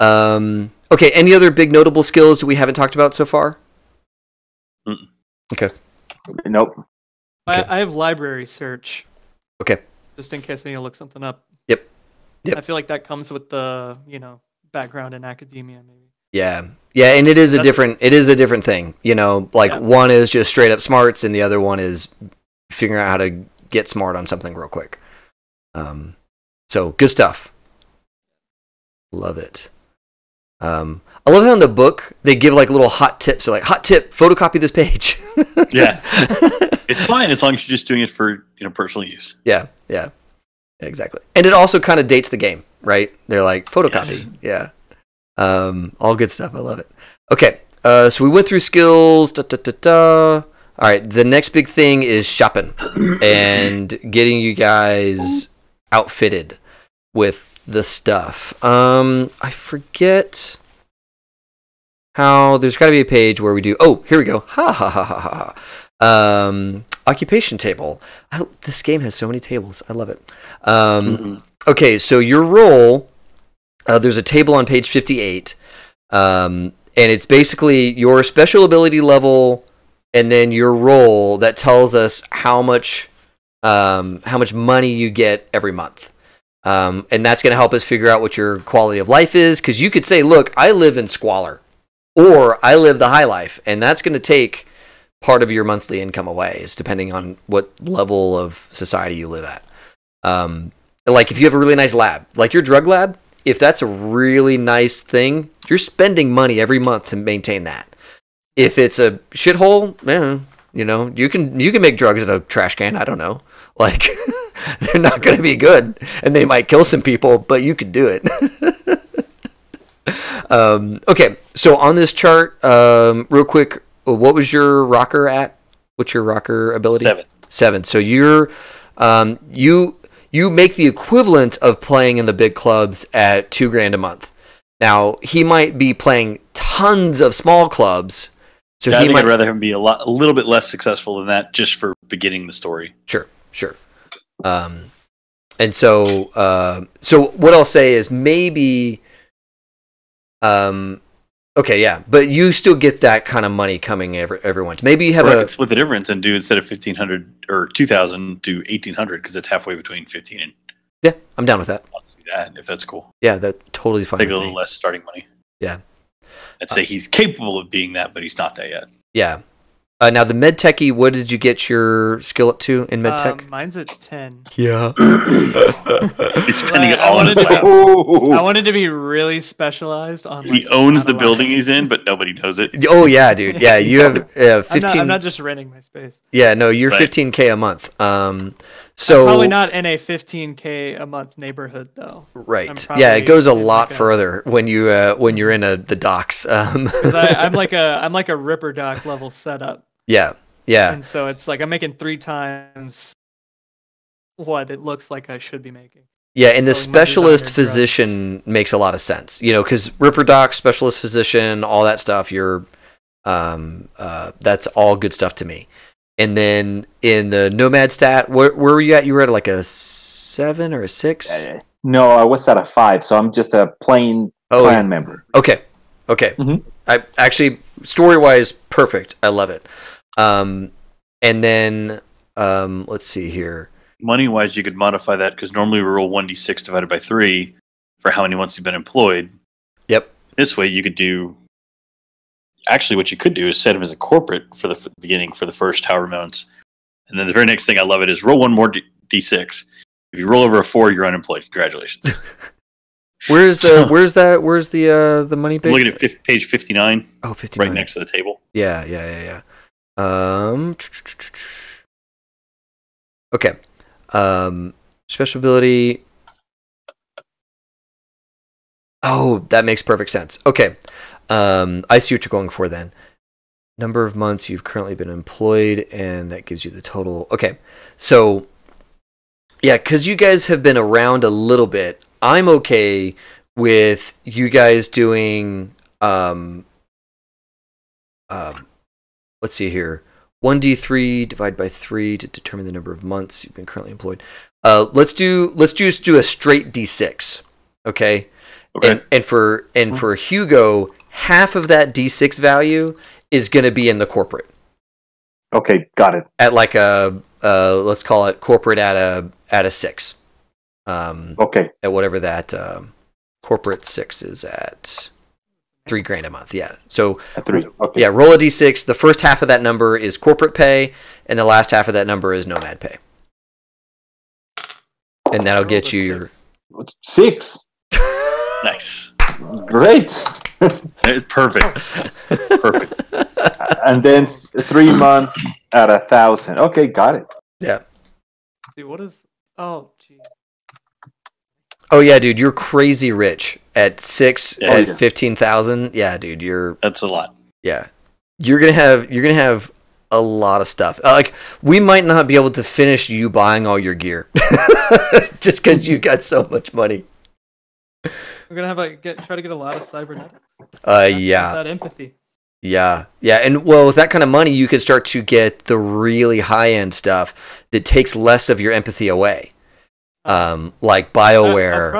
Okay. Any other big notable skills we haven't talked about so far? Mm-mm. Okay. Nope. I have library search. Okay. Just in case I need to look something up. Yep. I feel like that comes with the background in academia, maybe. Yeah, and it is a different thing. You know, like one is just straight up smarts, and the other one is figuring out how to get smart on something real quick. So good stuff. Love it. I love how in the book they give like little hot tips. So like, hot tip: photocopy this page. Yeah, it's fine as long as you're just doing it for personal use. Yeah. Exactly. And it also kind of dates the game, right? They're like photocopy. Yes. Yeah. All good stuff. I love it. Okay. So we went through skills. All right. The next big thing is shopping and getting you guys outfitted with the stuff. I forget how there's got to be a page where we do. Oh, here we go. Ha ha ha ha ha. Occupation table. This game has so many tables. I love it. Okay, so your role, there's a table on page 58, and it's basically your special ability level and then your role that tells us how much money you get every month. And that's going to help us figure out what your quality of life is, because you could say, look, I live in squalor, or I live the high life, and that's going to take part of your monthly income away, is depending on what level of society you live at. Like if you have a really nice lab, like your drug lab, if that's a really nice thing, you're spending money every month to maintain that. If it's a shithole, you can make drugs in a trash can. I don't know. Like they're not going to be good, and they might kill some people, but you could do it. Okay, so on this chart, real quick. What was your rocker at? What's your rocker ability? 7. So you're you make the equivalent of playing in the big clubs at $2,000 a month. Now he might be playing tons of small clubs. So I think I'd rather him be a little bit less successful than that, just for beginning the story. Sure. And so what I'll say is maybe. Okay, yeah, but you still get that kind of money coming every once. Maybe you have a split the difference and do, instead of 1,500 or 2,000, do 1,800, because it's halfway between 15 and. Yeah, I'm down with that. I'll do that if that's cool. Yeah, that's totally fine. Take a little less starting money. Yeah, I'd say he's capable of being that, but he's not that yet. Yeah. Now the med techie, what did you get your skill up to in med tech? Mine's at 10. Yeah. He's spending it all on his lab. I wanted to be really specialized on. He owns the building he's in, but nobody knows it. Oh yeah, dude. Yeah, you have 15. I'm not just renting my space. Yeah, no, you're right. $15K a month. So I'm probably not in a $15K a month neighborhood though. Right. Yeah, it goes a lot further when you're in the docks. Because I'm like a Ripper Doc level setup. Yeah. And so it's like I'm making 3 times what it looks like I should be making. Yeah, and the Selling my specialist designer drugs. physician makes a lot of sense. Because Ripper Doc, specialist physician, all that stuff. That's all good stuff to me. And then in the Nomad stat, where were you at? You were at like a 7 or a 6? No, I was at a 5, so I'm just a plain clan member. Okay. Mm-hmm. I actually, story-wise, perfect. I love it. And then let's see here. Money-wise, you could modify that because normally we roll 1d6 divided by 3 for how many months you've been employed. Yep. This way, you could do. Actually, what you could do is set him as a corporate for the beginning for the first however months, and then the very next thing I love it is roll one more d6. If you roll over a 4, you're unemployed. Congratulations. Where's the money page? I'm looking at page 59. Oh, 59. Right next to the table. Yeah. Okay. Special ability. Oh, that makes perfect sense. Okay. I see what you're going for then. Number of months you've currently been employed, and that gives you the total. Okay. So, yeah, because you guys have been around a little bit, I'm okay with you guys doing, let's see here. 1d3 divided by 3 to determine the number of months you've been currently employed. Let's just do a straight d6. Okay? And for Hugo, half of that d6 value is going to be in the corporate. Okay, got it. At like a let's call it corporate at a 6. Okay. At whatever that corporate 6 is at. $3,000 a month, yeah. So at 3. Okay. Yeah, roll a d6. The first half of that number is corporate pay, and the last half of that number is nomad pay. And that'll get you your 6. Nice. Great. Perfect. And then 3 months at 1,000. Okay, got it. Yeah. See, what is? Oh, geez. Oh yeah, dude, you're crazy rich at 6 at 15,000. Yeah, dude, that's a lot. Yeah, you're gonna have a lot of stuff. Like we might not be able to finish you buying all your gear just because you got so much money. We're gonna have try to get a lot of cybernetics. Yeah. That empathy. Yeah, and well, with that kind of money, you could start to get the really high end stuff that takes less of your empathy away. Like BioWare,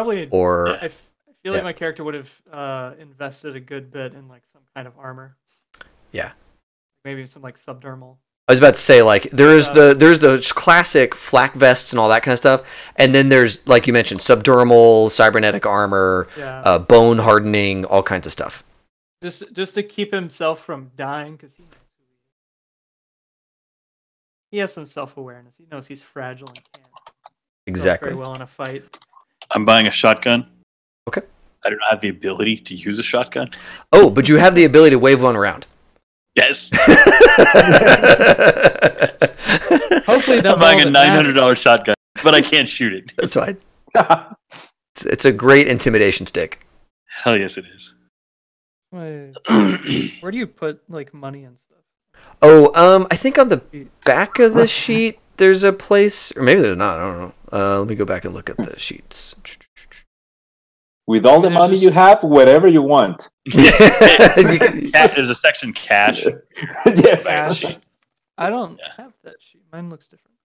I feel like my character would have invested a good bit in like some kind of armor. Yeah, maybe some like subdermal. I was about to say like there's the classic flak vests and all that kind of stuff, and then there's like you mentioned subdermal, cybernetic armor, bone hardening, all kinds of stuff. Just to keep himself from dying because he has some self-awareness. He knows he's fragile and can't. Exactly. Very well in a fight. I'm buying a shotgun. Okay. I don't have the ability to use a shotgun. Oh, but you have the ability to wave one around. Yes. Hopefully that's I'm buying a $900 shotgun, but I can't shoot it. That's fine. It's a great intimidation stick. Hell yes, it is. Where do you put like money and stuff? Oh, I think on the back of the sheet there's a place, or maybe there's not. I don't know. Let me go back and look at the sheets. With all the money you have, whatever you want. There's a section cash. Yes. Cash. I don't have that sheet. Mine looks different.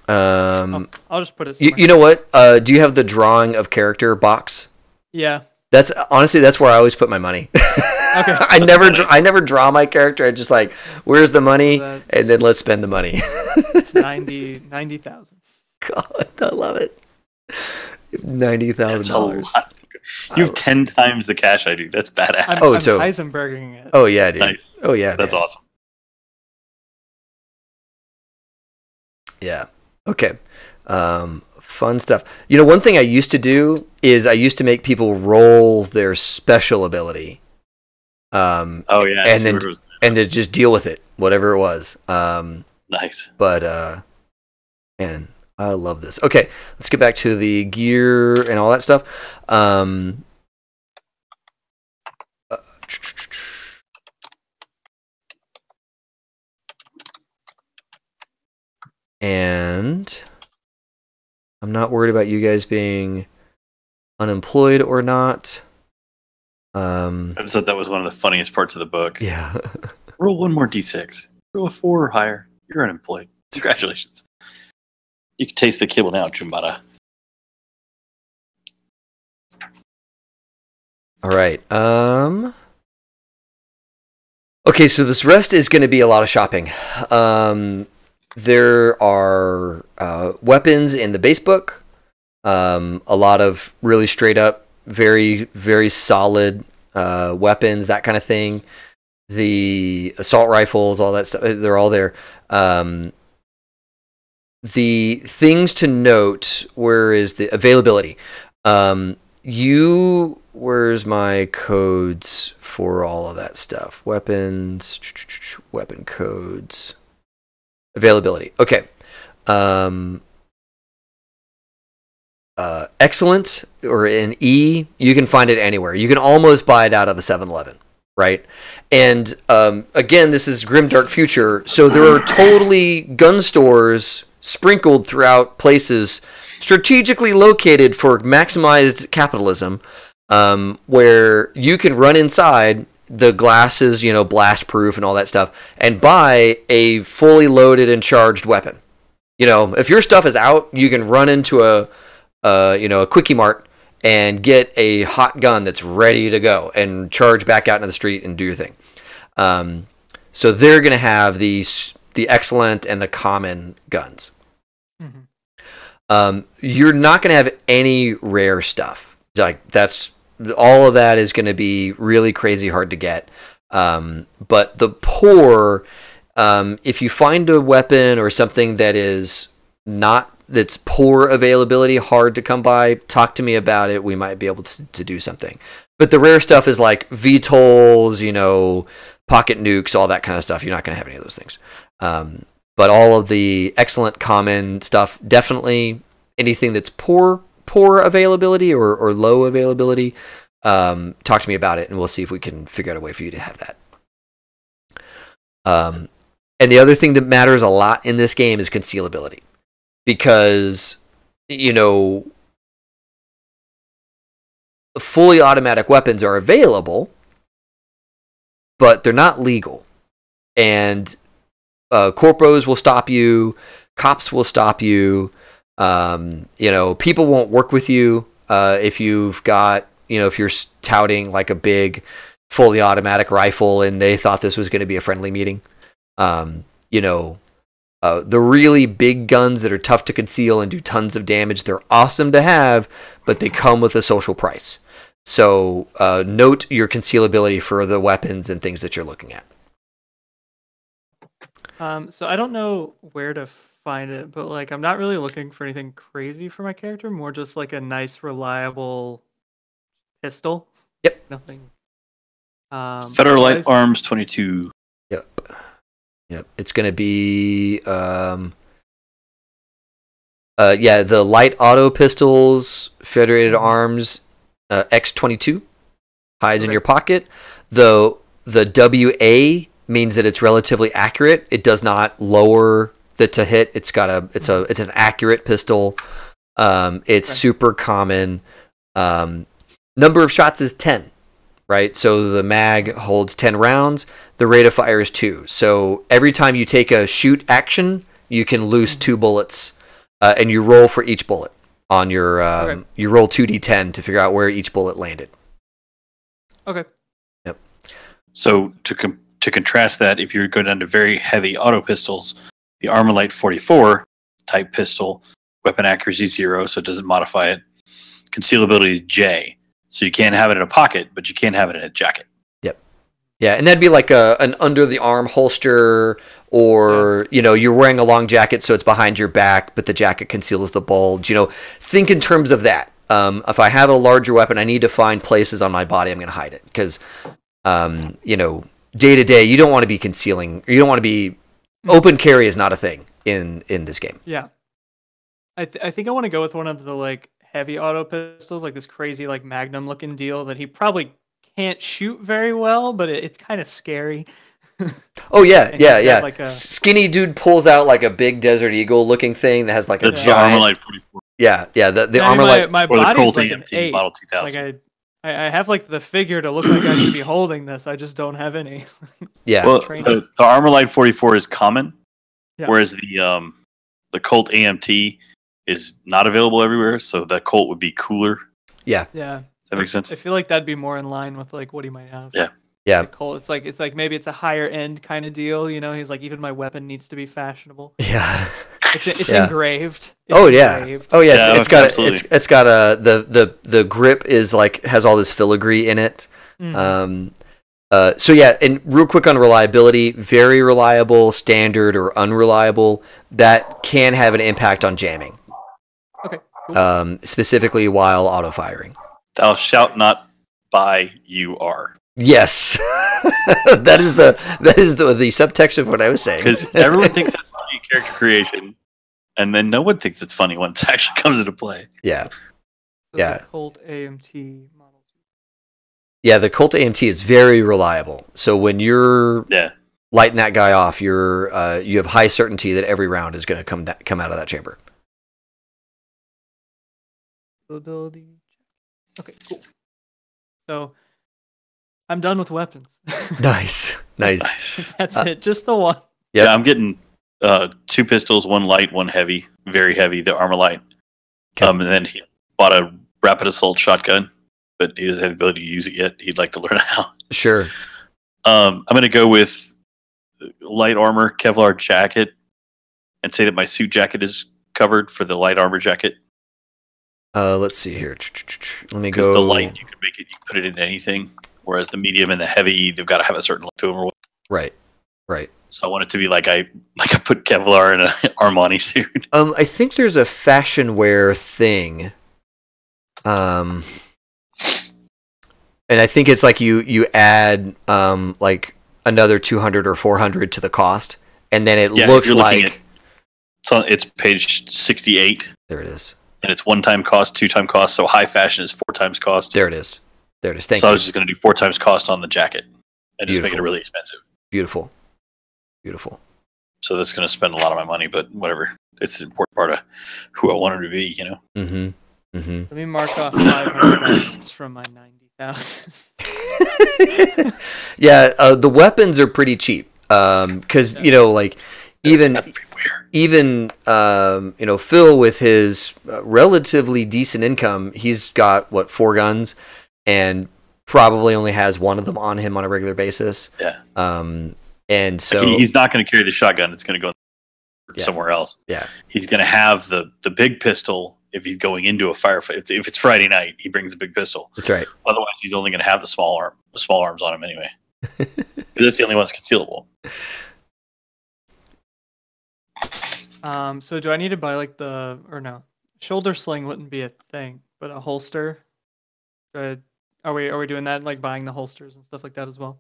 I'll just put it somewhere. You know what? Do you have the drawing of character box? Yeah. That's where I always put my money. Okay. I never draw my character. I just like, where's the money, and then let's spend the money. It's 90,000. God, I love it. $90,000. You have 10 times the cash I do. That's badass. I'm Heisenberging it. Oh yeah, dude. Nice. Oh yeah, that's awesome. Yeah. Okay. Fun stuff. You know, one thing I used to do is I used to make people roll their special ability. And to just deal with it, whatever it was. Nice. But man, I love this. Okay, let's get back to the gear and all that stuff. And I'm not worried about you guys being unemployed or not. I just thought that was one of the funniest parts of the book. Yeah. Roll one more d6. Roll a 4 or higher. You're unemployed. Congratulations. You can taste the kibble now, Chumbada. All right. Okay, so this rest is going to be a lot of shopping. There are weapons in the base book. A lot of really straight up, very, very solid weapons, that kind of thing. The assault rifles, all that stuff, they're all there. The things to note, where is the availability? Where's my codes for all of that stuff? Weapons, weapon codes, availability. Okay. Excellent, or an E, you can find it anywhere. You can almost buy it out of a 7-Eleven, right? And again, this is grimdark future, so there are totally gun stores sprinkled throughout places strategically located for maximized capitalism, where you can run inside. The glass is, blast proof and all that stuff, and buy a fully loaded and charged weapon. If your stuff is out, you can run into a Quickie Mart and get a hot gun that's ready to go and charge back out into the street and do your thing. So they're going to have the excellent and the common guns. Mm-hmm. You're not going to have any rare stuff. All of that is going to be really crazy hard to get. But the poor, if you find a weapon or something that's poor availability, hard to come by, talk to me about it. We might be able to do something. But the rare stuff is like VTOLs, pocket nukes, all that kind of stuff. You're not going to have any of those things. But all of the excellent common stuff, definitely anything that's poor availability or low availability, talk to me about it, and we'll see if we can figure out a way for you to have that. And the other thing that matters a lot in this game is concealability. Because, fully automatic weapons are available, but they're not legal. And corpos will stop you, cops will stop you, people won't work with you if you've got, if you're touting like a big fully automatic rifle and they thought this was going to be a friendly meeting. The really big guns that are tough to conceal and do tons of damage, they're awesome to have, but they come with a social price. So note your concealability for the weapons and things that you're looking at. So I don't know where to find it, but I'm not really looking for anything crazy for my character, more just like a nice, reliable pistol. Yep. Nothing. Federal Light Arms 22. Yep, it's going to be the light auto pistols, Federated Arms X22 hides in your pocket. The WA means that it's relatively accurate. It does not lower to hit. It's an accurate pistol. It's super common. Number of shots is 10. Right, so the mag holds 10 rounds. The rate of fire is 2. So every time you take a shoot action, you can loose 2 bullets, and you roll for each bullet on your. You roll 2d10 to figure out where each bullet landed. Okay. Yep. So to contrast that, if you go down to very heavy auto pistols, the Armalite 44 type pistol, weapon accuracy 0, so it doesn't modify it. Concealability is J. So you can't have it in a pocket, but you can have it in a jacket. Yep. Yeah, and that'd be like an under-the-arm holster, or, you're wearing a long jacket, so it's behind your back, but the jacket conceals the bulge. Think in terms of that. If I have a larger weapon, I need to find places on my body I'm going to hide it. Because, day to day, you don't want to be concealing. You don't want to be... Open carry is not a thing in this game. Yeah. I think I want to go with one of the, heavy auto pistols, this crazy Magnum looking deal that he probably can't shoot very well, but it's kind of scary. Oh yeah. Skinny dude pulls out a big Desert Eagle looking thing that has a giant Armalite 44. Yeah, the I mean, armor light. my Or the body's Colt like an AMT 8. Model 2000. Like I have like the figure to look like I should be holding this. I just don't have any. Yeah. Well, training. the Armor Light 44 is common, Yeah. whereas the Colt AMT is not available everywhere. So that Colt would be cooler. Yeah. Yeah. Does that make sense? I feel like that'd be more in line with like what he might have. Yeah. Yeah. Like Colt, it's like maybe it's a higher end kind of deal. You know, he's like even my weapon needs to be fashionable. Yeah. It's Yeah. engraved. Oh yeah. Engraved. Oh yeah. Yeah, It's got absolutely. it's got a the grip is like has all this filigree in it. Mhm. So yeah, and real quick on reliability, very reliable, standard or unreliable. That can have an impact on jamming. Okay. Cool. Specifically while auto firing. Thou shalt not buy, you are. Yes. that is the subtext of what I was saying. Because everyone thinks that's funny in character creation, and then no one thinks it's funny when it actually comes into play. Yeah. So yeah. The Colt AMT model. Yeah, the Colt AMT is very reliable. So when you're lighting that guy off, you have high certainty that every round is going to come out of that chamber. Ability. Okay, cool. So I'm done with weapons. Nice. That's it. Just the one. Yep. Yeah, I'm getting 2 pistols, 1 light, 1 heavy, very heavy, the Armor Light. Okay. And then he bought a rapid assault shotgun, but he doesn't have the ability to use it yet. He'd like to learn how. Sure. I'm going to go with light armor, Kevlar jacket, and say that my suit jacket is covered for the light armor jacket. Let's see here. Let me Because go. the light, you can make it, you can put it into anything. Whereas the medium and the heavy, they've got to have a certain look to them. Or whatever. Right. So I want it to be like I put Kevlar in an Armani suit. I think there's a fashion wear thing. And I think it's like you add like another 200 or 400 to the cost, and then it looks like. It's page 68. There it is. And it's 1-time cost, 2-time cost. So high fashion is 4 times cost. There it is. Thank you. So I was just going to do 4 times cost on the jacket and just make it really expensive. Beautiful. So that's going to spend a lot of my money, but whatever. It's an important part of who I want him to be, you know? Mm-hmm. Let me mark off $500 from my 90,000. Yeah, the weapons are pretty cheap. Because like even Phil with his relatively decent income, he's got 4 guns, and probably only has one of them on him on a regular basis. Yeah. And so he's not going to carry the shotgun. It's going to go somewhere else. Yeah. He's going to have the big pistol if he's going into a firefight. If it's Friday night, he brings a big pistol. That's right. Otherwise, he's only going to have the small arms on him anyway. That's the only one that's concealable. So do I need to buy like shoulder sling wouldn't be a thing, but a holster? Are we doing that, like buying the holsters and stuff like that as well?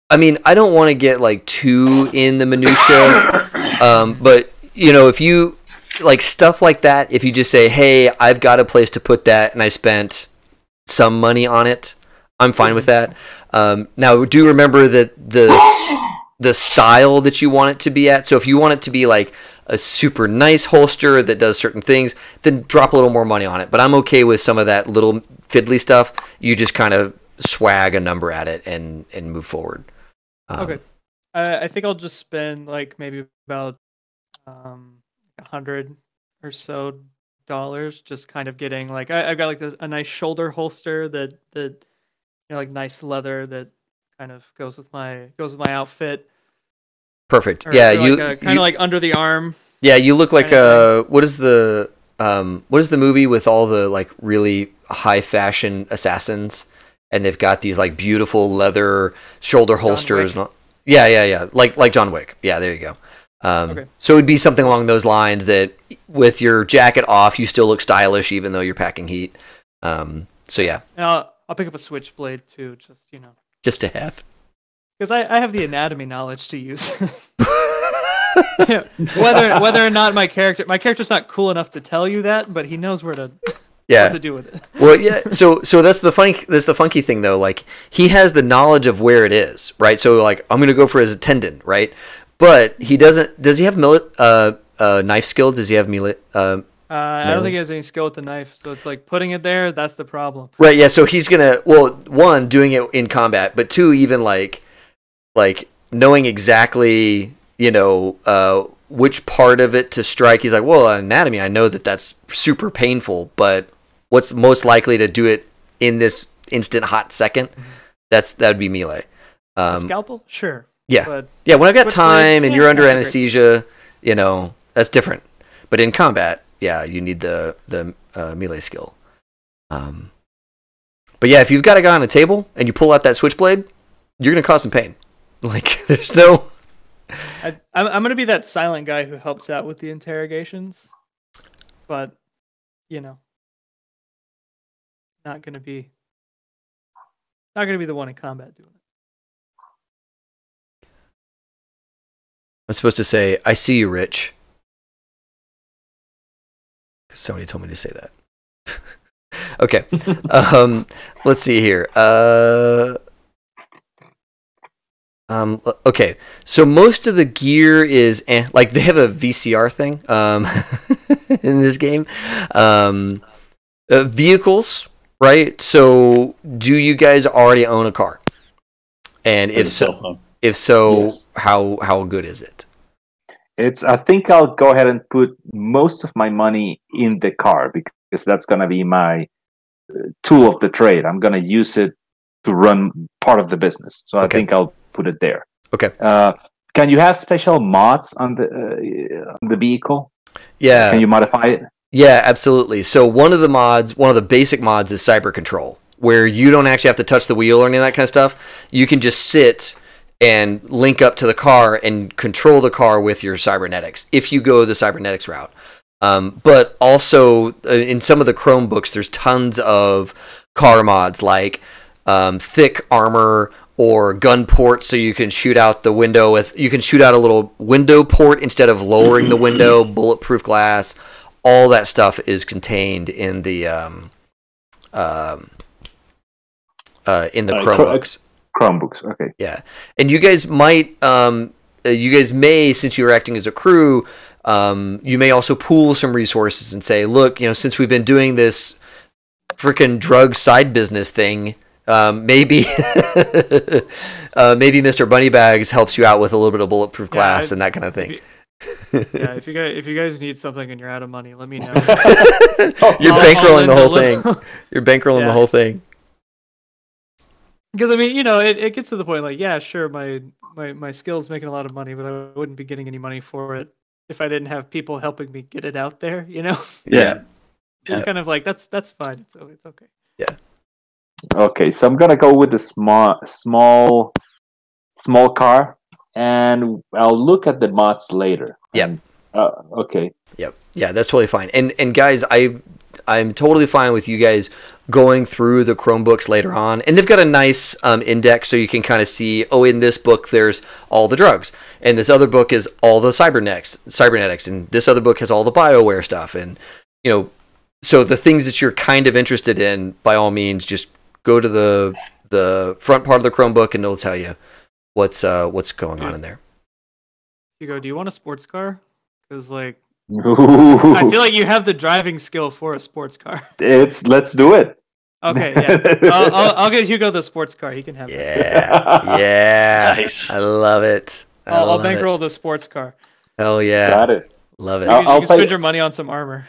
I mean, I don't want to get like too in the minutia, but if you like stuff like that, if you just say, "Hey, I've got a place to put that, and I spent some money on it," I'm fine with that. Now, do remember that the style that you want it to be at. So if you want it to be like a super nice holster that does certain things, then drop a little more money on it. But I'm okay with some of that little fiddly stuff. You just kind of swag a number at it and move forward. Okay. I think I'll just spend like maybe about $100 or so just kind of getting like I've got like a nice shoulder holster that like nice leather that kind of goes with my outfit. Perfect. Or, yeah, you kind of like under the arm. Yeah, you look like what is the movie with all the like really high fashion assassins, and they've got these like beautiful leather shoulder holsters. Yeah. Like John Wick. Yeah, there you go. Okay. So it would be something along those lines that with your jacket off, you still look stylish even though you're packing heat. So yeah. And I'll pick up a switchblade too, just to have. Because I have the anatomy knowledge to use. Whether or not my character's not cool enough to tell you that, but he knows what to do with it. Well, yeah. So that's the funky thing though. Like he has the knowledge of where it is, right? So like I'm gonna go for his tendon, right? But he doesn't. Does he have knife skill? Does he have melee? I don't think he has any skill with the knife, so it's like putting it there. That's the problem. Right. Yeah. So he's gonna one, doing it in combat, but two, even like knowing exactly which part of it to strike. He's like, well, anatomy, I know that's super painful, but what's most likely to do it in this instant hot second? That'd be melee. Scalpel, sure. Yeah. But yeah. When I've got time and you're under anesthesia, that's different. But in combat, yeah, you need the melee skill. But yeah, if you've got a guy on a table and you pull out that switchblade, you're gonna cause some pain. Like, there's no. I'm gonna be that silent guy who helps out with the interrogations, but not gonna be the one in combat doing it. I'm supposed to say, "I see you, Rich," because somebody told me to say that. Okay, let's see here. Okay, so most of the gear is like they have a VCR thing in this game. Vehicles, right? So, do you guys already own a car? And if so, yes. How good is it? I think I'll go ahead and put most of my money in the car because that's going to be my tool of the trade. I'm going to use it to run part of the business. So I think I'll put it there. Okay. Can you have special mods on the vehicle? Yeah. Can you modify it? Yeah, absolutely. So one of the basic mods is cyber control, where you don't actually have to touch the wheel or any of that kind of stuff. You can just sit and link up to the car and control the car with your cybernetics if you go the cybernetics route. But also in some of the Chromebooks, there's tons of car mods like thick armor or gun port, so you can shoot out the window you can shoot out a little window port instead of lowering the window, bulletproof glass. All that stuff is contained in the Chromebooks. Chromebooks, okay. Yeah, and you guys may, since you're acting as a crew, you may also pool some resources and say, look, since we've been doing this freaking drug side business thing, maybe Mr. Bunnybags helps you out with a little bit of bulletproof glass and that kind of thing. If you guys need something and you're out of money, let me know. You're bankrolling the whole thing. You're bankrolling the whole thing. Because it gets to the point like, yeah, sure, my skill's making a lot of money, but I wouldn't be getting any money for it if I didn't have people helping me get it out there. Yeah. It's kind of like that's fine. So it's okay. Yeah. Okay, so I'm gonna go with the small car, and I'll look at the mods later. Yep. Okay. Yep. Yeah, that's totally fine. And guys, I'm totally fine with you guys going through the Chromebooks later on, and they've got a nice index, so you can kind of see. Oh, in this book there's all the drugs, and this other book is all the cybernetics, and this other book has all the BioWare stuff, and so the things that you're kind of interested in, by all means, just go to the front part of the Chromebook, and it'll tell you what's going on in there. Hugo, do you want a sports car? Because like, Ooh. I feel like you have the driving skill for a sports car. Let's do it. Okay, yeah. I'll get Hugo the sports car. He can have it. Yeah. Nice. I love it. I'll bankroll the sports car. Hell yeah. Got it. Love it. You can spend your money on some armor.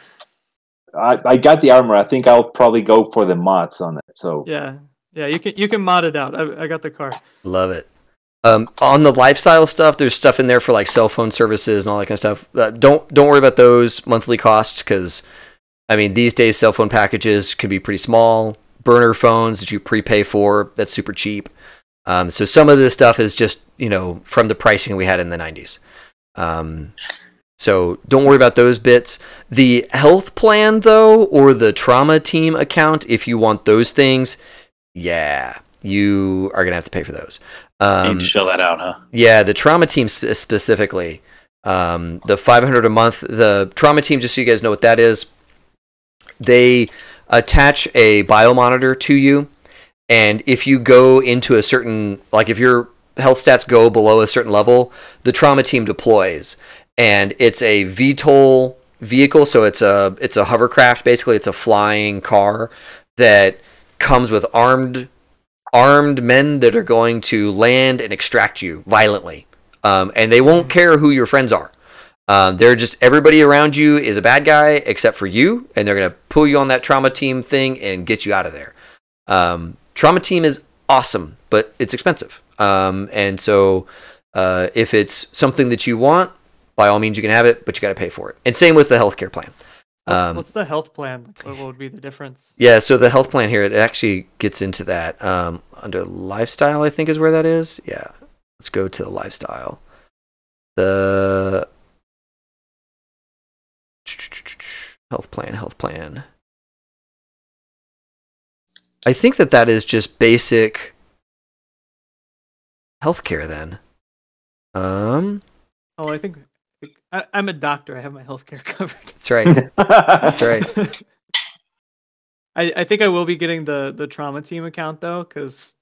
I got the armor. I think I'll probably go for the mods on it. So yeah, you can mod it out. I got the car. Love it. On the lifestyle stuff, there's stuff in there for like cell phone services and all that kind of stuff. Don't worry about those monthly costs, because these days cell phone packages can be pretty small. Burner phones that you prepay for, that's super cheap. So some of this stuff is just from the pricing we had in the 90s. So don't worry about those bits. The health plan though, or the trauma team account, if you want those things, yeah, you are gonna have to pay for those. You need to shell that out, huh? Yeah, the trauma team specifically, the $500 a month. The trauma team, just so you guys know what that is, they attach a biomonitor to you, and if you go into a certain, like if your health stats go below a certain level, the trauma team deploys, and it's a VTOL vehicle, so it's a hovercraft. Basically, it's a flying car that comes with armed men that are going to land and extract you violently, and they won't care who your friends are. They're just, everybody around you is a bad guy except for you, and they're gonna pull you on that trauma team thing and get you out of there. Trauma team is awesome, but it's expensive, and so if it's something that you want, by all means you can have it, but you got to pay for it. And same with the healthcare plan. What's the health plan? What would be the difference? Yeah, so the health plan here, it actually gets into that under lifestyle, I think is where that is. Yeah, let's go to the lifestyle. The health plan. I think that is just basic healthcare then. Oh, I think I'm a doctor. I have my healthcare covered. That's right. That's right. I think I will be getting the trauma team account though, because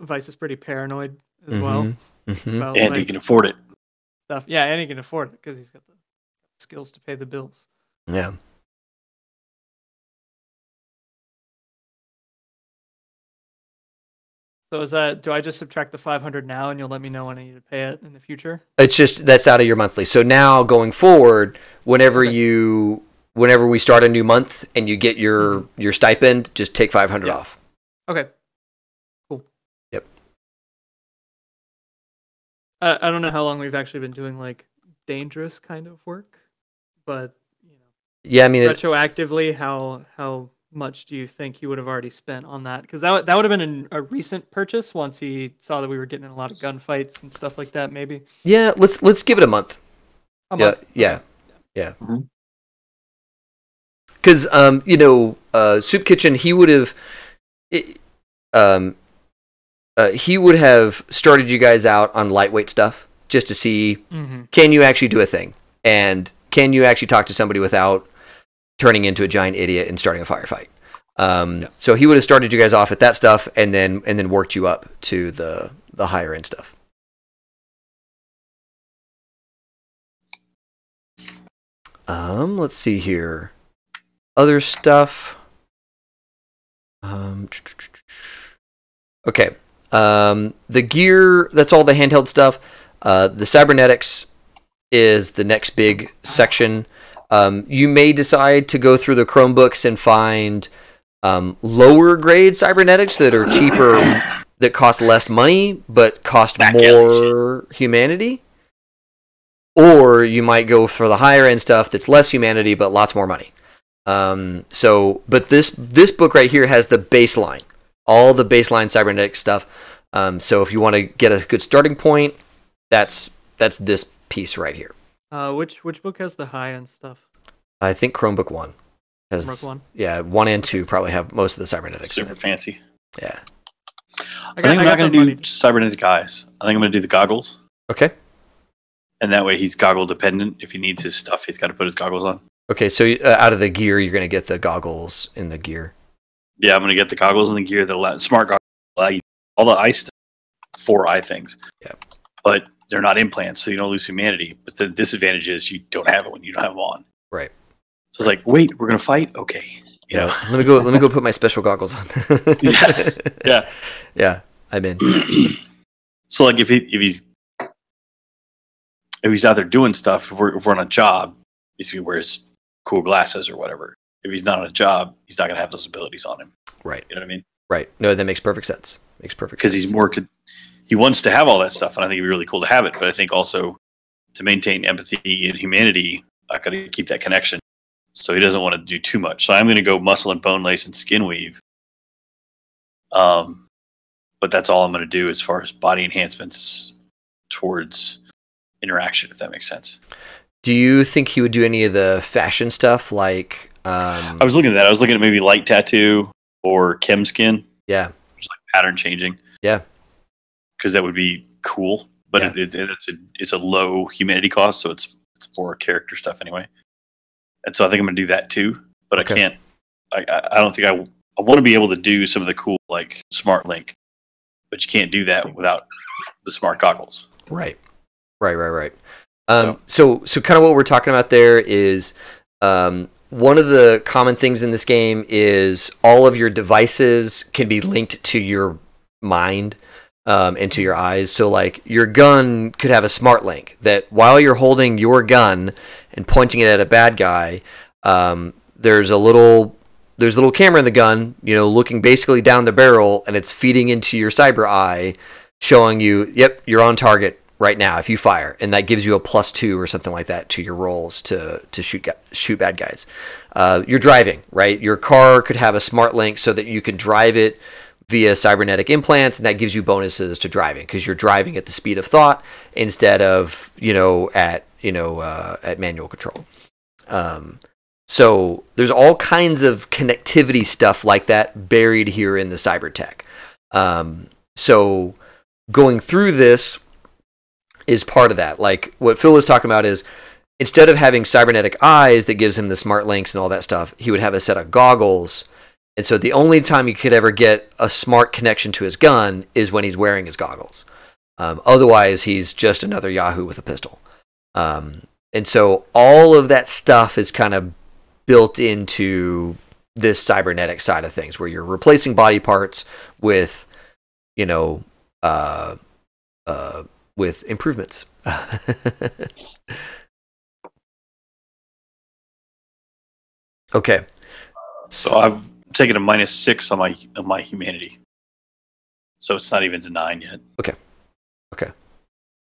Vice is pretty paranoid as well. About, and he can afford it. Stuff. Yeah, and he can afford it because he's got the skills to pay the bills. Yeah. So is that, do I just subtract the 500 now and you'll let me know when I need to pay it in the future? It's just, that's out of your monthly. So now going forward, whenever we start a new month and you get your stipend, just take 500 off. Okay. Cool. Yep. I don't know how long we've actually been doing like dangerous kind of work, but you know. Yeah, I mean, retroactively, how much do you think he would have already spent on that? Because that would have been a recent purchase once he saw that we were getting in a lot of gunfights and stuff like that. Maybe. Yeah, let's give it a month. Yeah. Because Soup Kitchen, he would have started you guys out on lightweight stuff just to see can you actually do a thing, and can you actually talk to somebody without turning into a giant idiot and starting a firefight. So he would have started you guys off at that stuff, and then worked you up to the higher end stuff. Let's see here. Other stuff. Okay. The gear, that's all the handheld stuff. The cybernetics is the next big section. You may decide to go through the Chromebooks and find lower grade cybernetics that are cheaper, that cost less money, but cost more humanity. Or you might go for the higher end stuff that's less humanity, but lots more money. But this book right here has the baseline, all the baseline cybernetic stuff. So if you want to get a good starting point, that's this piece right here. Which book has the high end stuff? I think Chromebook 1 has. Chromebook 1? Yeah, 1 and 2 probably have most of the cybernetics. Super fancy. Yeah. I think I'm not going to do cybernetic eyes. I think I'm going to do the goggles. Okay. And that way he's goggle dependent. If he needs his stuff, he's got to put his goggles on. Okay, so out of the gear, you're going to get the goggles in the gear. Yeah, I'm going to get the goggles in the gear. The smart goggles allow you all the eye stuff, 4 eye things. Yeah. But they're not implants, so you don't lose humanity. But the disadvantage is you don't have it when you don't have them on. Right. So it's like, wait, we're going to fight? Okay. You know. Let me go put my special goggles on. Yeah, I'm in. So like if he's out there doing stuff, if we're on a job, he wears cool glasses or whatever. If he's not on a job, he's not going to have those abilities on him. Right. You know what I mean? Right. No, that makes perfect sense. Because he's more. He wants to have all that stuff, and I think it'd be really cool to have it. But I think also to maintain empathy and humanity, I got to keep that connection. So he doesn't want to do too much. So I'm going to go muscle and bone lace and skin weave. But that's all I'm going to do as far as body enhancements towards interaction, if that makes sense. Do you think he would do any of the fashion stuff, like? I was looking at that. I was looking at maybe light tattoo or chem skin. Yeah. Just like pattern changing. Yeah. Because that would be cool, but it's a low humanity cost, so it's for character stuff anyway. And so I think I'm gonna do that too. But okay. I can't. I don't think I want to be able to do some of the cool like smart link, but you can't do that without the smart goggles. Right. So kind of what we're talking about there is one of the common things in this game is all of your devices can be linked to your mind and to your eyes. So like your gun could have a smart link that while you're holding your gun and pointing it at a bad guy, there's a little camera in the gun, looking basically down the barrel, and it's feeding into your cyber eye, showing you, yep, you're on target right now if you fire, and that gives you a +2 or something like that to your rolls to shoot bad guys. You're driving, right? Your car could have a smart link so that you can drive it via cybernetic implants, and that gives you bonuses to driving because you're driving at the speed of thought instead of at manual control. So there's all kinds of connectivity stuff like that buried here in the cyber tech. So going through this is part of that. Like what Phil was talking about is instead of having cybernetic eyes that gives him the smart links and all that stuff, he would have a set of goggles. And so the only time you could ever get a smart connection to his gun is when he's wearing his goggles. Otherwise, he's just another Yahoo with a pistol. And so all of that stuff is kind of built into this cybernetic side of things where you're replacing body parts with, with improvements. Okay. So I've taken a -6 on my humanity. So it's not even to 9 yet. Okay.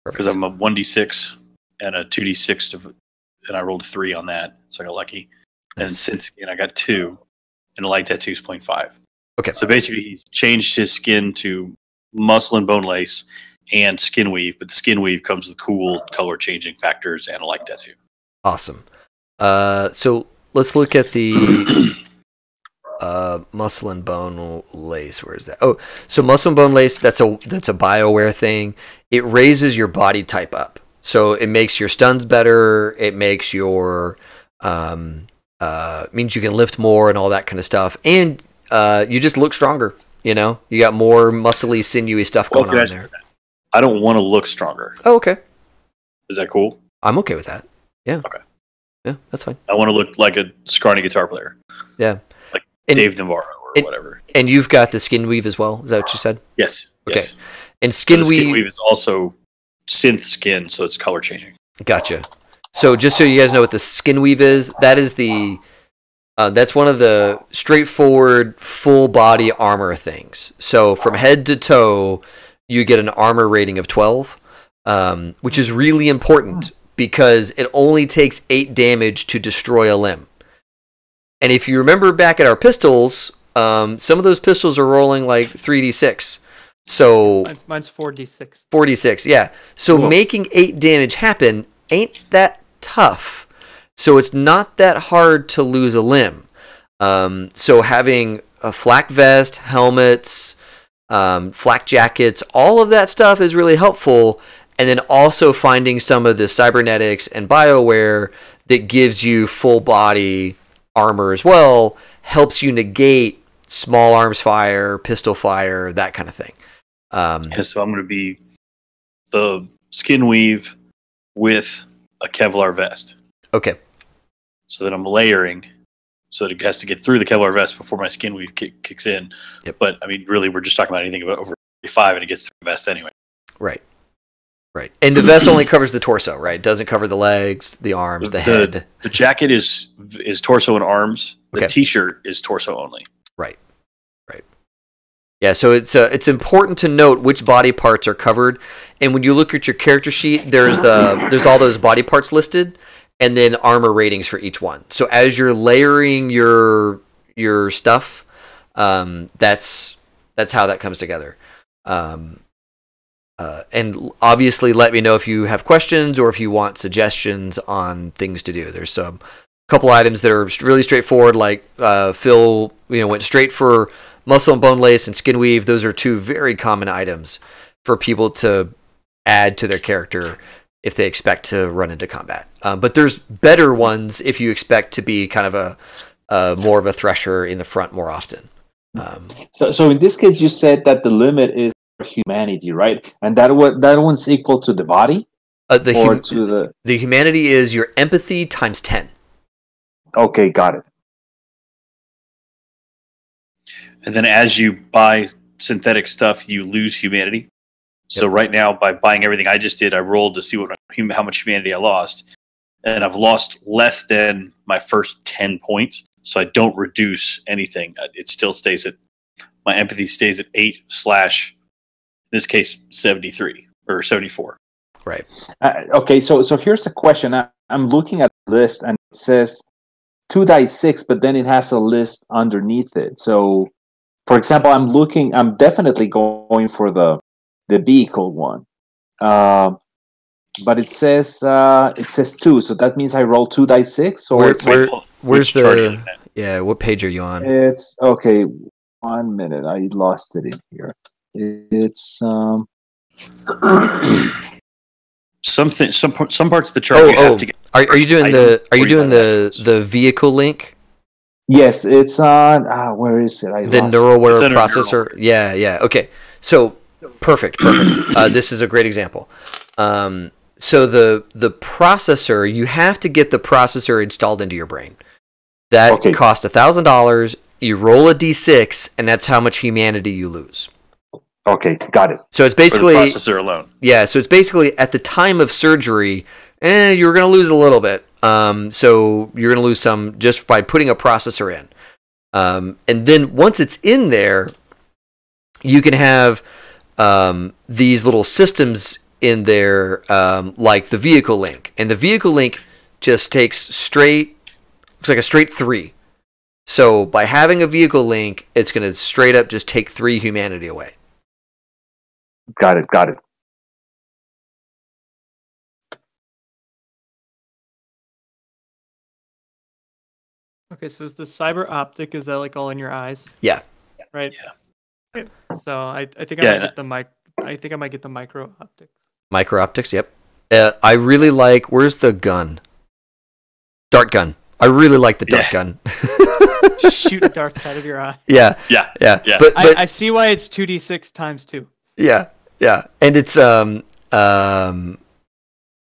Because I'm a 1d6 and a 2d6 and I rolled a 3 on that, so I got lucky. And since skin, I got 2, and the light tattoo is 0.5. Okay. So basically, he changed his skin to muscle and bone lace and skin weave, but the skin weave comes with cool color changing factors and a light tattoo. Awesome. So let's look at the muscle and bone lace. Where is that? Oh, so muscle and bone lace. That's a BioWare thing. It raises your body type up, so it makes your stuns better. It makes your means you can lift more and all that kind of stuff, and you just look stronger. You got more muscly, sinewy stuff going on there. I don't want to look stronger. Oh, okay. Is that cool? I'm okay with that. Yeah. Okay. Yeah, that's fine. I want to look like a scrawny guitar player. Yeah. Like Dave Navarro or whatever. And you've got the skin weave as well. Is that what you said? Yes. Okay. Yes. And skin weave is also synth skin, so it's color changing. Gotcha. So just so you guys know what the skin weave is, that is that's one of the straightforward full body armor things. So from head to toe, you get an armor rating of 12, which is really important because it only takes 8 damage to destroy a limb. And if you remember back at our pistols, some of those pistols are rolling like 3d6. So mine's 4d6. 4d6, yeah. So making 8 damage happen ain't that tough. So it's not that hard to lose a limb. So having a flak vest, helmets, flak jackets, all of that stuff is really helpful. And then also finding some of the cybernetics and BioWare that gives you full body armor as well helps you negate small arms fire, pistol fire, that kind of thing. So I'm going to be the skin weave with a Kevlar vest. Okay. So that I'm layering, so that it has to get through the Kevlar vest before my skin weave kicks in. Yep. But I mean, really, we're just talking about anything about over 45, and it gets through the vest anyway. Right. And the vest only covers the torso, right? It doesn't cover the legs, the arms, the head. The jacket is torso and arms. The T-shirt is torso only. Right. Yeah, so it's important to note which body parts are covered, and when you look at your character sheet, there's all those body parts listed, and then armor ratings for each one. So as you're layering your stuff, that's how that comes together. And obviously, let me know if you have questions or if you want suggestions on things to do. There's a couple items that are really straightforward, like Phil, went straight for muscle and bone lace and skin weave. Those are 2 very common items for people to add to their character if they expect to run into combat. But there's better ones if you expect to be kind of a more of a thresher in the front more often. So in this case, you said that the limit is humanity, right? And that one's equal to the body? The humanity is your empathy times 10. Okay, got it. And then as you buy synthetic stuff, you lose humanity. So right now, by buying everything I just did, I rolled to see how much humanity I lost. And I've lost less than my first 10 points. So I don't reduce anything. It still stays at, my empathy stays at 8 / in this case, 73 or 74. Right. Okay, so here's a question. I'm looking at the list and it says 2 dice 6, but then it has a list underneath it. So, for example, I'm definitely going for the vehicle one. But it says 2, so that means I roll 2 dice 6. Or where's the? Yeah, what page are you on? It's okay. 1 minute, I lost it in here. It's some parts of the chart you have to get. Are you doing the vehicle link? Yes, it's on. Where is it? The neural-aware processor. Yeah. Okay, so perfect. This is a great example. So the processor, you have to get the processor installed into your brain. That costs $1,000. You roll a d6, and that's how much humanity you lose. Okay, got it. So it's basically for the processor alone. Yeah, so it's basically at the time of surgery, you're going to lose a little bit. So you're going to lose some just by putting a processor in. And then once it's in there, you can have these little systems in there, like the vehicle link. And the vehicle link just takes looks like a straight 3. So by having a vehicle link, it's going to straight up just take 3 humanity away. Got it. Okay, so is the cyber optic, is that like all in your eyes? Yeah. Right? Yeah. So I think I might get the micro optics. Micro optics, yep. I really like, where's the gun? Dart gun. I really like the dart gun. Shoot darts out of your eye. Yeah. But I see why it's 2d6 times 2. Yeah. And it's wait,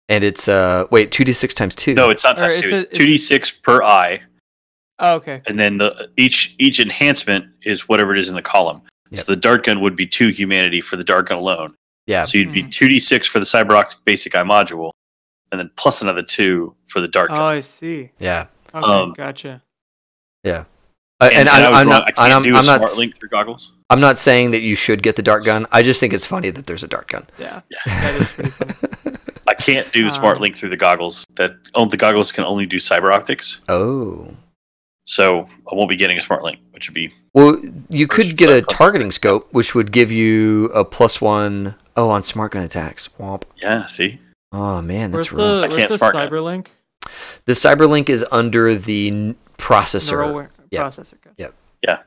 2d6 times 2. No, it's not times 2. It's 2d6 per eye. Oh, okay. And then each enhancement is whatever it is in the column. Yep. So the dart gun would be 2 humanity for the dart gun alone. Yeah. So you'd be 2d6 for the cyber optic basic eye module, and then plus another 2 for the dart gun. Oh, I see. Yeah. Okay, gotcha. Yeah. I'm not smart link through goggles. I'm not saying that you should get the dart gun. I just think it's funny that there's a dart gun. Yeah. That is pretty funny. I can't do the smart link through the goggles. The goggles can only do cyber optics. Oh. So I won't be getting a smart link, which would be... Well, you could get a targeting scope, which would give you a +1 on smart gun attacks. Womp. Yeah, see? Oh, man, that's rough. I can't smart cyber link? The cyber link is under the processor. Processor. Gotcha. Yep. Yeah.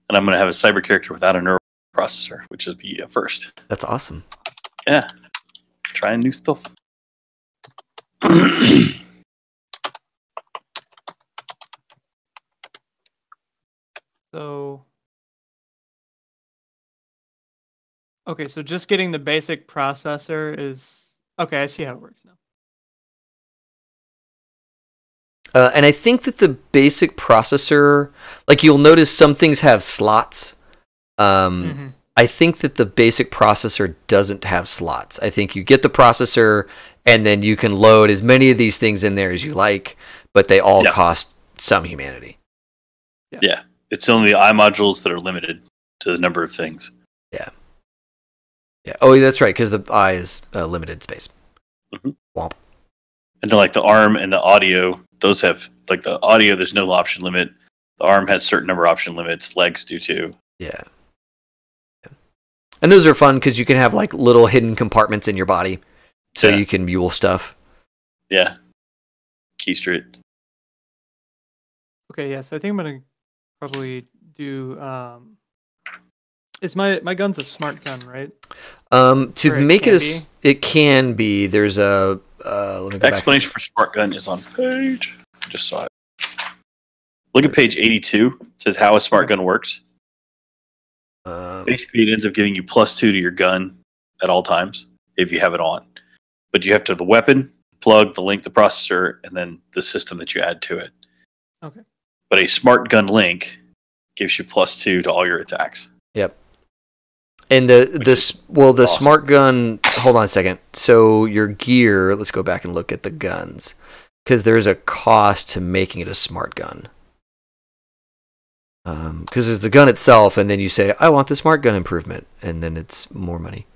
And I'm going to have a cyber character without a neural processor, which is the first. That's awesome. Yeah. Trying new stuff. So, okay, so just getting the basic processor is okay. I see how it works now. And I think that the basic processor, like you'll notice some things have slots. I think that the basic processor doesn't have slots. I think you get the processor and then you can load as many of these things in there as you like, but they all cost some humanity. Yeah. It's only the eye modules that are limited to the number of things. Yeah. Oh, that's right, because the eye is limited space. Womp. And then, like the arm and the audio, those have, like the audio, there's no option limit. The arm has certain number of option limits. Legs do too. Yeah. And those are fun because you can have like little hidden compartments in your body, so you can mule stuff. Yeah. Keystra. Okay, so I think I'm gonna probably do. Is my gun's a smart gun, right? To make it it can be. There's a let me go explanation for smart gun is on page. I just saw it. Look at page 82. It says how a smart gun works. Basically, it ends up giving you +2 to your gun at all times if you have it on. but you have to have the weapon, plug, the link, the processor, and then the system that you add to it. Okay. But a smart gun link gives you +2 to all your attacks. Yep. And the awesome. smart gun. Hold on a second. So your gear. Let's go back and look at the guns, because there's a cost to making it a smart gun. Because there's the gun itself, and then you say, "I want the smart gun improvement," and then it's more money.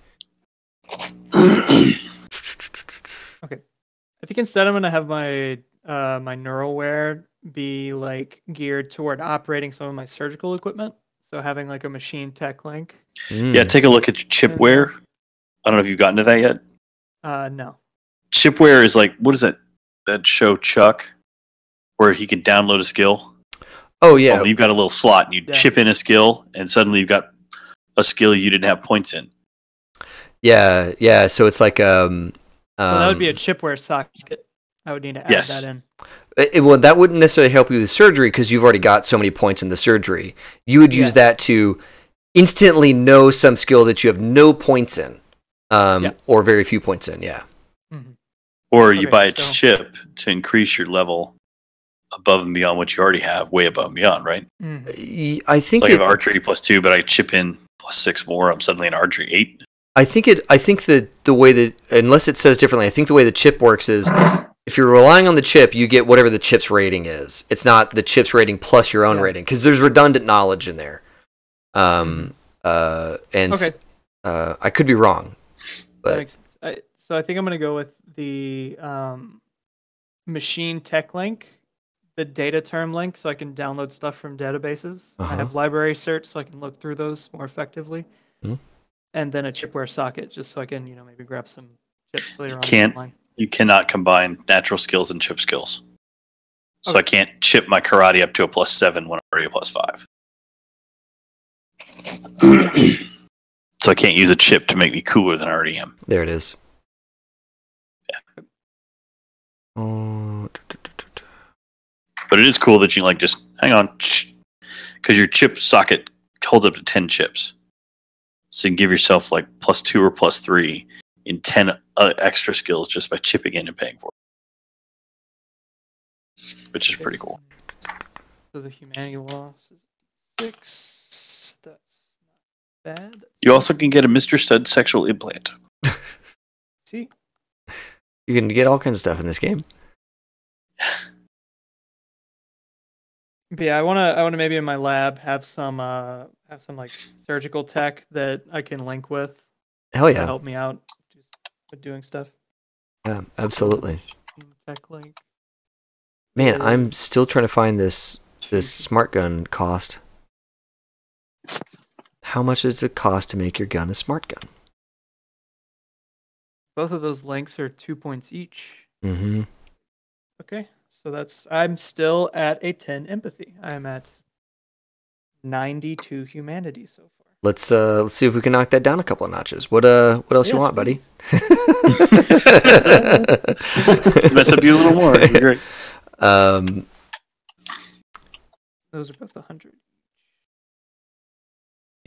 Okay. I think instead I'm gonna have my my neural be like geared toward operating some of my surgical equipment. So having like a machine tech link. Yeah, take a look at your chipware. I don't know if you've gotten to that yet. No. Chipware is like, what is that show Chuck, where he can download a skill? Oh yeah. You've got a little slot, and you chip in a skill, and suddenly you've got a skill you didn't have points in. Yeah, yeah. So it's like so that would be a chipware socket. I would need to add that in. Well, that wouldn't necessarily help you with surgery because you've already got so many points in the surgery. You would use that to instantly know some skill that you have no points in, or very few points in. Yeah. Mm-hmm. Or you buy a chip to increase your level above and beyond what you already have, way above and beyond, right? Mm-hmm. I think so I have archery +2, but I chip in +6 more. I'm suddenly an archery 8. I think that the way that, unless it says differently, I think the way the chip works is if you're relying on the chip, you get whatever the chip's rating is. It's not the chip's rating plus your own rating, because there's redundant knowledge in there. I could be wrong, but that makes sense. So I think I'm gonna go with the machine tech link, the data term link, so I can download stuff from databases. I have library search, so I can look through those more effectively. Mm-hmm. And then a chipware socket, just so I can, maybe grab some chips later on. You cannot combine natural skills and chip skills. So I can't chip my karate up to a +7 when I'm already a +5. So I can't use a chip to make me cooler than I already am. There it is. Yeah. But it is cool that you just hang on, because your chip socket holds up to 10 chips. So you can give yourself +2 or +3 in 10 extra skills just by chipping in and paying for it, which is pretty cool. So the humanity loss is 6. That's not bad. You also can get a Mr. Stud sexual implant. See? You can get all kinds of stuff in this game. But yeah, I wanna maybe in my lab have some surgical tech that I can link with. Hell yeah! To help me out with doing stuff. Yeah, absolutely. Tech link. Man, I'm still trying to find this smart gun cost. How much does it cost to make your gun a smart gun? Both of those links are 2 points each. Mm-hmm. Okay. So I'm still at a 10 empathy. I'm at 92 humanity so far. Let's see if we can knock that down a couple of notches. What else you want, buddy? Let's mess up you a little more. It'd be great. Those are both 100.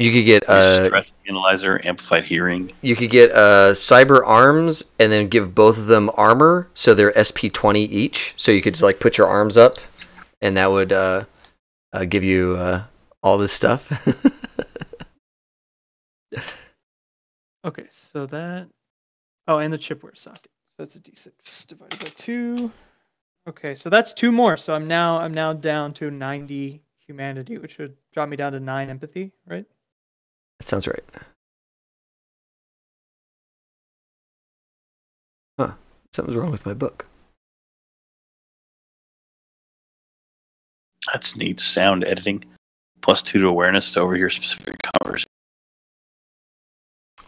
You could get stress analyzer, amplified hearing. You could get cyber arms and then give both of them armor, so they're SP20 each. So you could just put your arms up, and that would give you all this stuff. Okay, so that. Oh, and the chipware socket. So that's a D6 divided by 2. Okay, so that's 2 more. So I'm now down to 90 humanity, which would drop me down to 9 empathy, right? That sounds right. Huh. Something's wrong with my book. That's neat. Sound editing. +2 to awareness to overhear specific conversation.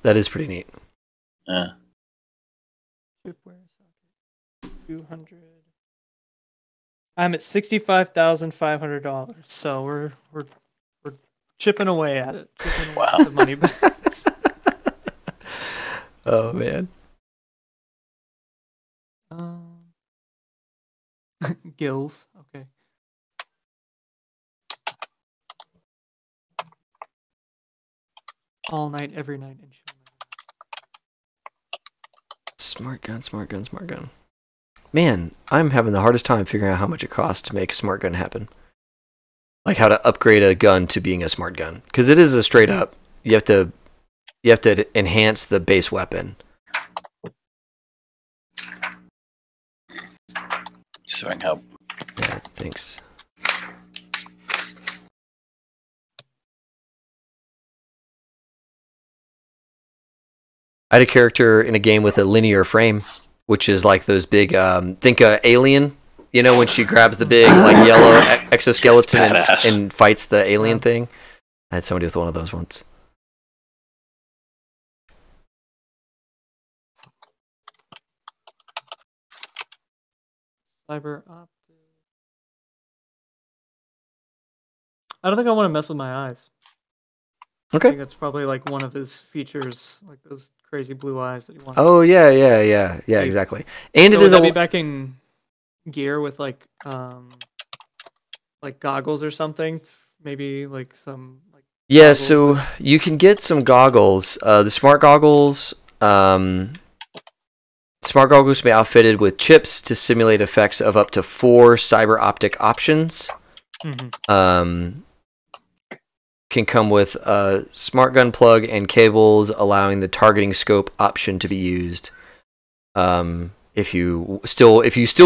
That is pretty neat. Yeah. Chipware socket. 200. I'm at $65,500. So we're chipping away at it. Wow. The money back. Oh man. Gills. Okay. All night, every night, and Smart gun, smart gun, smart gun. Man, I'm having the hardest time figuring out how much it costs to make a smart gun happen. Like how to upgrade a gun to being a smart gun, because it is a straight up. You have to enhance the base weapon. So I can help. Yeah, thanks. I had a character in a game with a linear frame, which is like those big, think Alien, you know, when she grabs the big like yellow exoskeleton and fights the alien thing. I had somebody with one of those once. Cyber optic. I don't think I want to mess with my eyes. I Okay. think that's probably like one of his features, like those crazy blue eyes that he wants. Oh yeah, exactly. And So it is would that be back in gear with like goggles or something? Maybe like some like. Yeah, goggles so with- you can get some goggles. The smart goggles. Smart goggles can be outfitted with chips to simulate effects of up to 4 cyber optic options. Mhm. Can come with a smart gun plug and cables, allowing the targeting scope option to be used. If you still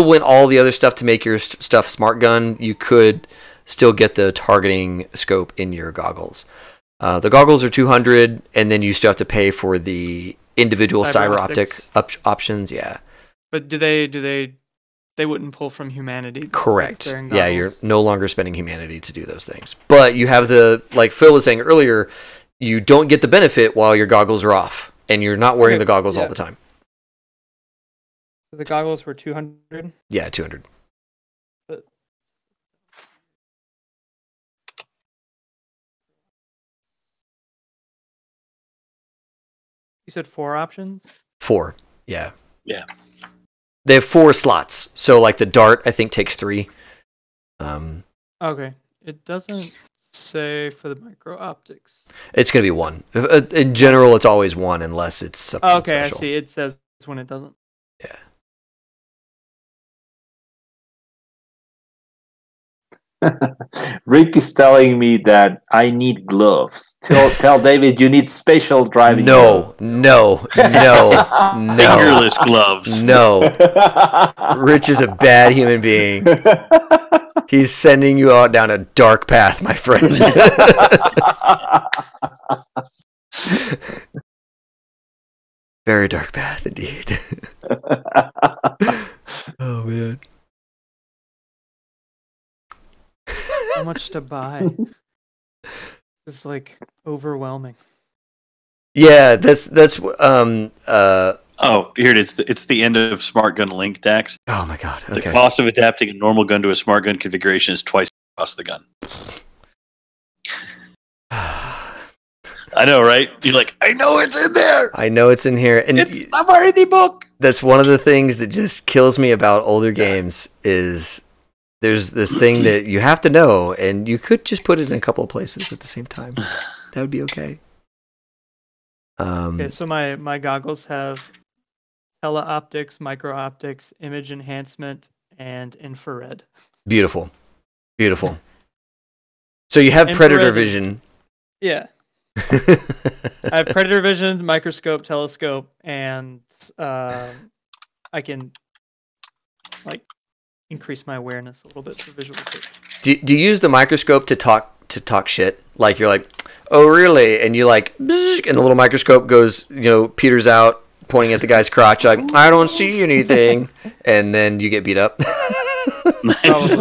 want all the other stuff to make your stuff smart gun, you could still get the targeting scope in your goggles. The goggles are $200, and then you still have to pay for the individual cyber optic options. Yeah. But do they wouldn't pull from humanity? Correct. If they're in Yeah, you're goggles? no longer spending humanity to do those things. But you have like Phil was saying earlier, you don't get the benefit while your goggles are off, and you're not wearing Okay, the goggles all yeah. the time. So the goggles were 200. Yeah, 200. But you said 4 options. 4. Yeah. Yeah. They have 4 slots. So like the dart, I think takes 3. Okay. It doesn't say for the micro optics. It's gonna be 1. In general, it's always 1 unless it's something Okay, special. I see. It says when it doesn't. Yeah. Rick is telling me that I need gloves. Tell David you need special driving gloves. No. Fingerless gloves. No. Rich is a bad human being. He's sending you out down a dark path, my friend. Very dark path indeed. Oh man. How much to buy? It's like overwhelming. Yeah, that's Oh, here it is. It's the end of Smart Gun Link, Dax. oh my god. The Okay. cost of adapting a normal gun to a smart gun configuration is twice the cost of the gun. I know, right? You're like, I know it's in there. I know it's in here, and It's I'm already the book. that's one of the things that just kills me about older games is there's this thing that you have to know, and you could just put it in a couple of places at the same time. That would be okay. Okay, so my goggles have teleoptics, micro optics, image enhancement, and infrared. Beautiful. So you have Infrared predator is- vision. Yeah. I have predator vision, microscope, telescope, and I can like increase my awareness a little bit for visualization. Do you use the microscope to talk shit? Like you're like, oh really? And you like, bzz, and the little microscope goes, peters out, pointing at the guy's crotch. Like I don't see anything, and then you get beat up. Nice.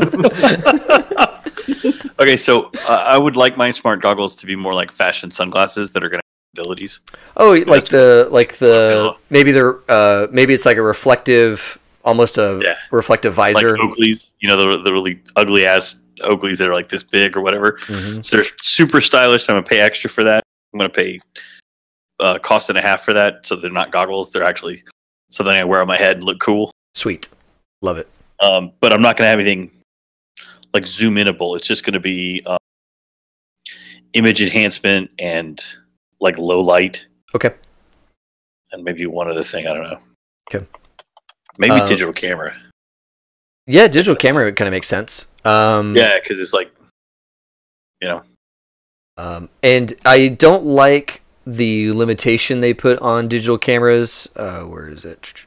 Okay, so I would like my smart goggles to be more like fashion sunglasses that are going to have abilities. Oh, like the Yeah. maybe it's like a reflective, almost a reflective Like visor. Oakleys, the really ugly ass Oakleys that are like this big or whatever. Mhm. So they're super stylish. I'm going to pay extra for that. I'm going to pay cost and a half for that. So they're not goggles. They're actually something I wear on my head and look cool. Sweet, love it. But I'm not going to have anything like zoom inable. It's just going to be image enhancement and like low light. Okay. And maybe one other thing. I don't know. Okay. Maybe digital camera. Yeah, digital camera kind of makes sense. Yeah, because it's like, and I don't like the limitation they put on digital cameras. Where is it?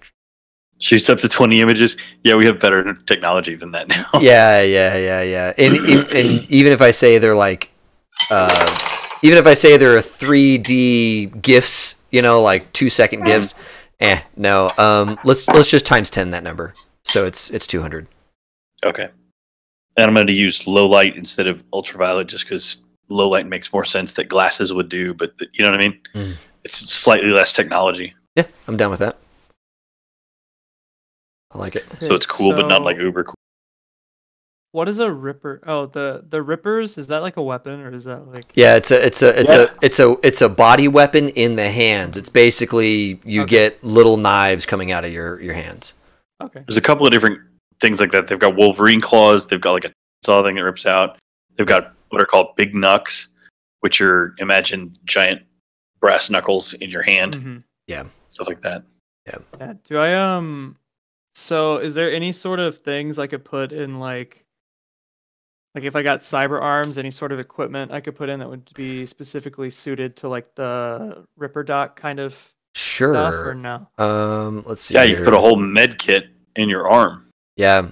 Shoots up to 20 images. Yeah, we have better technology than that now. Yeah. And even if I say they're like, even if I say they're 3D GIFs, like 2-second GIFs, no. Let's just times 10 that number. So it's 200. Okay. And I'm going to use low light instead of ultraviolet just because low light makes more sense that glasses would do, but you know what I mean? It's slightly less technology. Yeah, I'm down with that. I like it. So it's cool, but not like uber cool. What is a ripper? Oh, the rippers, is that like a weapon or is that like? Yeah, it's a body weapon in the hands. It's basically you get little knives coming out of your hands. Okay. There's a couple of different things like that. They've got Wolverine claws. They've got like a saw thing that rips out. They've got what are called big knucks, which are imagine giant brass knuckles in your hand. Mm-hmm. Yeah, stuff like that. Yeah. Do I So is there any sort of things I could put in like if I got cyber arms, any sort of equipment I could put in that would be specifically suited to like the Ripper Doc kind of sure stuff or no? Let's see. Yeah, you can put a whole med kit in your arm. Yeah.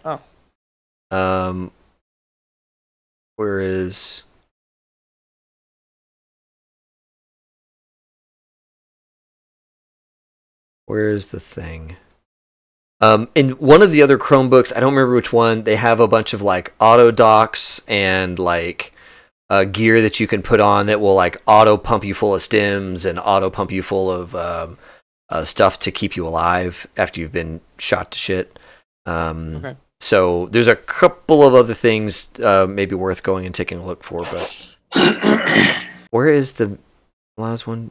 Oh. Where is the thing? In one of the other Chromebooks, I don't remember which one, they have a bunch of like auto docks and like gear that you can put on that will like auto pump you full of stims and auto pump you full of stuff to keep you alive after you've been shot to shit. Okay. So there's a couple of other things maybe worth going and taking a look for, but where is the last one?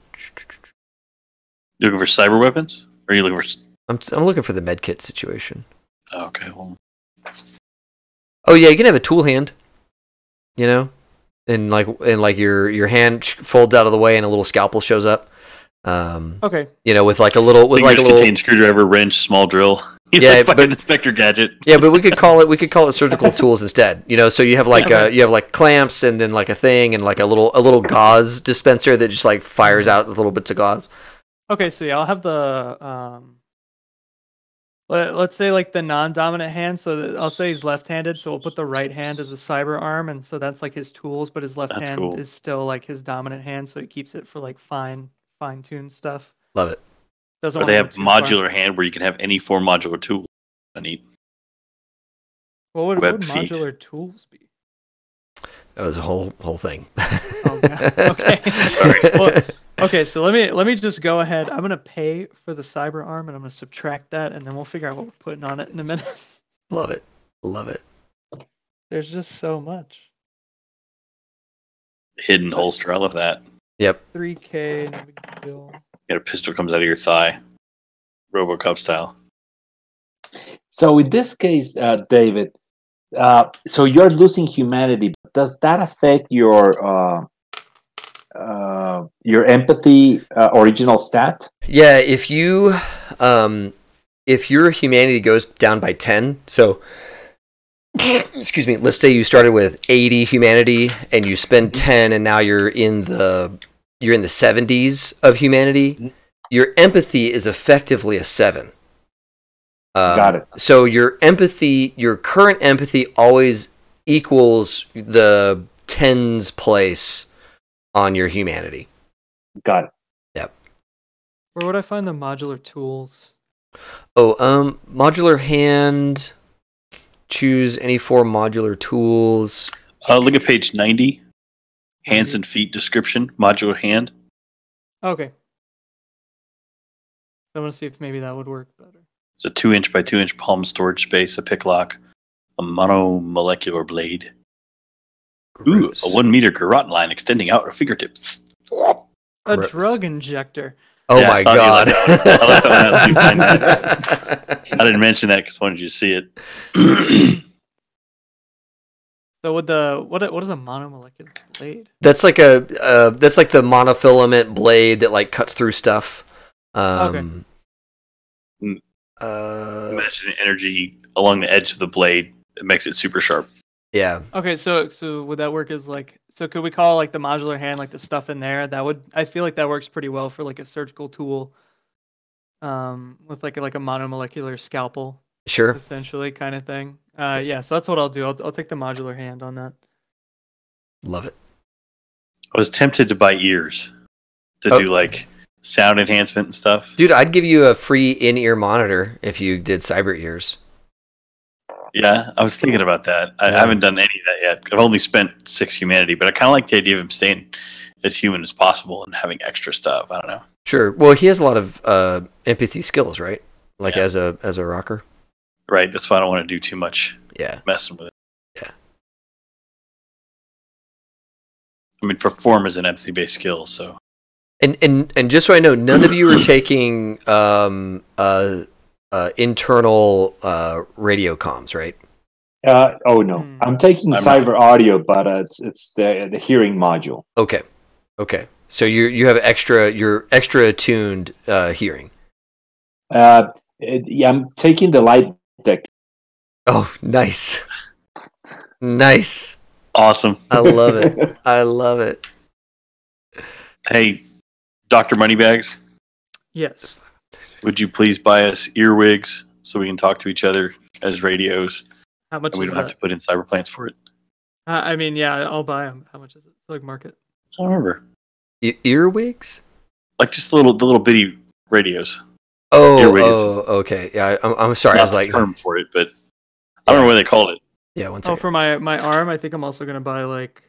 You looking for cyber weapons? Or are you looking for... I'm looking for the medkit situation. Oh, okay, well... Oh yeah, you can have a tool hand, and like your hand folds out of the way and a little scalpel shows up. Okay. With like a little contain screwdriver, wrench, small drill. Yeah, but Inspector Gadget. Yeah, but we could call it surgical tools instead. So you have like you have like clamps and then like a thing and like a little gauze dispenser that just like fires out little bits of gauze. Okay, so yeah, I'll have the let's say like the non-dominant hand. So I'll say he's left-handed, so we'll put the right hand as a cyber arm, and so that's like his tools, but his left hand is still like his dominant hand, so he keeps it for like fine-tuned stuff. Love it. Or they have modular hand where you can have any 4 modular tool. Neat. What would modular tools be? That was a whole thing. Oh, God. Okay. Sorry. Well, okay, so let me just go ahead. I'm gonna pay for the cyber arm, and I'm gonna subtract that, and then we'll figure out what we're putting on it in a minute. Love it. There's just so much. Hidden holster. I love that. Yep. 3K. No big deal. Got a pistol comes out of your thigh, RoboCop style. So in this case, David, so you're losing humanity. Does that affect your empathy original stat? Yeah, if your humanity goes down by 10, so excuse me, let's say you started with 80 humanity and you spend 10 and now you're in the 70s of humanity, your empathy is effectively a 7. Got it. So your current empathy always equals the 10's place on your humanity. Got it. Yep. Where would I find the modular tools? Oh, modular hand. Choose any 4 modular tools. Look at page 90. Hands and feet description. Modular hand. Okay. I want to see if maybe that would work better. It's a 2-inch by 2-inch palm storage space, a pick lock, a monomolecular blade. Gross. Ooh, a 1 meter garrote line extending out her fingertips. A Gross. drug injector. Oh yeah, my god! I left that one out so you find that. I didn't mention that because I wanted you to see it. So what is a monomolecular blade? That's like the monofilament blade that like cuts through stuff. Okay. Imagine energy along the edge of the blade. It makes it super sharp. Yeah. Okay, so would that work as like, so could we call like the modular hand like the stuff in there? That would, I feel like that works pretty well for like a surgical tool, with like a monomolecular scalpel, Sure. essentially, kind of thing. Yeah, so that's what I'll do. I'll take the modular hand on that. Love it. I was tempted to buy ears to do like sound enhancement and stuff. Dude, I'd give you a free in-ear monitor if you did cyber ears. Yeah, I was thinking about that. I haven't done any of that yet. I've only spent 6 humanity, but I kind of like the idea of him staying as human as possible and having extra stuff. I don't know. Sure. Well, he has a lot of empathy skills, right? Like as a rocker. Right. That's why I don't want to do too much messing with it. Yeah. I mean, perform is an empathy-based skill, so. And just so I know, none of you are taking internal radio comms, right? Oh no, I'm taking cyber audio, but it's the hearing module. Okay. So you have you're extra attuned hearing. Yeah, I'm taking the light detector. Oh, nice. Nice. Awesome. I love it. I love it. Hey, Dr. Moneybags? Yes. Would you please buy us earwigs so we can talk to each other as radios? How much and we is don't that? have to put in cyber plants for it. I mean, yeah, I'll buy them. How much is it? Like market. I don't remember. Earwigs? Like just the little bitty radios. Okay. Yeah, I'm sorry. I was like term for it, but I don't know what they called it. Yeah, one second. For my arm, I think I'm also gonna buy like.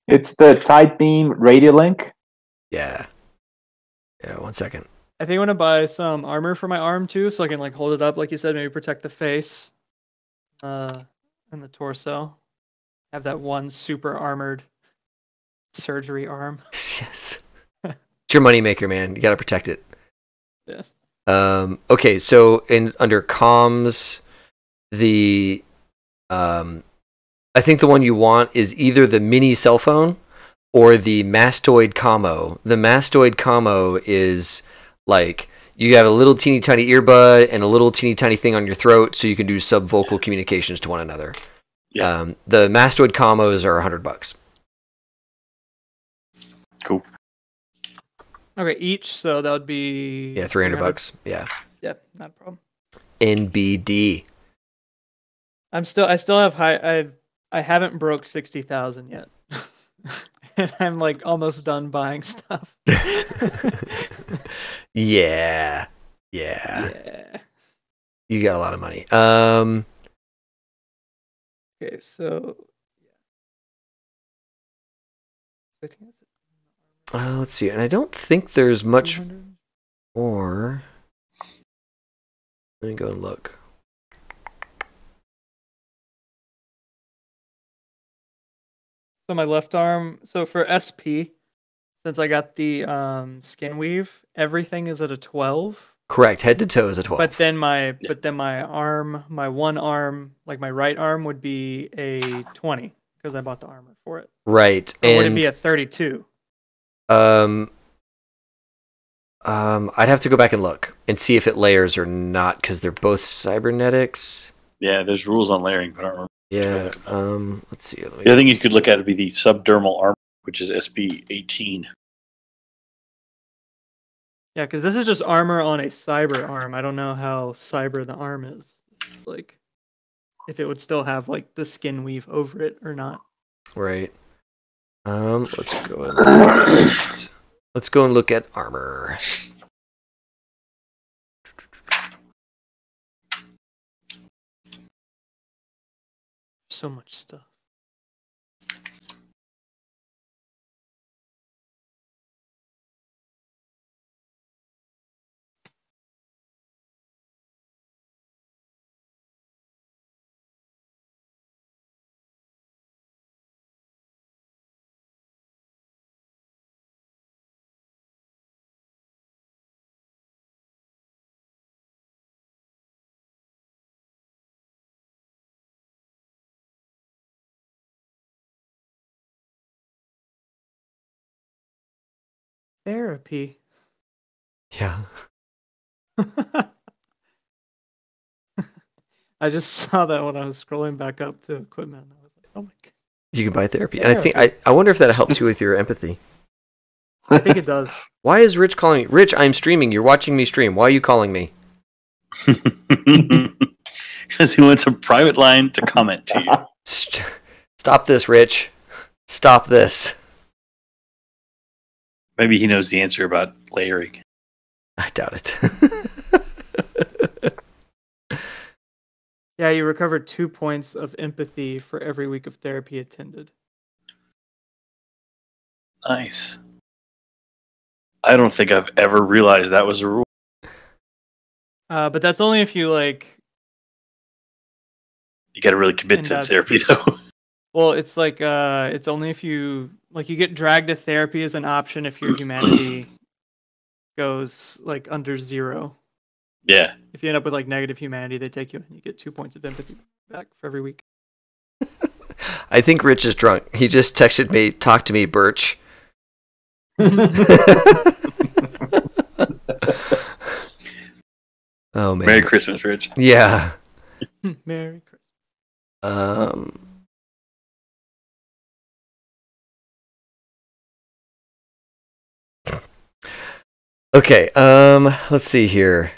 It's the Tight Beam Radio Link. Yeah. Yeah, 1 second. I think I'm gonna buy some armor for my arm too, so I can like hold it up, like you said, maybe protect the face, and the torso. Have that one super armored surgery arm. Yes. It's your moneymaker, man. You gotta protect it. Yeah. Okay, so under comms, I think the one you want is either the mini cell phone or the mastoid commo. The mastoid commo is like you have a little teeny tiny earbud and a little teeny tiny thing on your throat, so you can do subvocal communications to one another. Yeah. The mastoid commos are $100. Cool. Okay, each, so that would be $300. Yeah. Yeah, not a problem. NBD. I still have I haven't broke 60,000 yet. And I'm like almost done buying stuff. Yeah. You got a lot of money. Okay, so I think that's it. Let's see. And I don't think there's much more. Let me go and look. So my left arm, so for SP, since I got the skin weave, everything is at a 12. Correct. Head to toe is a 12. But then my arm, my one arm, like my right arm would be a 20 because I bought the armor for it. Right. Or would it be a 32? I'd have to go back and look and see if it layers or not because they're both cybernetics. Yeah, there's rules on layering, but I don't remember. Yeah. Let's see. The other thing you could look at would be the subdermal armor, which is SB 18. Yeah, because this is just armor on a cyber arm. I don't know how cyber the arm is. Like, if it would still have like the skin weave over it or not. Right. Let's go and look at armor. So much stuff. Therapy. Yeah. I just saw that when I was scrolling back up to equipment. I was like, oh my god. You can buy therapy. And I think I wonder if that helps you with your empathy. I think it does. Why is Rich calling me? Rich, I'm streaming. You're watching me stream. Why are you calling me? Because he wants a private line to comment to you. Stop this, Rich. Stop this. Maybe he knows the answer about layering. I doubt it. Yeah, you recovered 2 points of empathy for every week of therapy attended. Nice. I don't think I've ever realized that was a rule. But that's only if you like. You got to really commit to therapy, though. Well, it's like it's only if you like you get dragged to therapy as an option if your humanity goes like under 0. Yeah. If you end up with like negative humanity, they take you and you get 2 points of empathy back for every week. I think Rich is drunk. He just texted me, "Talk to me, Birch." Oh man. Merry Christmas, Rich. Yeah. Merry Christmas. Okay, let's see here.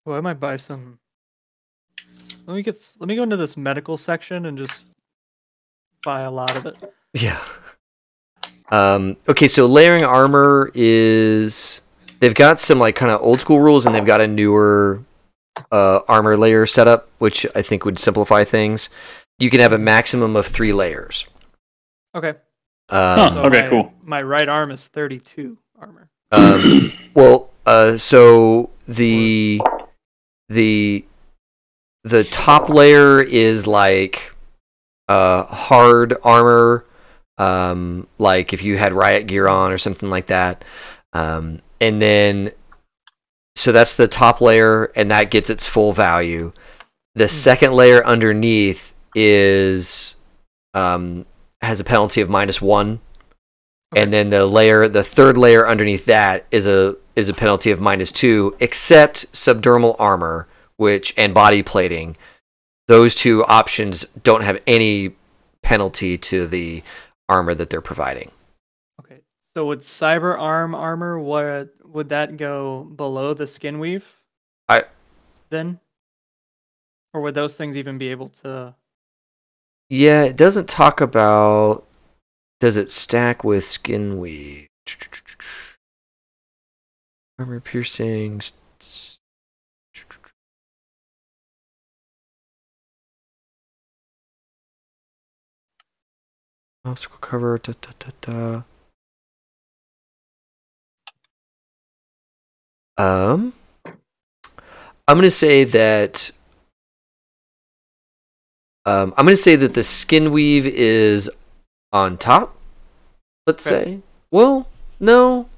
Well, I might buy some. Let me go into this medical section and just buy a lot of it. Yeah. Okay, so layering armor is they've got some like kind of old school rules, and they've got a newer armor layer setup, which I think would simplify things. You can have a maximum of 3 layers. Okay. Okay, cool. My right arm is 32 armor. So the top layer is like hard armor, like if you had riot gear on or something like that, and then so that's the top layer, and that gets its full value. The second layer underneath is has a penalty of -1, and then the third layer underneath that is a penalty of -2, except subdermal armor, and body plating. Those 2 options don't have any penalty to the armor that they're providing. Okay, so with cyber armor, what would that go below the skin weave? Then, or would those things even be able to? Yeah, it doesn't talk about. Does it stack with skin weave? Armor piercing. Obstacle cover. I'm gonna say that. I'm gonna say that the skin weave is on top. Let's say. Well, no,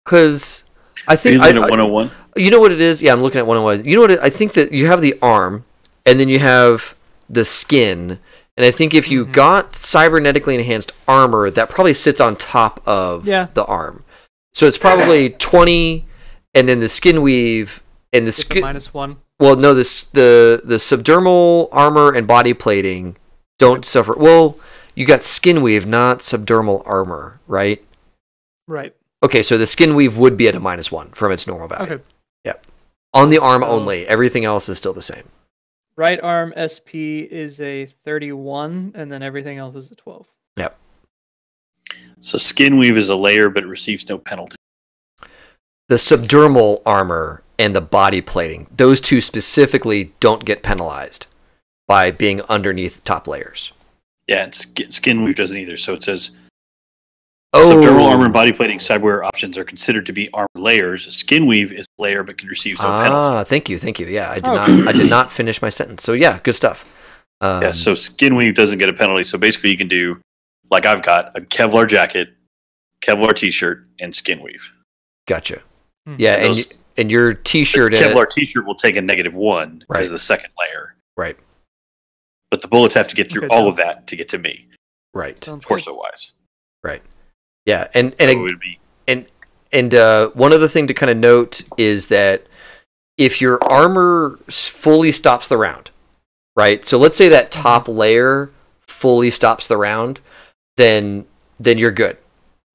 because I think Are you looking at 101? You know what it is? Yeah, I'm looking at 101. You know what? I think that you have the arm, and then you have the skin. And I think if you got cybernetically enhanced armor, that probably sits on top of the arm. So it's probably 20, and then the skin weave and the skin -1. Well, no, the subdermal armor and body plating don't suffer. Well, you got skin weave, not subdermal armor, right? Right. Okay, so the skin weave would be at a -1 from its normal value. Okay. Yeah. On the arm only. Everything else is still the same. Right arm SP is a 31, and then everything else is a 12. Yep. So skin weave is a layer, but it receives no penalty. The subdermal armor and the body plating, those 2 specifically don't get penalized by being underneath top layers. Yeah, and skin weave doesn't either. So it says subdermal armor and body plating cyberware options are considered to be armor layers. Skin weave is a layer but can receive no penalty. Thank you. Yeah, I did not finish my sentence. So yeah, good stuff. Yeah, so skin weave doesn't get a penalty. So basically you can do, like I've got, a Kevlar jacket, Kevlar t-shirt, and skin weave. Gotcha. Yeah, and your t-shirt... Kevlar t-shirt will take a -1 as the second layer. Right. But the bullets have to get through all of that to get to me. Right. Torso-wise. Right. Yeah, and one other thing to kind of note is that if your armor fully stops the round, right? So let's say that top layer fully stops the round, then you're good.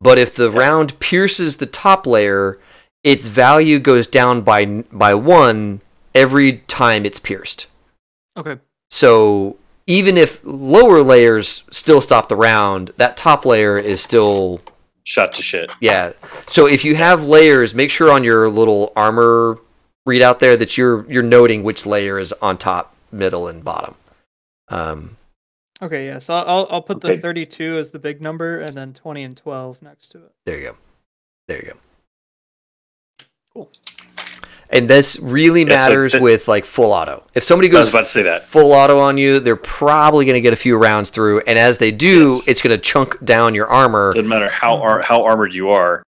But if the round pierces the top layer, its value goes down by 1 every time it's pierced. Okay. So even if lower layers still stop the round, that top layer is still shot to shit. Yeah. So if you have layers, make sure on your little armor readout there that you're noting which layer is on top, middle, and bottom. Okay, yeah. So I'll put the 32 as the big number, and then 20 and 12 next to it. There you go. Cool. And this really matters with like full auto. If somebody goes I was about to say that. full auto on you, they're probably going to get a few rounds through, and as they do, it's going to chunk down your armor. Doesn't matter how armored you are.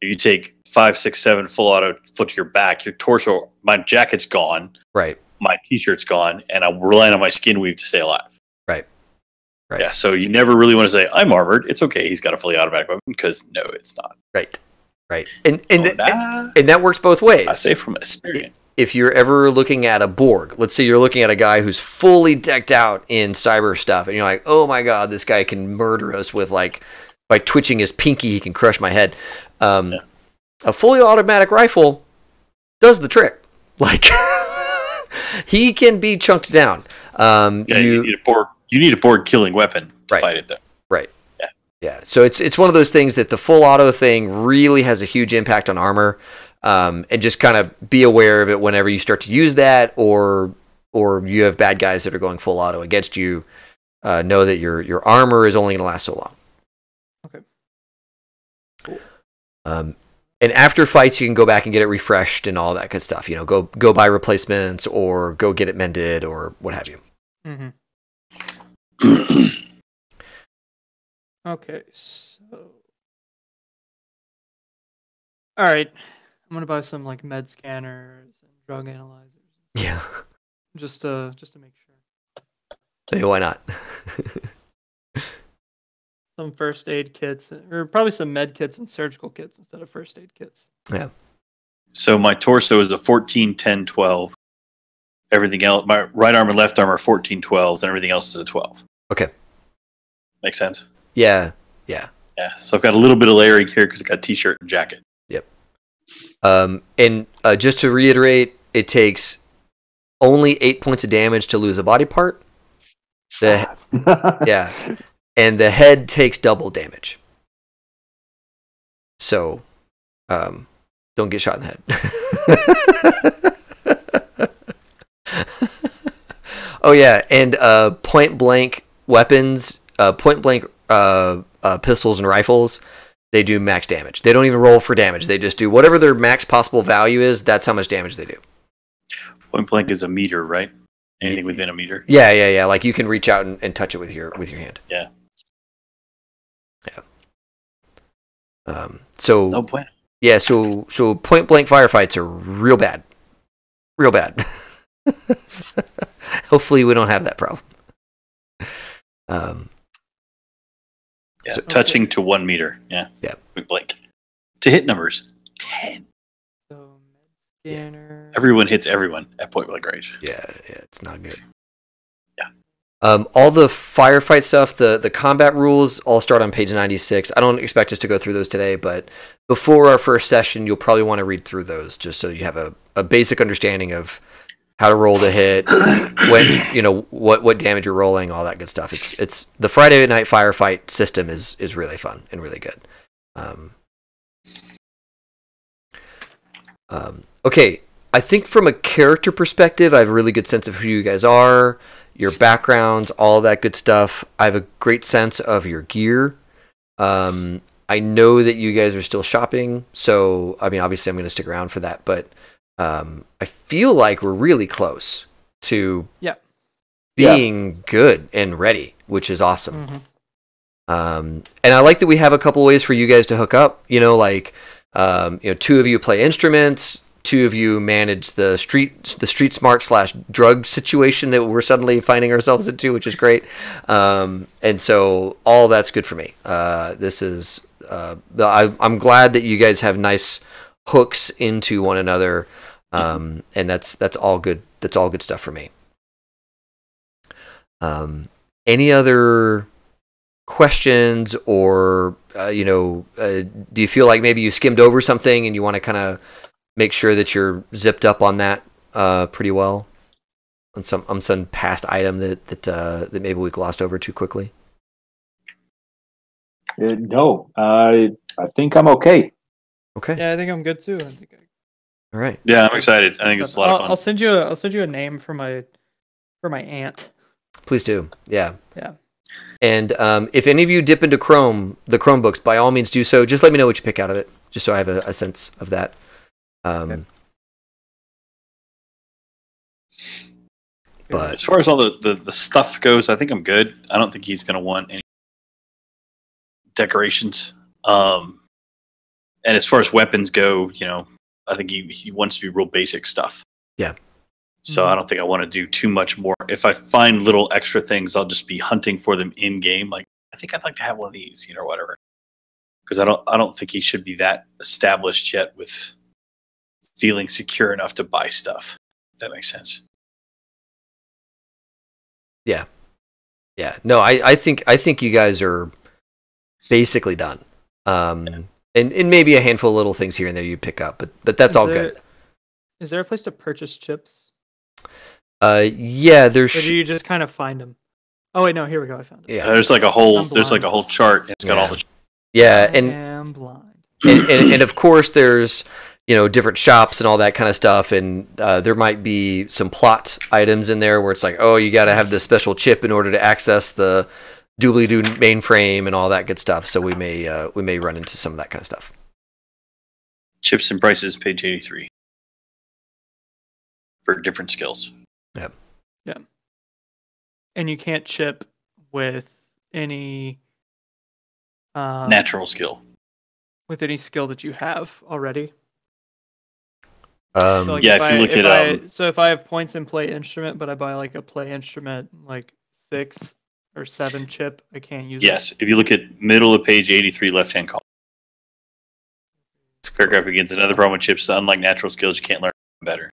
If you take 5, 6, 7 full auto foot to your back, your torso, my jacket's gone. Right. My t-shirt's gone, and I'm relying on my skin weave to stay alive. Right. Yeah, so you never really want to say, I'm armored. It's okay, he's got a fully automatic weapon, because no, it's not. Right. And that works both ways. I say from experience. If you're ever looking at a Borg, let's say you're looking at a guy who's fully decked out in cyber stuff, and you're like, oh my god, this guy can murder us with like, by twitching his pinky, he can crush my head. A fully automatic rifle does the trick. Like, he can be chunked down. You need a Borg killing weapon to fight it, though. Right. Yeah. So it's one of those things that the full auto thing really has a huge impact on armor, and just kind of be aware of it whenever you start to use that, or you have bad guys that are going full auto against you. Know that your armor is only going to last so long. Okay. Cool. And after fights, you can go back and get it refreshed and all that good stuff. You know, go buy replacements or go get it mended or what have you. Mm-hmm. Okay, so all right, I'm gonna buy some like med scanners and drug analyzers. Yeah, just to make sure. Hey, why not? Some first aid kits, or probably some med kits and surgical kits instead of first aid kits. Yeah. So my torso is a 14, 10, 12. Everything else, my right arm and left arm are 14, 12, and everything else is a 12. Okay. Makes sense? Yeah. So I've got a little bit of layering here because I've got a t-shirt and jacket. Yep. And just to reiterate, it takes only 8 points of damage to lose a body part. Yeah. And the head takes double damage. So, don't get shot in the head. Oh yeah, and point blank weapons, point blank pistols and rifles, they do max damage. They don't even roll for damage. They just do whatever their max possible value is. That's how much damage they do. Point blank is a meter, right? Anything within a meter. Yeah. Like you can reach out and touch it with your hand. Yeah. So no point. Yeah, so point blank firefights are real bad. Hopefully we don't have that problem. So touching to 1 meter. Yeah. We blink. To hit numbers 10. So scanner. Everyone hits everyone at point blank range. Yeah, it's not good. Yeah. All the firefight stuff, the combat rules all start on page 96. I don't expect us to go through those today, but before our first session, you'll probably want to read through those just so you have a basic understanding of how to roll to hit, when what damage you're rolling, all that good stuff. It's the Friday night firefight system is really fun and really good. Okay, I think from a character perspective, I have a really good sense of who you guys are, your backgrounds, all that good stuff. I have a great sense of your gear. I know that you guys are still shopping, so I mean, obviously, I'm going to stick around for that, but I feel like we're really close to being good and ready, which is awesome. Mm-hmm. And I like that we have a couple ways for you guys to hook up. Like 2 of you play instruments, 2 of you manage the street smart / drug situation that we're suddenly finding ourselves into, which is great. And so all that's good for me. This is I'm glad that you guys have nice hooks into one another, and that's all good. That's all good stuff for me. Any other questions, or do you feel like maybe you skimmed over something and you want to kind of make sure that you're zipped up on that pretty well on some past item that maybe we glossed over too quickly? No, I think I'm okay. Okay. Yeah, I think I'm good too. All right. Yeah, I'm excited. I think it's a lot of fun. I'll send you a name for my aunt. Please do. Yeah. Yeah. And if any of you dip into the Chromebooks, by all means do so. Just let me know what you pick out of it, just so I have a sense of that. Okay. But as far as all the stuff goes, I think I'm good. I don't think he's going to want any decorations. And as far as weapons go, I think he wants to be real basic stuff. Yeah. So I don't think I want to do too much more. If I find little extra things, I'll just be hunting for them in game. Like, I think I'd like to have one of these, or whatever. Because I don't think he should be that established yet with feeling secure enough to buy stuff. If that makes sense. Yeah. Yeah. No, I think you guys are basically done. And maybe a handful of little things here and there you pick up, but that's all good. Is there a place to purchase chips? Yeah, there's. Or do you just kind of find them? Oh wait, no, here we go. I found it. Yeah, there's like a whole chart. And it's got all the. Yeah, I am blind. and of course there's different shops and all that kind of stuff, and there might be some plot items in there where it's like, oh, you got to have this special chip in order to access the doobly-doo mainframe and all that good stuff. So we may run into some of that kind of stuff. Chips and prices, page 83. For different skills. Yeah. Yeah. And you can't chip with any natural skill. With any skill that you have already. So if you look at so if I have points in play instrument, but I buy like a play instrument like 6 or 7 chip, I can't use it. Yes, if you look at middle of page 83, left hand column. This paragraph begins. Another problem with chips, unlike natural skills, you can't learn better.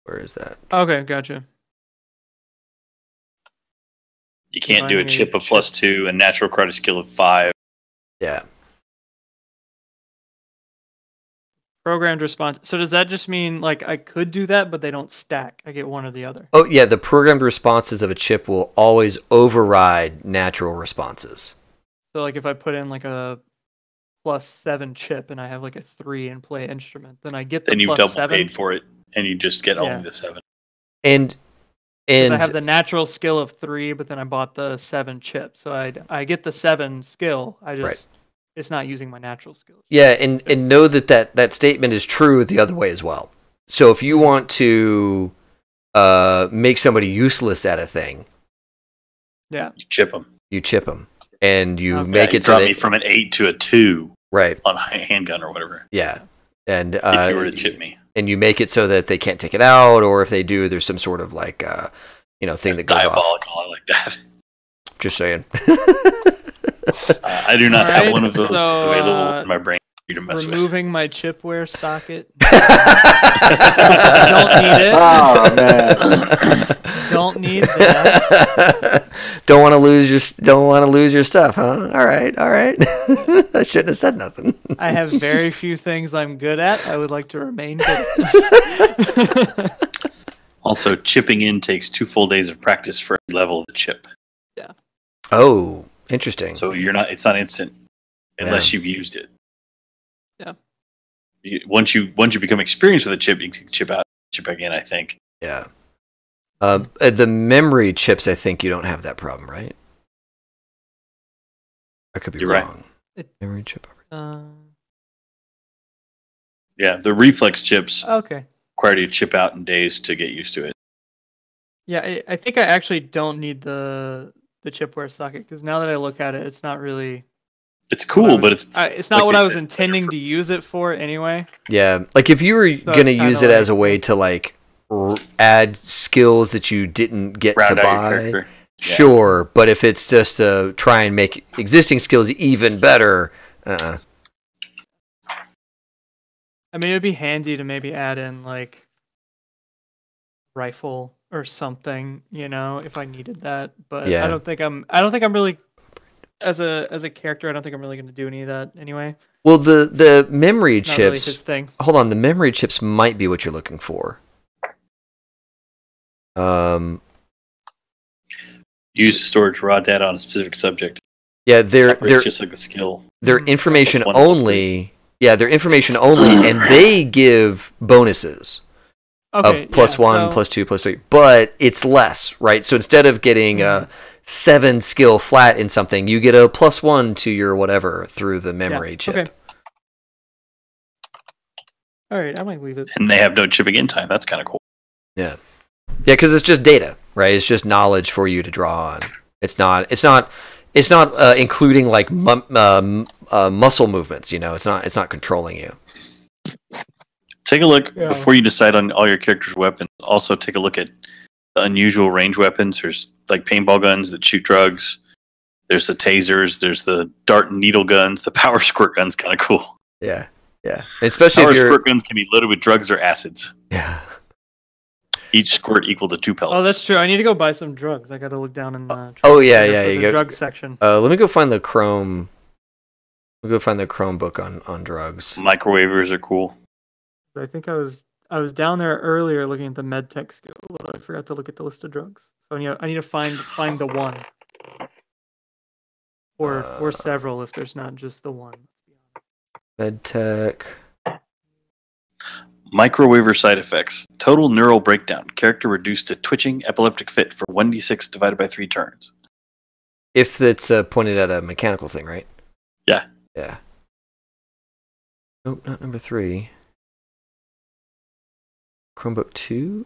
Where is that? Okay, gotcha. You can't do a chip of +2 and natural credit skill of 5. Yeah. Programmed response. So does that just mean like I could do that, but they don't stack? I get one or the other. Oh yeah, the programmed responses of a chip will always override natural responses. So like if I put in like a +7 chip and I have like a 3 in play instrument, then I get the then you double +7. paid for it, and you just get only the 7. And I have the natural skill of 3, but then I bought the 7 chip, so I get the 7 skill. I just it's not using my natural skills. Yeah, and know that statement is true the other way as well. So if you want to make somebody useless at a thing, you chip them. You chip them, and you make it so that from an 8 to a 2, right, on a handgun or whatever. Yeah, and if you were to chip me, and you make it so that they can't take it out, or if they do, there's some sort of like thing that goes diabolical. off. I like that. Just saying. I do not have one of those available in my brain for you to mess removing with. My chipware socket. Don't need it. Oh man. Don't need that. Don't want to lose your stuff, huh? All right. I shouldn't have said nothing. I have very few things I'm good at. I would like to remain good. Also, chipping in takes 2 full days of practice for every level of the chip. Yeah. Oh, interesting. So it's not instant unless you've used it. Yeah. Once you become experienced with a chip, you can chip again, I think. Yeah. The memory chips, I think you don't have that problem, right? I could be wrong. Right. Memory chip. Yeah, the reflex chips okay. require you to chip out in days to get used to it. Yeah, I think I actually don't need the chipware socket, because now that I look at it, it's not really. It's cool, but it's not what I was intending to use it for anyway. Yeah, like if you were gonna use it as a way to like add skills that you didn't get to buy, sure. But if it's just to try and make existing skills even better, I mean, it'd be handy to maybe add in like rifle or something, if I needed that. But Yeah. I don't think I'm really as a character. I don't think I'm really going to do any of that anyway. Well, the memory Not chips. really his thing. Hold on, the memory chips might be what you're looking for. Use storage raw data on a specific subject. Yeah, they're just like the skill. They're information +1, only. Yeah, they're information only, and they give bonuses Okay, of +1, +2, +3, but it's less, right? So instead of getting a 7 skill flat in something, you get a +1 to your whatever through the memory chip. Okay. All right, I might leave it. And they have no chipping in time. That's kind of cool. Yeah, because it's just data, right? It's just knowledge for you to draw on. It's not including like muscle movements. It's not controlling you. Take a look before you decide on all your characters' weapons. Also, take a look at the unusual range weapons. There's like paintball guns that shoot drugs. There's the tasers. There's the dart and needle guns. The power squirt gun's kind of cool. Yeah. Especially power if squirt guns can be loaded with drugs or acids. Yeah. Each squirt equal to 2 pellets. Oh, that's true. I need to go buy some drugs. I got to look down in the the drug section. Let me go find the Chrome. We'll go find the Chrome book on drugs. Microwavers are cool. I think I was down there earlier looking at the medtech skill, but I forgot to look at the list of drugs. So I need to find the one, or several if there's not just the one. Medtech. Microwaver side effects. Total neural breakdown. Character reduced to twitching epileptic fit for 1d6 divided by 3 turns. If it's pointed at a mechanical thing, right? Yeah. Yeah. Nope, not number 3. Chromebook 2?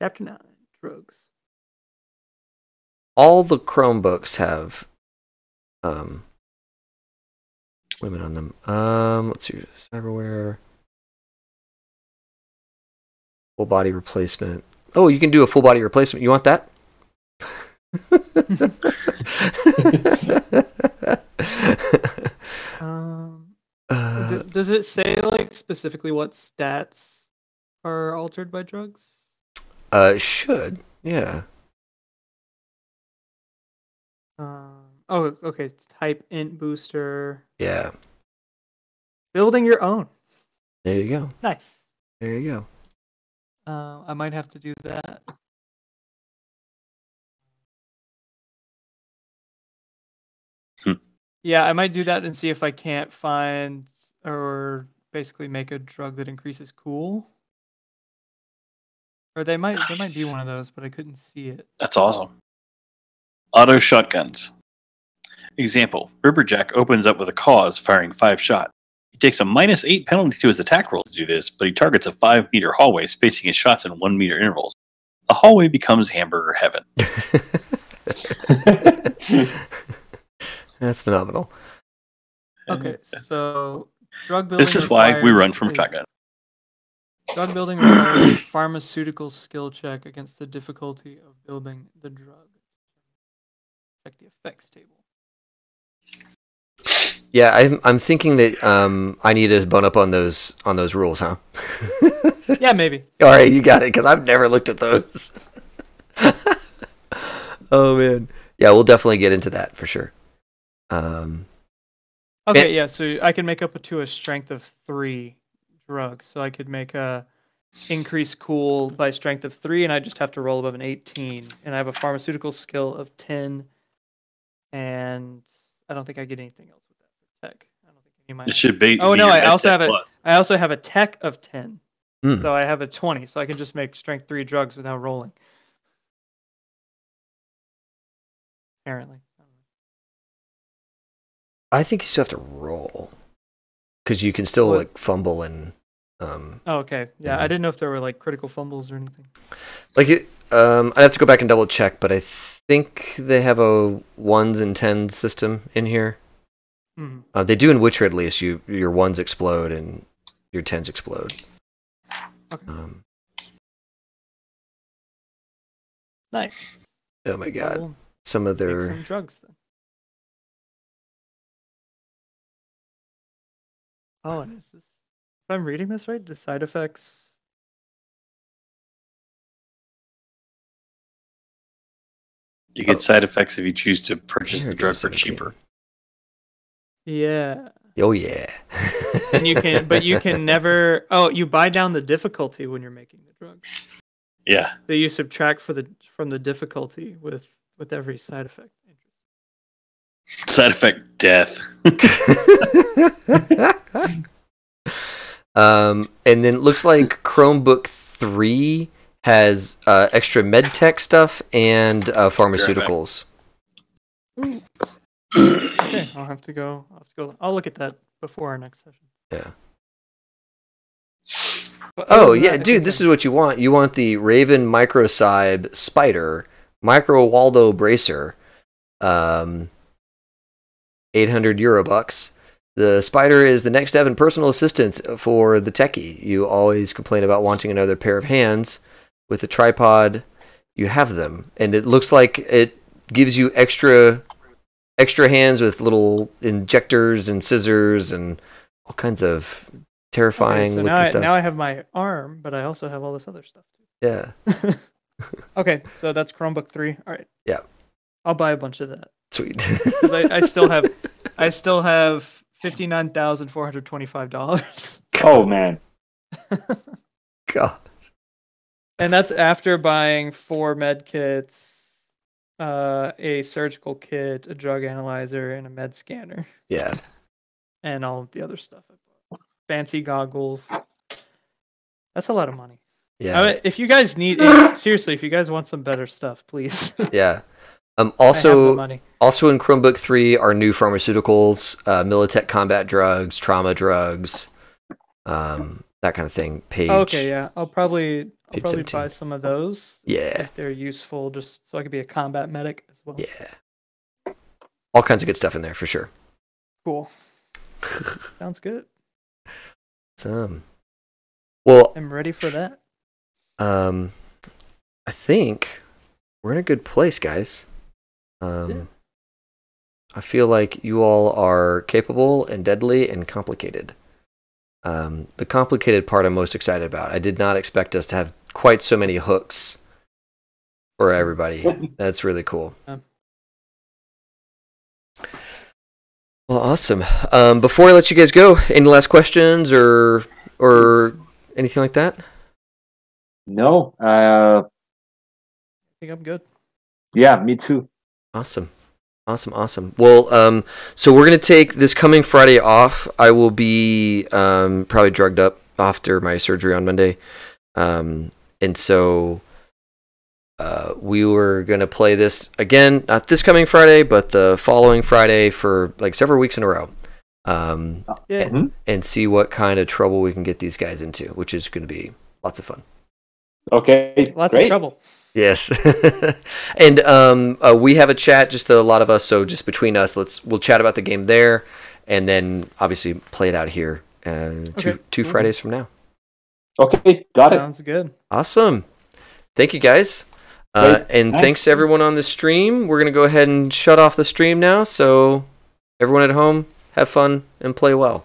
Chapter 9. Drugs. All the Chromebooks have women on them. Let's see. Cyberware. Full body replacement. Oh, you can do a full body replacement. You want that? Does it say like specifically what stats are altered by drugs? It should. Yeah. Oh, okay. Type int booster. Yeah. Building your own. There you go. Nice. There you go. I might have to do that. Yeah, I might do that and see if I can't find or basically make a drug that increases cool. Or they might be one of those, but I couldn't see it. That's awesome. Auto shotguns. Example, Ripperjack opens up with a cause, firing 5 shots. He takes a -8 penalty to his attack roll to do this, but he targets a 5-meter hallway, spacing his shots in 1-meter intervals. The hallway becomes hamburger heaven. That's phenomenal. Okay, so drug building. This is why we run from shotgun. Drug building requires a pharmaceutical skill check against the difficulty of building the drug. Check the effects table. Yeah, I'm thinking that I need to bone up on those rules, huh? Yeah, maybe. All right, you got it, because I've never looked at those. Oh man, yeah, we'll definitely get into that for sure. Okay, yeah, so I can make up to a strength of 3 drugs. So I could make a increase cool by strength of 3, and I just have to roll above an 18. And I have a pharmaceutical skill of 10, and I don't think I get anything else with that for tech. I don't think any of my. It should be. Oh no, I also have plus. I also have a tech of 10. Mm. So I have a 20. So I can just make strength 3 drugs without rolling. Apparently. I think you still have to roll, because you can still like fumble and. Oh, okay. Yeah, I didn't know if there were like critical fumbles or anything. Like I'd have to go back and double check, but I think they have a 1s and 10s system in here. Mm-hmm. They do in Witcher at least. Your 1s explode and your 10s explode. Okay. Nice. Oh my god. We'll Some of make their some drugs then. some of Make their some drugs then. If and is this? If I'm reading this right, the side effects. You get side effects if you choose to purchase Here the it drug goes, for 17. cheaper. Yeah. Oh yeah. And you can, but you can never. Oh, you buy down the difficulty when you're making the drugs. Yeah. So you subtract from the difficulty with every side effect. Side effect death. And then it looks like Chromebook 3 has extra med tech stuff and pharmaceuticals. Ooh. Okay, I'll have to go. I'll look at that before our next session. Yeah. But Oh other than yeah, that, I dude, think this I'm- is what you want. You want the Raven Microcybe Spider Micro Waldo Bracer, 800 Euro bucks. The Spider is the next step in personal assistance for the techie. You always complain about wanting another pair of hands. With the tripod, you have them, and it looks like it gives you extra hands with little injectors and scissors and all kinds of terrifying so looking stuff. now I have my arm, but I also have all this other stuff too. Yeah. Okay, so that's Chromebook 3. All right. Yeah. I'll buy a bunch of that. Sweet. 'Cause I still have $59,425. Oh man. God. And that's after buying 4 med kits, a surgical kit, a drug analyzer, and a med scanner, Yeah. and all of the other stuff I bought. Fancy goggles. That's a lot of money. Yeah. I mean, if you guys need seriously, if you guys want some better stuff, please. Yeah. I have the Also money. also in Chromebook 3 are new pharmaceuticals, Militech combat drugs, trauma drugs, that kind of thing. Page. Okay, yeah. I'll probably 17. buy some of those. Yeah. If they're useful, just so I could be a combat medic as well. Yeah. All kinds of good stuff in there for sure. Cool. Sounds good. Well, I'm ready for that. I think we're in a good place, guys. Yeah. I feel like you all are capable and deadly and complicated. The complicated part I'm most excited about. I did not expect us to have quite so many hooks for everybody. That's really cool. Well, awesome. Before I let you guys go, any last questions or anything like that? No. I think I'm good. Yeah, me too. Awesome. Well, so we're gonna take this coming Friday off. I will be probably drugged up after my surgery on Monday, and so we were gonna play this again, not this coming Friday, but the following Friday for like several weeks in a row, and see what kind of trouble we can get these guys into, which is gonna be lots of fun. Okay. Lots great. of trouble. Yes. And we have a chat, just a lot of us, so just between us, we'll chat about the game there, and then obviously play it out here two Fridays from now. Okay, got it. Sounds good. Awesome. Thank you, guys. And thanks to everyone on the stream. We're going to go ahead and shut off the stream now, so everyone at home, have fun and play well.